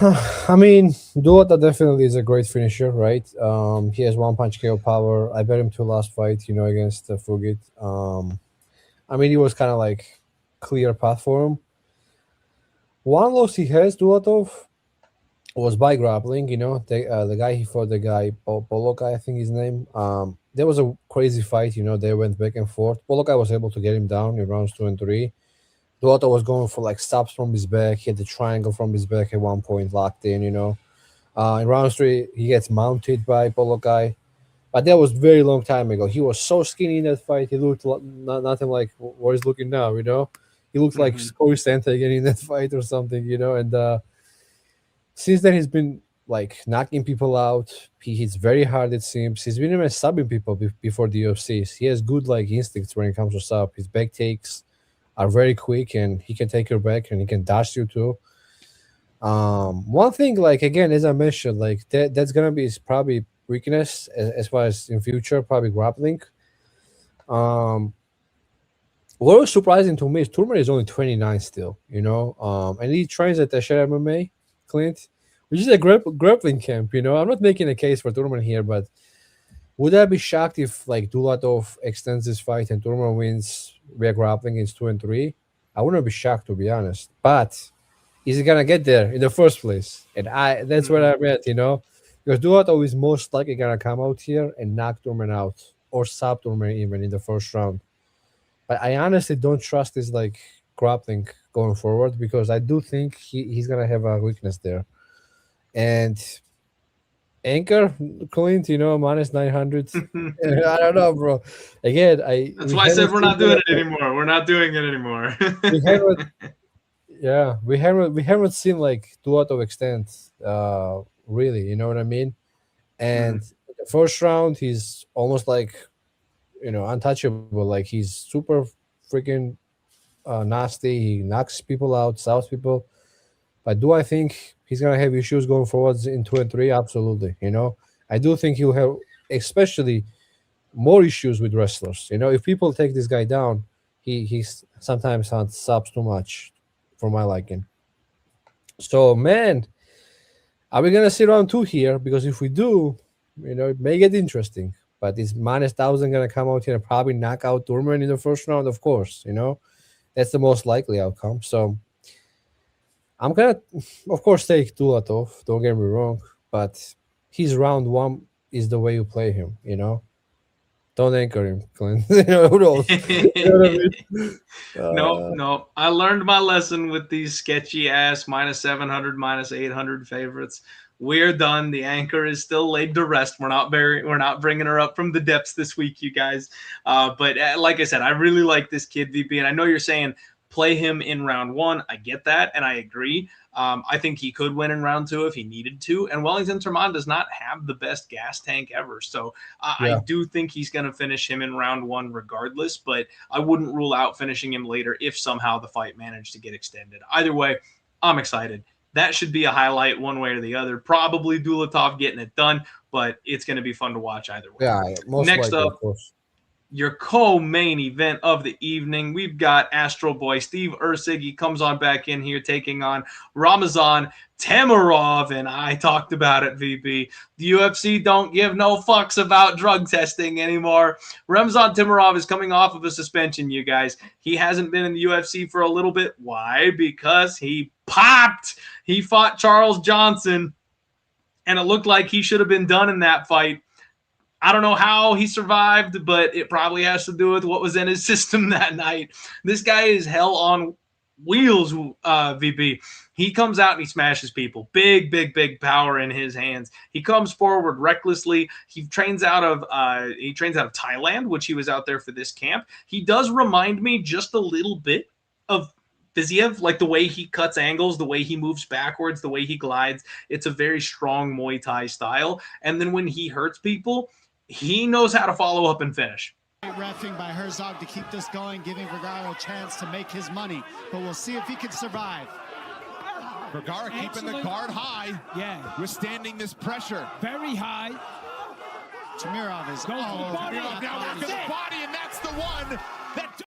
S2: I mean, Dulatov definitely is a great finisher, right? He has one punch KO power. I bet him to last fight, against Fugit. I mean, it was kind of like clear path for him. One loss he has, Dulatov, was by grappling. The guy he fought, the guy Polokai, I think his name. There was a crazy fight. They went back and forth. Polokai was able to get him down in rounds 2 and 3. Dulatov was going for like stops from his back. He had the triangle from his back at one point locked in. In round 3, he gets mounted by Polokai. But that was very long time ago. He was so skinny in that fight. He looked nothing like what he's looking now. He looked like Cody again in that fight or something. And since then, he's been like knocking people out. He hits very hard, it seems. He's been even subbing people before the UFCs. He has good like instincts when it comes to sub. His back takes are very quick, and he can take your back, and he can dash you too. One thing, like again, as I mentioned, like that's gonna be his probably weakness as far as in future, probably grappling. What was surprising to me is Turman is only 29 still, and he trains at the Tasher MMA, Clint, which is a grappling camp. I'm not making a case for Turman here, but would I be shocked if like Dulatov extends this fight and Turman wins via grappling in 2 and 3? I wouldn't be shocked, to be honest. But is he gonna get there in the first place? And that's where I'm at, because Dulatov is most likely gonna come out here and knock Turman out or sub Turman even in the first round. But I honestly don't trust his like grappling going forward, because I do think he's gonna have a weakness there. And anchor, Clint, minus 900. I don't know, bro. Again,
S1: that's why I said we're not doing it anymore. We're not doing it anymore.
S2: we haven't seen like Dulatov extent, really. You know what I mean? And the first round, he's almost like, untouchable. Like he's super freaking nasty. He knocks people out, stops people. But do I think he's gonna have issues going forwards in 2 and 3? Absolutely. I do think he'll have especially more issues with wrestlers. If people take this guy down, he's sometimes subs too much for my liking. So man, are we gonna see round 2 here? Because if we do, it may get interesting. But is -1,000 gonna come out here and probably knock out Turman in the first round? Of course, that's the most likely outcome. So I'm gonna, of course, take Dulatov. Don't get me wrong, but his round 1 is the way you play him. Don't anchor him, Clint. Who knows? What I mean?
S1: No. I learned my lesson with these sketchy ass -700, -800 favorites. We're done. The anchor is still laid to rest. We're not bringing her up from the depths this week, you guys. But like I said, I really like this kid, VP, and I know you're saying play him in round 1. I get that, and I agree. I think he could win in round 2 if he needed to. And Wellington Turman does not have the best gas tank ever. So I do think he's going to finish him in round 1 regardless, but I wouldn't rule out finishing him later if somehow the fight managed to get extended. Either way, I'm excited. That should be a highlight one way or the other. Probably Dulatov getting it done, but it's going to be fun to watch either way.
S2: Yeah,
S1: Next
S2: likely,
S1: up,
S2: of course.
S1: Your co-main event of the evening. We've got Astro Boy Steve Erceg. He comes on back in here taking on Ramazan Temirov, and I talked about it, VP. The UFC don't give no fucks about drug testing anymore. Ramazan Temirov is coming off of a suspension, you guys. He hasn't been in the UFC for a little bit. Why? Because he popped. He fought Charles Johnson, and it looked like he should have been done in that fight. I don't know how he survived, but it probably has to do with what was in his system that night. This guy is hell on wheels, VP. He comes out and he smashes people. Big power in his hands. He comes forward recklessly. He trains out of Thailand, which he was out there for this camp. He does remind me just a little bit of Vagaev, like the way he cuts angles, the way he moves backwards, the way he glides. It's a very strong Muay Thai style. And then when he hurts people, he knows how to follow up and finish.
S7: Reffing by Erceg to keep this going, giving Vergara a chance to make his money. But we'll see if he can survive.
S3: Vergara keeping the guard high.
S8: Yeah.
S3: Withstanding this pressure.
S8: Very high.
S7: Temirov is all over.
S3: Temirov now back to the body, and that's the one that...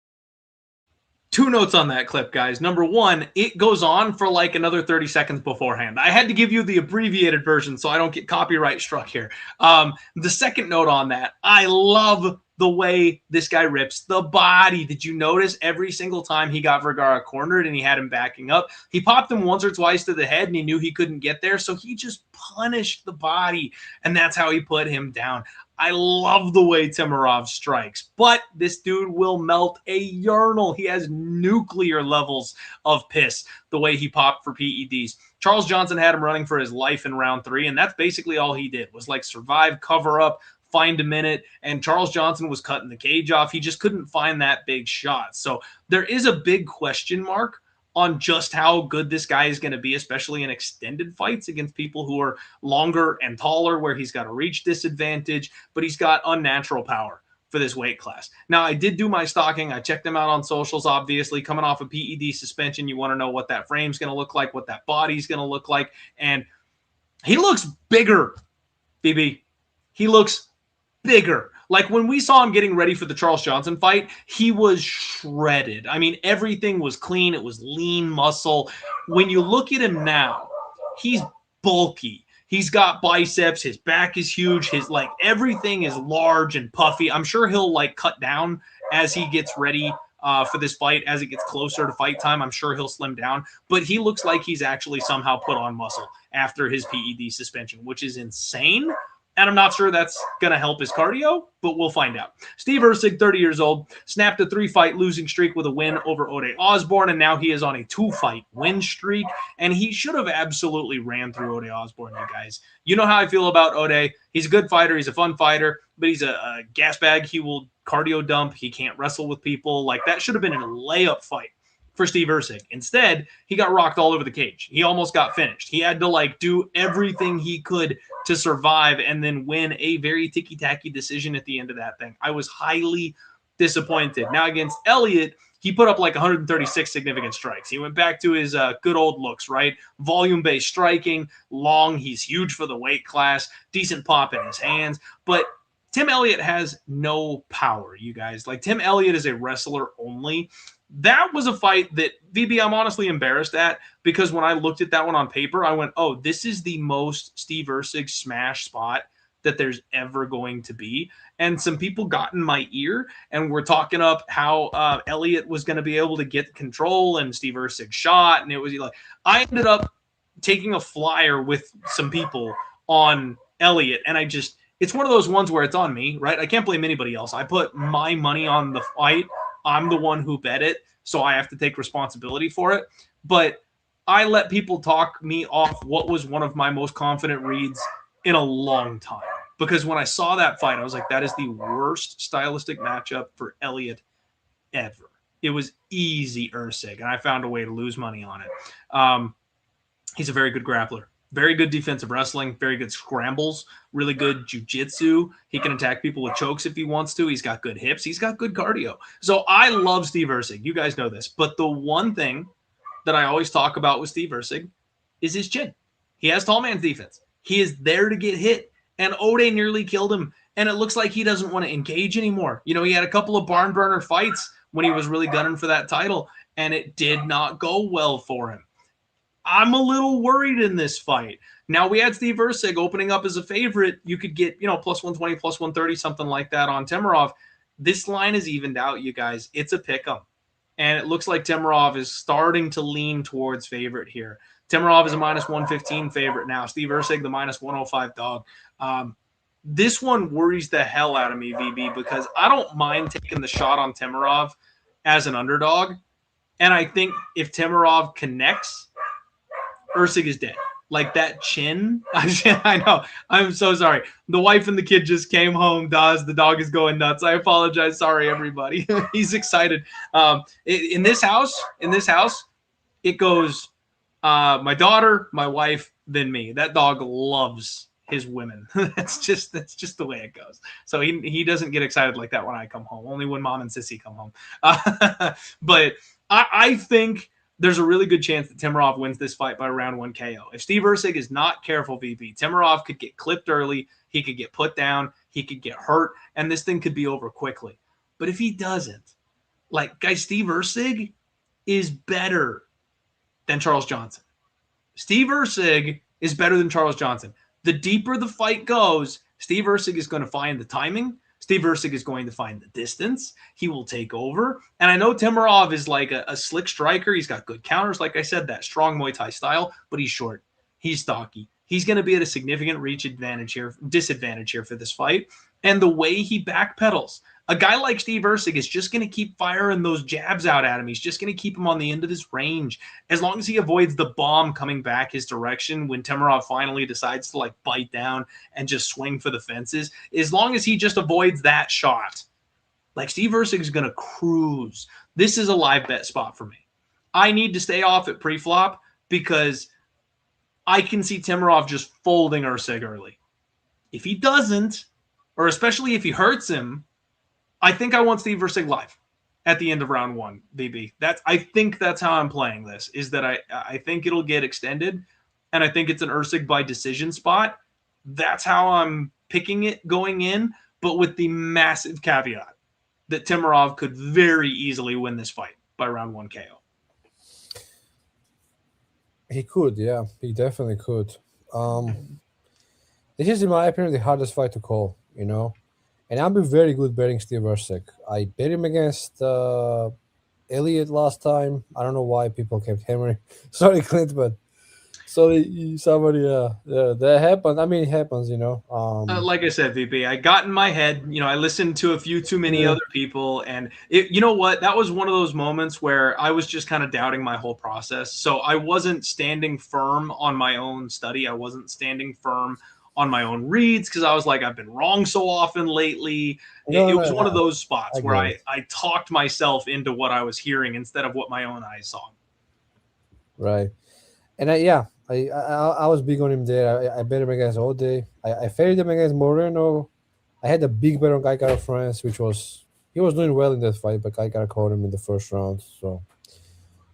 S1: 2 notes on that clip, guys. Number 1, it goes on for like another 30 seconds beforehand. I had to give you the abbreviated version so I don't get copyright struck here. The second note on that, I love the way this guy rips the body. Did you notice every single time he got Vergara cornered and he had him backing up, he popped him once or twice to the head and he knew he couldn't get there, so he just punished the body, and that's how he put him down. I love the way Temirov strikes, but this dude will melt a urinal. He has nuclear levels of piss the way he popped for PEDs. Charles Johnson had him running for his life in round 3, and that's basically all he did was like survive, cover up, find a minute, and Charles Johnson was cutting the cage off. He just couldn't find that big shot. So there is a big question mark on just how good this guy is going to be, especially in extended fights against people who are longer and taller, where he's got a reach disadvantage, but he's got unnatural power for this weight class. Now, I did do my stalking. I checked him out on socials, obviously. Coming off a PED suspension, you want to know what that frame's going to look like, what that body's going to look like, and he looks bigger, BB. He looks bigger. Like when we saw him getting ready for the Charles Johnson fight, he was shredded. I mean, everything was clean. It was lean muscle. When you look at him now, he's bulky. He's got biceps. His back is huge. His like everything is large and puffy. I'm sure he'll like cut down as he gets ready for this fight. As it gets closer to fight time, I'm sure he'll slim down. But he looks like he's actually somehow put on muscle after his PED suspension, which is insane. And I'm not sure that's going to help his cardio, but we'll find out. Steve Erceg, 30 years old, snapped a 3-fight losing streak with a win over Ode Osborne, and now he is on a 2-fight win streak, and he should have absolutely ran through Ode Osborne, you guys. You know how I feel about Ode. He's a good fighter. He's a fun fighter, but he's a gas bag. He will cardio dump. He can't wrestle with people. Like, that should have been a layup fight for Steve Erceg. Instead, he got rocked all over the cage. He almost got finished. He had to like do everything he could to survive and then win a very ticky-tacky decision at the end of that thing. I was highly disappointed. Now against Elliott, He put up like 136 significant strikes. He went back to his good old looks, right? Volume-based striking, long. He's huge for the weight class, decent pop in his hands. But Tim Elliott has no power, you guys. Like, Tim Elliott is a wrestler only. That was a fight that, VB, I'm honestly embarrassed at, because when I looked at that one on paper, I went, oh, this is the most Steve Erceg smash spot that there's ever going to be. And some people got in my ear and were talking up how Elliott was going to be able to get control and Steve Erceg shot. And it was like, I ended up taking a flyer with some people on Elliott. And it's one of those ones where it's on me, right? I can't blame anybody else. I put my money on the fight. I'm the one who bet it, so I have to take responsibility for it. But I let people talk me off what was one of my most confident reads in a long time. Because when I saw that fight, I was like, that is the worst stylistic matchup for Elliott ever. It was easy Erceg, and I found a way to lose money on it. He's a very good grappler. Very good defensive wrestling, very good scrambles, really good jiu-jitsu. He can attack people with chokes if he wants to. He's got good hips. He's got good cardio. So I love Steve Erceg. You guys know this. But the one thing that I always talk about with Steve Erceg is his chin. He has tall man's defense. He is there to get hit. And Ode nearly killed him. And it looks like he doesn't want to engage anymore. You know, he had a couple of barn burner fights when he was really gunning for that title, and it did not go well for him. I'm a little worried in this fight. Now, we had Steve Erceg opening up as a favorite. You could get, plus 120, plus 130, something like that on Temirov. This line is evened out, you guys. It's a pick'em. And it looks like Temirov is starting to lean towards favorite here. Temirov is a minus 115 favorite now. Steve Erceg, the minus 105 dog. This one worries the hell out of me, VB, because I don't mind taking the shot on Temirov as an underdog. And I think if Temirov connects, Erceg is dead. Like that chin. I know. I'm so sorry. The wife and the kid just came home. The dog is going nuts. I apologize. Sorry, everybody. He's excited. In this house, it goes my daughter, my wife, then me. That dog loves his women. That's just the way it goes. So he doesn't get excited like that when I come home. Only when mom and sissy come home. But I think there's a really good chance that Temirov wins this fight by round 1 KO. If Steve Erceg is not careful, VP, Temirov could get clipped early. He could get put down. He could get hurt. And this thing could be over quickly. But if he doesn't, guys, Steve Erceg is better than Charles Johnson. Steve Erceg is better than Charles Johnson. The deeper the fight goes, Steve Erceg is going to find the timing. Steve Erceg is going to find the distance. He will take over. And I know Temirov is like a slick striker. He's got good counters. Like I said, that strong Muay Thai style, but he's short. He's stocky. He's going to be at a significant disadvantage here for this fight. And the way he backpedals, a guy like Steve Erceg is just going to keep firing those jabs out at him. He's just going to keep him on the end of his range. As long as he avoids the bomb coming back his direction when Temirov finally decides to bite down and just swing for the fences, as long as he just avoids that shot, Steve Erceg is going to cruise. This is a live bet spot for me. I need to stay off at pre-flop because I can see Temirov just folding Erceg early. If he doesn't, or especially if he hurts him, I think I want Steve Erceg live at the end of round 1, BB. I think that's how I'm playing this, is that I think it'll get extended, and I think it's an Erceg by decision spot. That's how I'm picking it going in, but with the massive caveat that Temirov could very easily win this fight by round 1 KO.
S2: He could, yeah. He definitely could. This is, in my opinion, the hardest fight to call, And I've been very good betting Steve Erceg. I bet him against Elliott last time. I don't know why people kept hammering. Sorry, Clint, but somebody, that happened. I mean, it happens,
S1: like I said, VP, I got in my head. I listened to a few too many other people, and you know what? That was one of those moments where I was just kind of doubting my whole process. So I wasn't standing firm on my own study. I wasn't standing firm on my own reads because I was like, I've been wrong so often lately. It was one of those spots where I talked myself into what I was hearing instead of what my own eyes saw.
S2: Right. And I was big on him there. I bet him against Ode. I faded him against Moreno. I had a big bet on Guy France, which was he was doing well in that fight, but I got caught him in the first round. So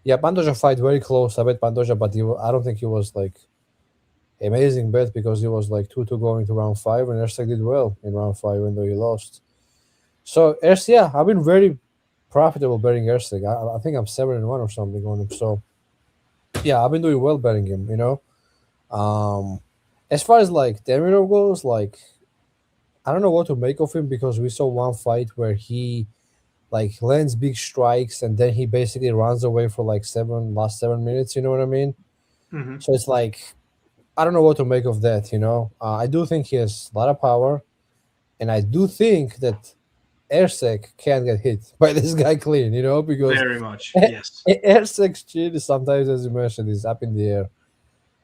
S2: yeah, Pantoja fight very close. I bet Pantoja, but I don't think he was like amazing bet because he was like 2-2 going to round 5, and Erceg did well in round 5 even though he lost. So yeah, I've been very profitable betting Erceg. I think I'm 7-1 or something on him. So yeah, I've been doing well betting him. As far as like Temirov goes, like I don't know what to make of him because we saw one fight where he like lands big strikes and then he basically runs away for like last 7 minutes. You know what I mean?
S1: Mhm.
S2: So it's like I don't know what to make of that. I do think he has a lot of power, and I do think that Erceg can't get hit by this guy clean. Because
S1: Very much. Yes.
S2: Erceg's chin is sometimes, as you mentioned, is up in the air.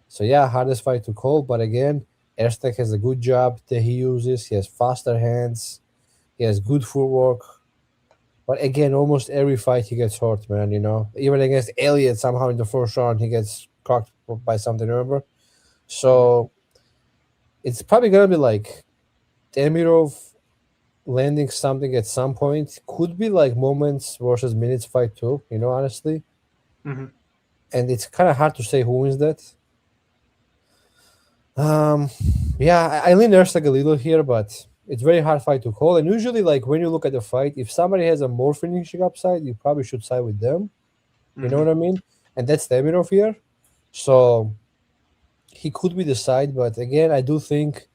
S2: So yeah, hardest fight to call. But again, Erceg has a good job that he uses. He has faster hands. He has good footwork. But again, almost every fight he gets hurt, man. Even against Aliev, somehow in the first round he gets caught by something. Remember? So it's probably gonna be like Temirov landing something at some point. Could be like moments versus minutes fight too. Honestly.
S1: Hmm.
S2: And it's kind of hard to say who wins that. Yeah, I lean Erceg a little here, but it's very hard fight to call. And usually, like when you look at the fight, if somebody has a more finishing upside, you probably should side with them. You know what I mean? And that's Temirov here. So he could be the side, but again, I do think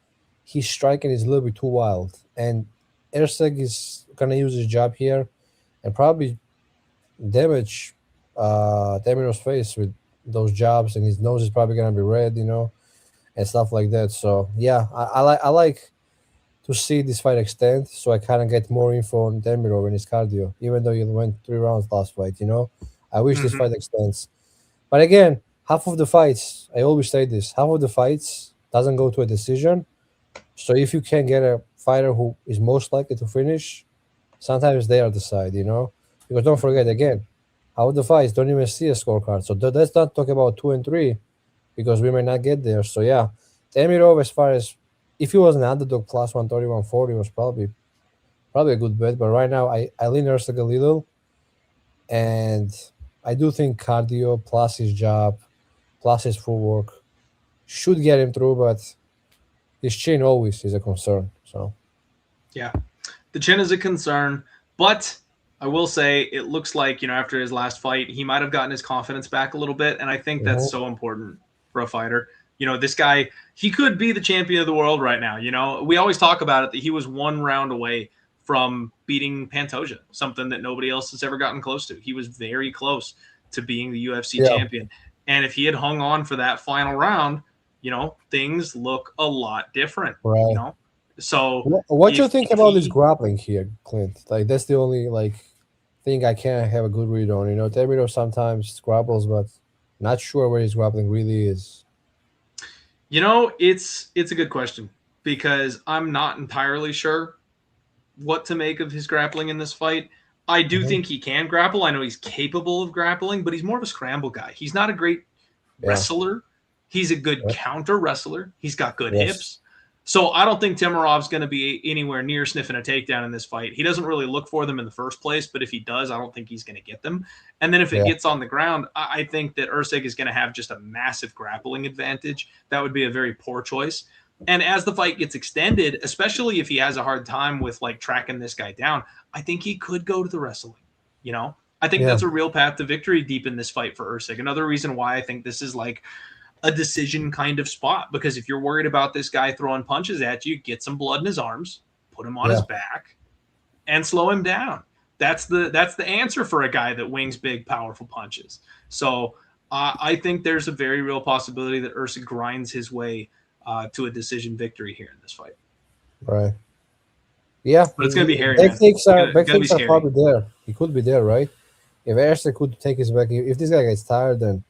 S2: his striking is a little bit too wild. And Erceg is gonna use his jab here and probably damage Temirov's face with those jabs, and his nose is probably gonna be red, and stuff like that. So yeah, I like to see this fight extend, so I kind of get more info on Temirov and his cardio, even though he went 3 rounds last fight. I wish this fight extends, but again, half of the fights, I always say this, half of the fights doesn't go to a decision. So if you can get a fighter who is most likely to finish, sometimes they are the side, because don't forget again, half of the fights don't even see a scorecard. So let's not talk about 2 and 3 because we may not get there. So yeah, Temirov, as far as if he was an underdog plus 130, 140, was probably a good bet. But right now, I lean Erceg a little, and I do think cardio plus his job plus his footwork should get him through, but his chin always is a concern. So
S1: yeah, the chin is a concern, but I will say it looks like, after his last fight, he might have gotten his confidence back a little bit. And I think that's so important for a fighter. This guy, he could be the champion of the world right now. We always talk about it that he was 1 round away from beating Pantoja, something that nobody else has ever gotten close to. He was very close to being the UFC champion. And if he had hung on for that final round, things look a lot different.
S2: Right.
S1: So
S2: what do you think about his grappling here, Clint? Like that's the only thing I can't have a good read on. Temirov sometimes grapples, but not sure where his grappling really is.
S1: It's a good question because I'm not entirely sure what to make of his grappling in this fight. I do think he can grapple. I know he's capable of grappling, but he's more of a scramble guy. He's not a great wrestler. He's a good counter wrestler. He's got good hips. So I don't think Temirov's going to be anywhere near sniffing a takedown in this fight. He doesn't really look for them in the first place, but if he does, I don't think he's going to get them. And then if it gets on the ground, I think that Erceg is going to have just a massive grappling advantage. That would be a very poor choice. And as the fight gets extended, especially if he has a hard time with tracking this guy down, I think he could go to the wrestling. I think that's a real path to victory deep in this fight for Erceg. Another reason why I think this is a decision kind of spot, because if you're worried about this guy throwing punches at you, get some blood in his arms, put him on his back, and slow him down. That's the answer for a guy that wings big, powerful punches. So I think there's a very real possibility that Erceg grinds his way to a decision victory here in this fight.
S2: Right. Yeah.
S1: But it's going to be hairy.
S2: Back kicks are probably there. He could be there, right? If Erceg could take his back, if this guy gets tired, then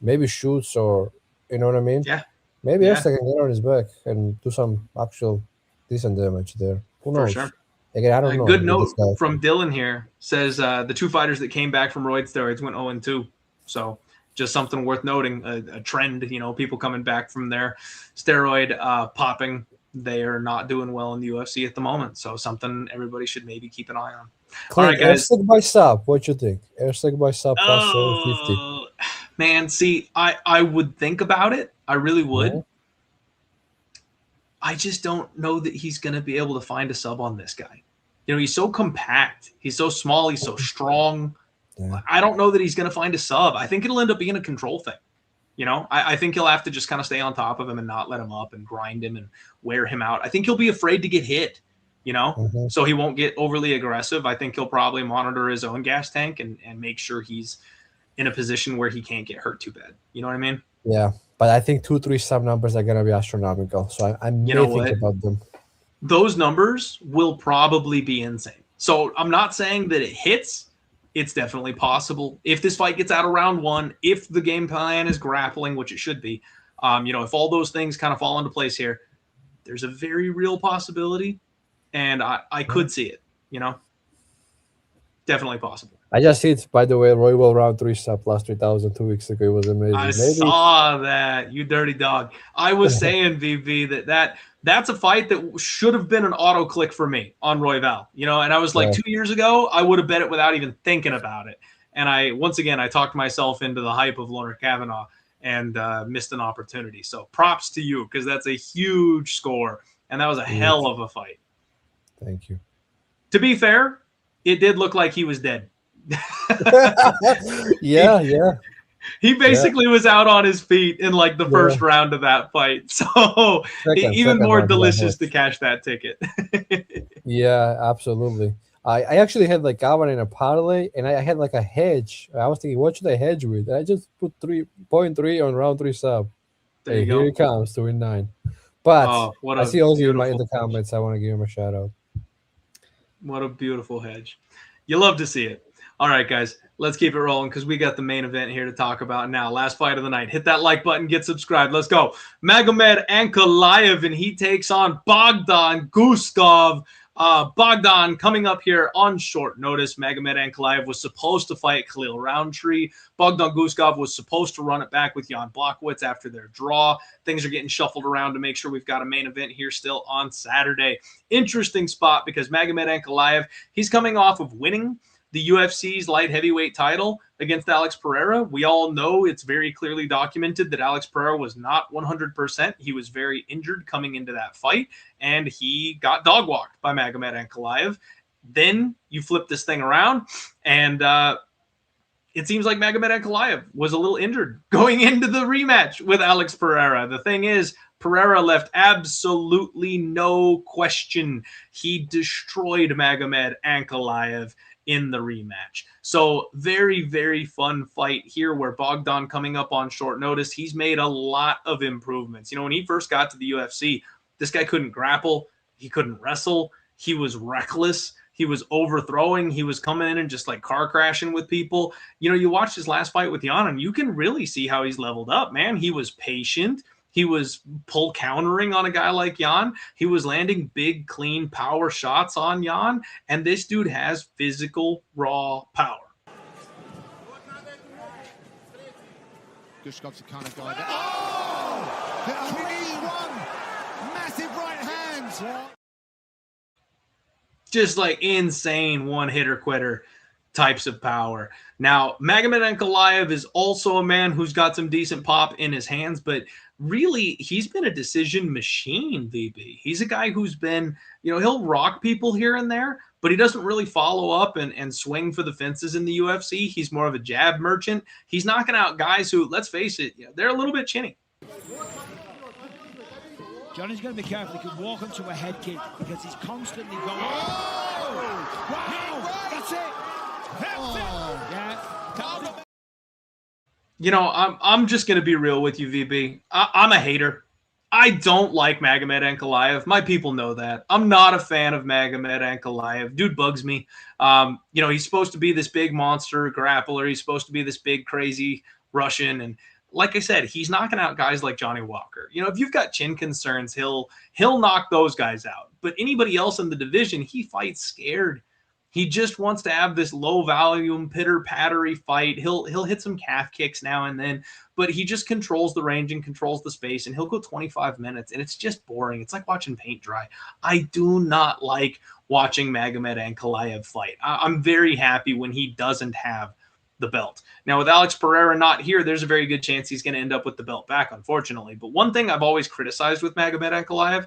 S2: maybe shoots or, you know what I mean?
S1: Yeah.
S2: Maybe Erceg can get on his back and do some actual decent damage there. Who knows?
S1: For sure.
S2: Again, I don't know.
S1: Good note from Dylan here says the 2 fighters that came back from roid steroids went 0-2. So just something worth noting, a trend, people coming back from their steroid popping They are not doing well in the UFC at the moment. So something everybody should maybe keep an eye on.
S2: Clint,
S1: All right, guys.
S2: Erceg by sub. What you think? Erceg by sub plus 750.
S1: Oh, man, see, I would think about it. I really would.
S2: Yeah.
S1: I just don't know that he's going to be able to find a sub on this guy. You know, he's so compact. He's so small. He's so strong.
S2: Yeah.
S1: I don't know that he's going to find a sub. I think it'll end up being a control thing. You know, I think he'll have to just kind of stay on top of him and not let him up and grind him and wear him out. I think he'll be afraid to get hit, you know, so he won't get overly aggressive. I think he'll probably monitor his own gas tank and make sure he's in a position where he can't get hurt too bad. You know what I mean?
S2: Yeah, but I think 2-3 sub numbers are going to be astronomical. So I may think about them.
S1: Those numbers will probably be insane. So I'm not saying that it hits. It's definitely possible. If this fight gets out of round one, if the game plan is grappling, which it should be, you know, if all those things kind of fall into place here, there's a very real possibility. And I could see it, you know, definitely possible.
S2: I just hit, by the way, Royal round 3 sub plus 3,000 2 weeks ago. It was amazing.
S1: Saw that, you dirty dog. I was saying, VV, that's a fight that should have been an auto click for me on Royval, you know, and I was like 2 years ago, I would have bet it without even thinking about it. And I talked myself into the hype of Loner Kavanaugh and missed an opportunity. So props to you, because that's a huge score. And that was a hell of a fight.
S2: Thank you.
S1: To be fair, it did look like he was dead.
S2: Yeah.
S1: He basically was out on his feet in like the first round of that fight. So even more delicious to cash that ticket.
S2: Yeah, absolutely. I actually had like Gavin in a parlay, and I had like a hedge. I was thinking, what should I hedge with? And I just put 3.3 on round 3 sub.
S1: There you go.
S2: Here he comes to win 9. But I see all of you in the
S1: hedge.
S2: comments. I want to give him a shout out.
S1: What a beautiful hedge. You love to see it. All right, guys, let's keep it rolling because we got the main event here to talk about now. Last fight of the night. Hit that like button, get subscribed. Let's go. Magomed Ankalaev, and he takes on Bogdan Guskov. Bogdan coming up here on short notice. Magomed Ankalaev was supposed to fight Khalil Roundtree. Bogdan Guskov was supposed to run it back with Jan Blachowicz after their draw. Things are getting shuffled around to make sure we've got a main event here still on Saturday. Interesting spot because Magomed Ankalaev, he's coming off of winning the UFC's light heavyweight title against Alex Pereira. We all know it's very clearly documented that Alex Pereira was not 100%. He was very injured coming into that fight, and he got dog-walked by Magomed Ankalaev. Then you flip this thing around, and it seems like Magomed Ankalaev was a little injured going into the rematch with Alex Pereira. The thing is, Pereira left absolutely no question. He destroyed Magomed Ankalaev in the rematch. So very, very fun fight here where Bogdan coming up on short notice. He's made a lot of improvements. You know, when he first got to the UFC, this guy couldn't grapple. He couldn't wrestle. He was reckless. He was overthrowing. He was coming in and just like car crashing with people. You know, you watch his last fight with Jan and you can really see how he's leveled up, man. He was patient. He was pull countering on a guy like Jan. He was landing big, clean power shots on Jan. And this dude has physical, raw power.
S7: Guskov's the kind of guy that... Oh! The 3-1! Massive right hand!
S1: Just like insane one-hitter quitter types of power. Now, Magomed Ankalaev is also a man who's got some decent pop in his hands, but really, he's been a decision machine, VB. He's a guy who's been, you know, he'll rock people here and there, but he doesn't really follow up and swing for the fences in the UFC. He's more of a jab merchant. He's knocking out guys who, let's face it, you know, they're a little bit chinny.
S8: Johnny's going to be careful. He could walk into a head kick because he's constantly going. Oh! Wow! That's it! Oh, yeah.
S1: You know, I'm just going to be real with you, VB. I'm a hater. I don't like Magomed Ankalaev. My people know that. I'm not a fan of Magomed Ankalaev. Dude bugs me. You know, he's supposed to be this big monster grappler. He's supposed to be this big, crazy Russian. And like I said, he's knocking out guys like Johnny Walker. You know, if you've got chin concerns, he'll knock those guys out. But anybody else in the division, he fights scared. He just wants to have this low volume, pitter-pattery fight. He'll hit some calf kicks now and then, but he just controls the range and controls the space, and he'll go 25 minutes, and it's just boring. It's like watching paint dry. I do not like watching Magomed Ankalaev fight. I'm very happy when he doesn't have the belt. Now, with Alex Pereira not here, there's a very good chance he's going to end up with the belt back, unfortunately. But one thing I've always criticized with Magomed Ankalaev,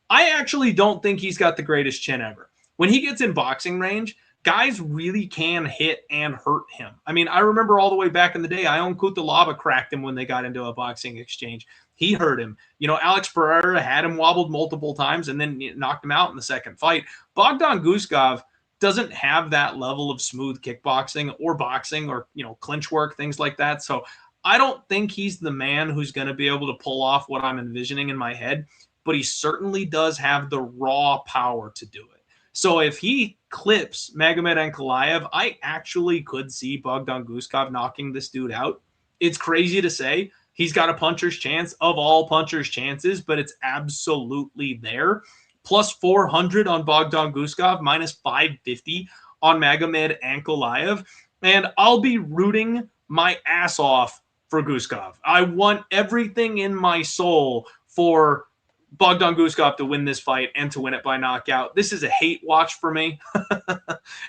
S1: I actually don't think he's got the greatest chin ever. When he gets in boxing range, guys really can hit and hurt him. I mean, I remember all the way back in the day, Ion Cutelaba cracked him when they got into a boxing exchange. He hurt him. You know, Alex Pereira had him wobbled multiple times and then knocked him out in the second fight. Bogdan Guskov doesn't have that level of smooth kickboxing or boxing or, you know, clinch work, things like that. So I don't think he's the man who's going to be able to pull off what I'm envisioning in my head, but he certainly does have the raw power to do it. So if he clips Magomed Ankalaev, I actually could see Bogdan Guskov knocking this dude out. It's crazy to say. He's got a puncher's chance of all puncher's chances, but it's absolutely there. Plus 400 on Bogdan Guskov, minus 550 on Magomed Ankalaev. And I'll be rooting my ass off for Guskov. I want everything in my soul for Bogdan Guskov to win this fight and to win it by knockout. This is a hate watch for me.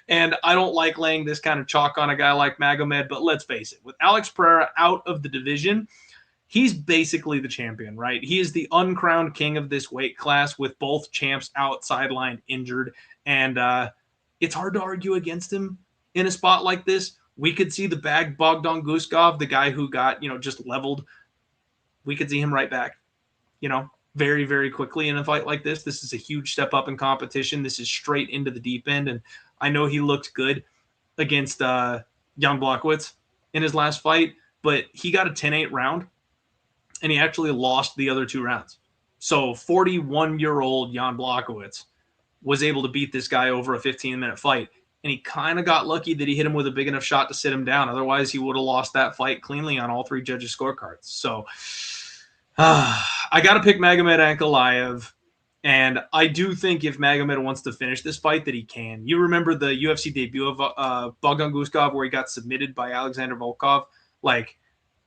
S1: And I don't like laying this kind of chalk on a guy like Magomed, but let's face it, with Alex Pereira out of the division, he's basically the champion, right? He is the uncrowned king of this weight class with both champs out, sidelined, injured. And it's hard to argue against him in a spot like this. We could see the bag Bogdan Guskov, the guy who got, you know, just leveled. We could see him right back, you know, very, very quickly in a fight like this. This is a huge step up in competition. This is straight into the deep end. And I know he looked good against Jan Blachowicz in his last fight, but he got a 10-8 round, and he actually lost the other 2 rounds. So 41-year-old Jan Blachowicz was able to beat this guy over a 15-minute fight, and he kind of got lucky that he hit him with a big enough shot to sit him down. Otherwise, he would have lost that fight cleanly on all 3 judges' scorecards. So I got to pick Magomed Ankalaev, and I do think if Magomed wants to finish this fight that he can. You remember the UFC debut of Bogdan Guskov where he got submitted by Alexander Volkov? Like,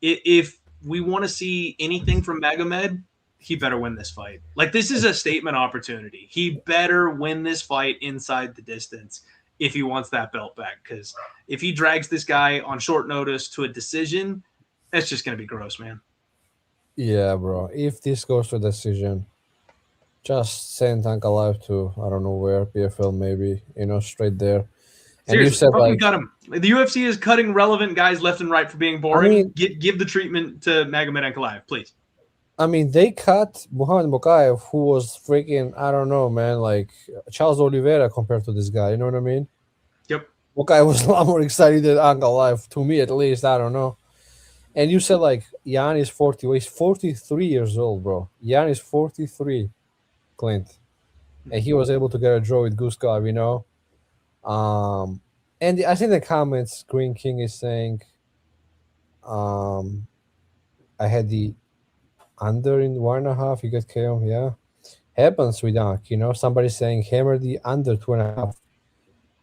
S1: if we want to see anything from Magomed, he better win this fight. Like, this is a statement opportunity. He better win this fight inside the distance if he wants that belt back, because if he drags this guy on short notice to a decision, that's just going to be gross, man.
S2: Yeah, bro. If this goes to a decision, just send Ankalaev to, I don't know where, PFL maybe, you know, straight there. And
S1: Seriously,
S2: you said, like,
S1: cut him. The UFC is cutting relevant guys left and right for being boring.
S2: I mean,
S1: give the treatment to Magomed Ankalaev, please.
S2: I mean, they cut Muhammad Mokaev, who was freaking, I don't know, man, like Charles Oliveira compared to this guy. You know what I mean?
S1: Yep.
S2: Mokaev was a lot more excited than Ankalaev, to me at least. I don't know. And you said, like, Jan is 40. Well, he's 43 years old, bro. Jan is 43, Clint. And he was able to get a draw with Guskov, you know? And I think the comments, Green King is saying, I had the under in 1.5, you get KO, yeah. Happens with Ank, you know? Somebody saying hammer the under 2.5.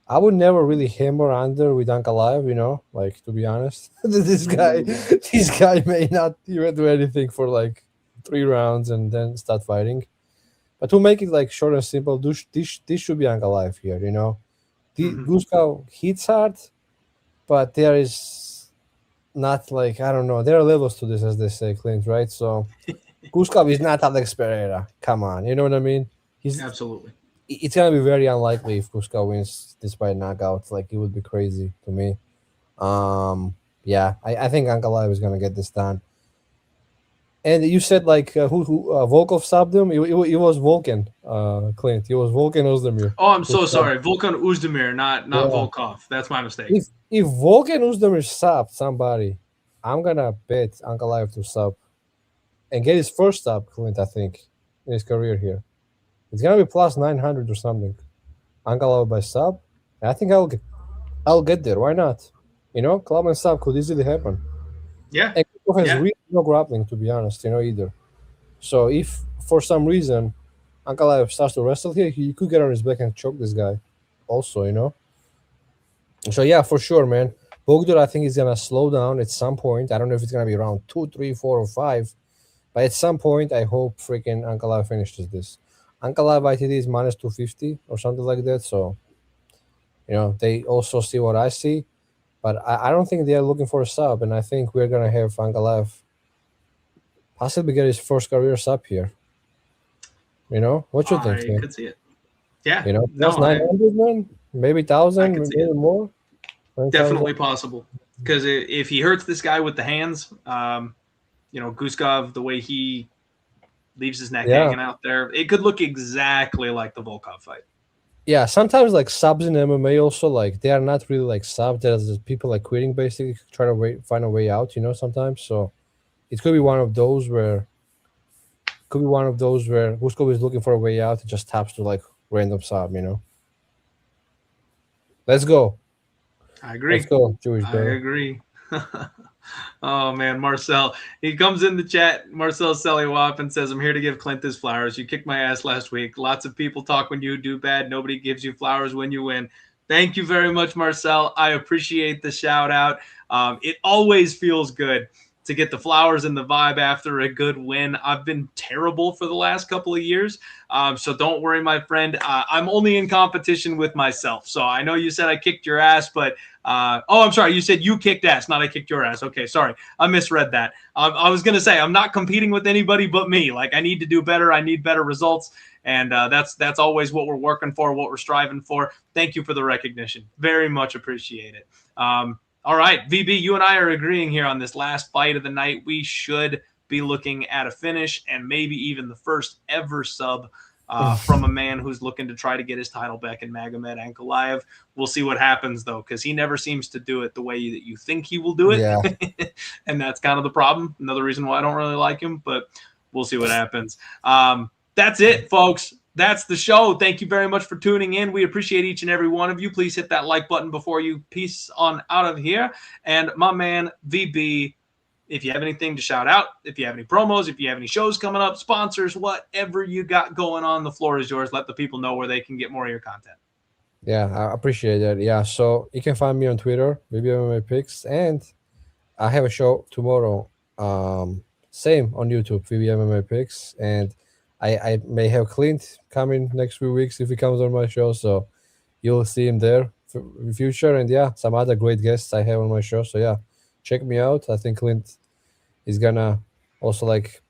S2: I would never really hammer under with Ankalaev, you know, like, to be honest. this guy may not even do anything for like 3 rounds and then start fighting. But to make it like short and simple, this should be Ankalaev here, you know. Guskov hits hard, but there is not like, I don't know, there are levels to this, as they say, Clint, right? So Guskov is not Alex Pereira. Come on, you know what I mean? He's
S1: absolutely.
S2: It's gonna be very unlikely if Guskov wins this by knockout. Like, it would be crazy to me. Yeah, I think Ankalaev is gonna get this done. And you said like who Volkov subbed him? It was Volkan, Clint. It was Volkan Ozdemir.
S1: Oh, I'm so sorry, Volkan Ozdemir, not Volkov. That's my mistake.
S2: If Volkan Ozdemir subbed somebody, I'm gonna bet Ankalaev to sub and get his first sub, Clint. I think in his career here. It's gonna be plus 900 or something. Ankalaev by sub. I think I'll get there. Why not? You know, club and sub could easily happen.
S1: Yeah.
S2: And Guskov has really no grappling, to be honest, you know, either. So if for some reason Ankalaev starts to wrestle here, he could get on his back and choke this guy also, you know. So yeah, for sure, man. Bogdan, I think, is gonna slow down at some point. I don't know if it's gonna be around 2, 3, 4, or 5, but at some point, I hope freaking Ankalaev finishes this. Ankalaev ITD is minus 250 or something like that. So they also see what I see, but I don't think they are looking for a sub, and I think we're gonna have Ankalaev possibly get his first career sub here. What you think,
S1: I
S2: man?
S1: could see it. Yeah.
S2: Plus 900, man, maybe 1,000,
S1: I could see
S2: maybe
S1: it.
S2: more.
S1: Definitely possible. Because if he hurts this guy with the hands, Guskov, the way he leaves his neck hanging out there, it could look exactly like the Volkov fight.
S2: Yeah, sometimes like subs in MMA also, like they are not really like subs. There's just people like quitting, basically trying to find a way out. Sometimes. So it could be one of those where Guskov is looking for a way out. It just taps to like random sub. Let's go.
S1: I agree.
S2: Let's go, Jewish
S1: I
S2: brother.
S1: agree. Oh man, Marcel. He comes in the chat. Marcel Seliwap and says, "I'm here to give Clint his flowers. You kicked my ass last week. Lots of people talk when you do bad. Nobody gives you flowers when you win." Thank you very much, Marcel. I appreciate the shout out. It always feels good to get the flowers and the vibe after a good win. I've been terrible for the last couple of years. So don't worry, my friend. I'm only in competition with myself. So I know you said I kicked your ass, but I'm sorry. You said you kicked ass, not I kicked your ass. Okay, sorry. I misread that. I was going to say I'm not competing with anybody but me. Like I need to do better. I need better results. And that's always what we're working for, what we're striving for. Thank you for the recognition. Very much appreciate it. All right, VB, you and I are agreeing here on this last fight of the night. We should be looking at a finish and maybe even the first ever sub from a man who's looking to try to get his title back in Magomed Ankalaev. We'll see what happens, though, because he never seems to do it the way that you think he will do it.
S2: Yeah.
S1: And that's kind of the problem. Another reason why I don't really like him, but we'll see what happens. That's it, folks. That's the show. Thank you very much for tuning in. We appreciate each and every one of you. Please hit that like button before you peace on out of here. And my man, VB, if you have anything to shout out, if you have any promos, if you have any shows coming up, sponsors, whatever you got going on, the floor is yours. Let the people know where they can get more of your content.
S2: Yeah, I appreciate that. Yeah, so you can find me on Twitter, VBMMA Picks, and I have a show tomorrow. Same on YouTube, VBMMA Picks, and I may have Clint coming next few weeks if he comes on my show, so you'll see him there in the future. And yeah, some other great guests I have on my show. So yeah, check me out. I think Clint is gonna also like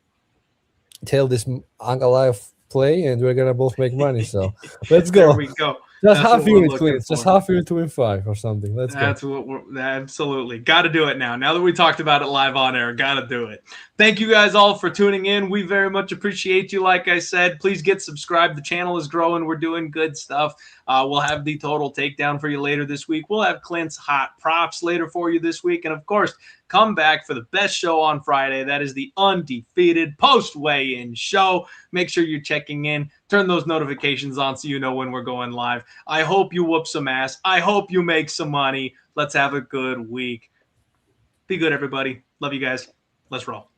S2: tell this Ankalaev play, and we're gonna both make money. So let's go.
S1: There we go.
S2: Just half unit, Clint. Just half unit to win 5 or something. Let's go.
S1: That's what we're absolutely got to do it now. Now that we talked about it live on air, got to do it. Thank you guys all for tuning in. We very much appreciate you. Like I said, please get subscribed. The channel is growing. We're doing good stuff. We'll have the total takedown for you later this week. We'll have Clint's hot props later for you this week. And of course, come back for the best show on Friday. That is the undefeated post-weigh-in show. Make sure you're checking in. Turn those notifications on so you know when we're going live. I hope you whoop some ass. I hope you make some money. Let's have a good week. Be good, everybody. Love you guys. Let's roll.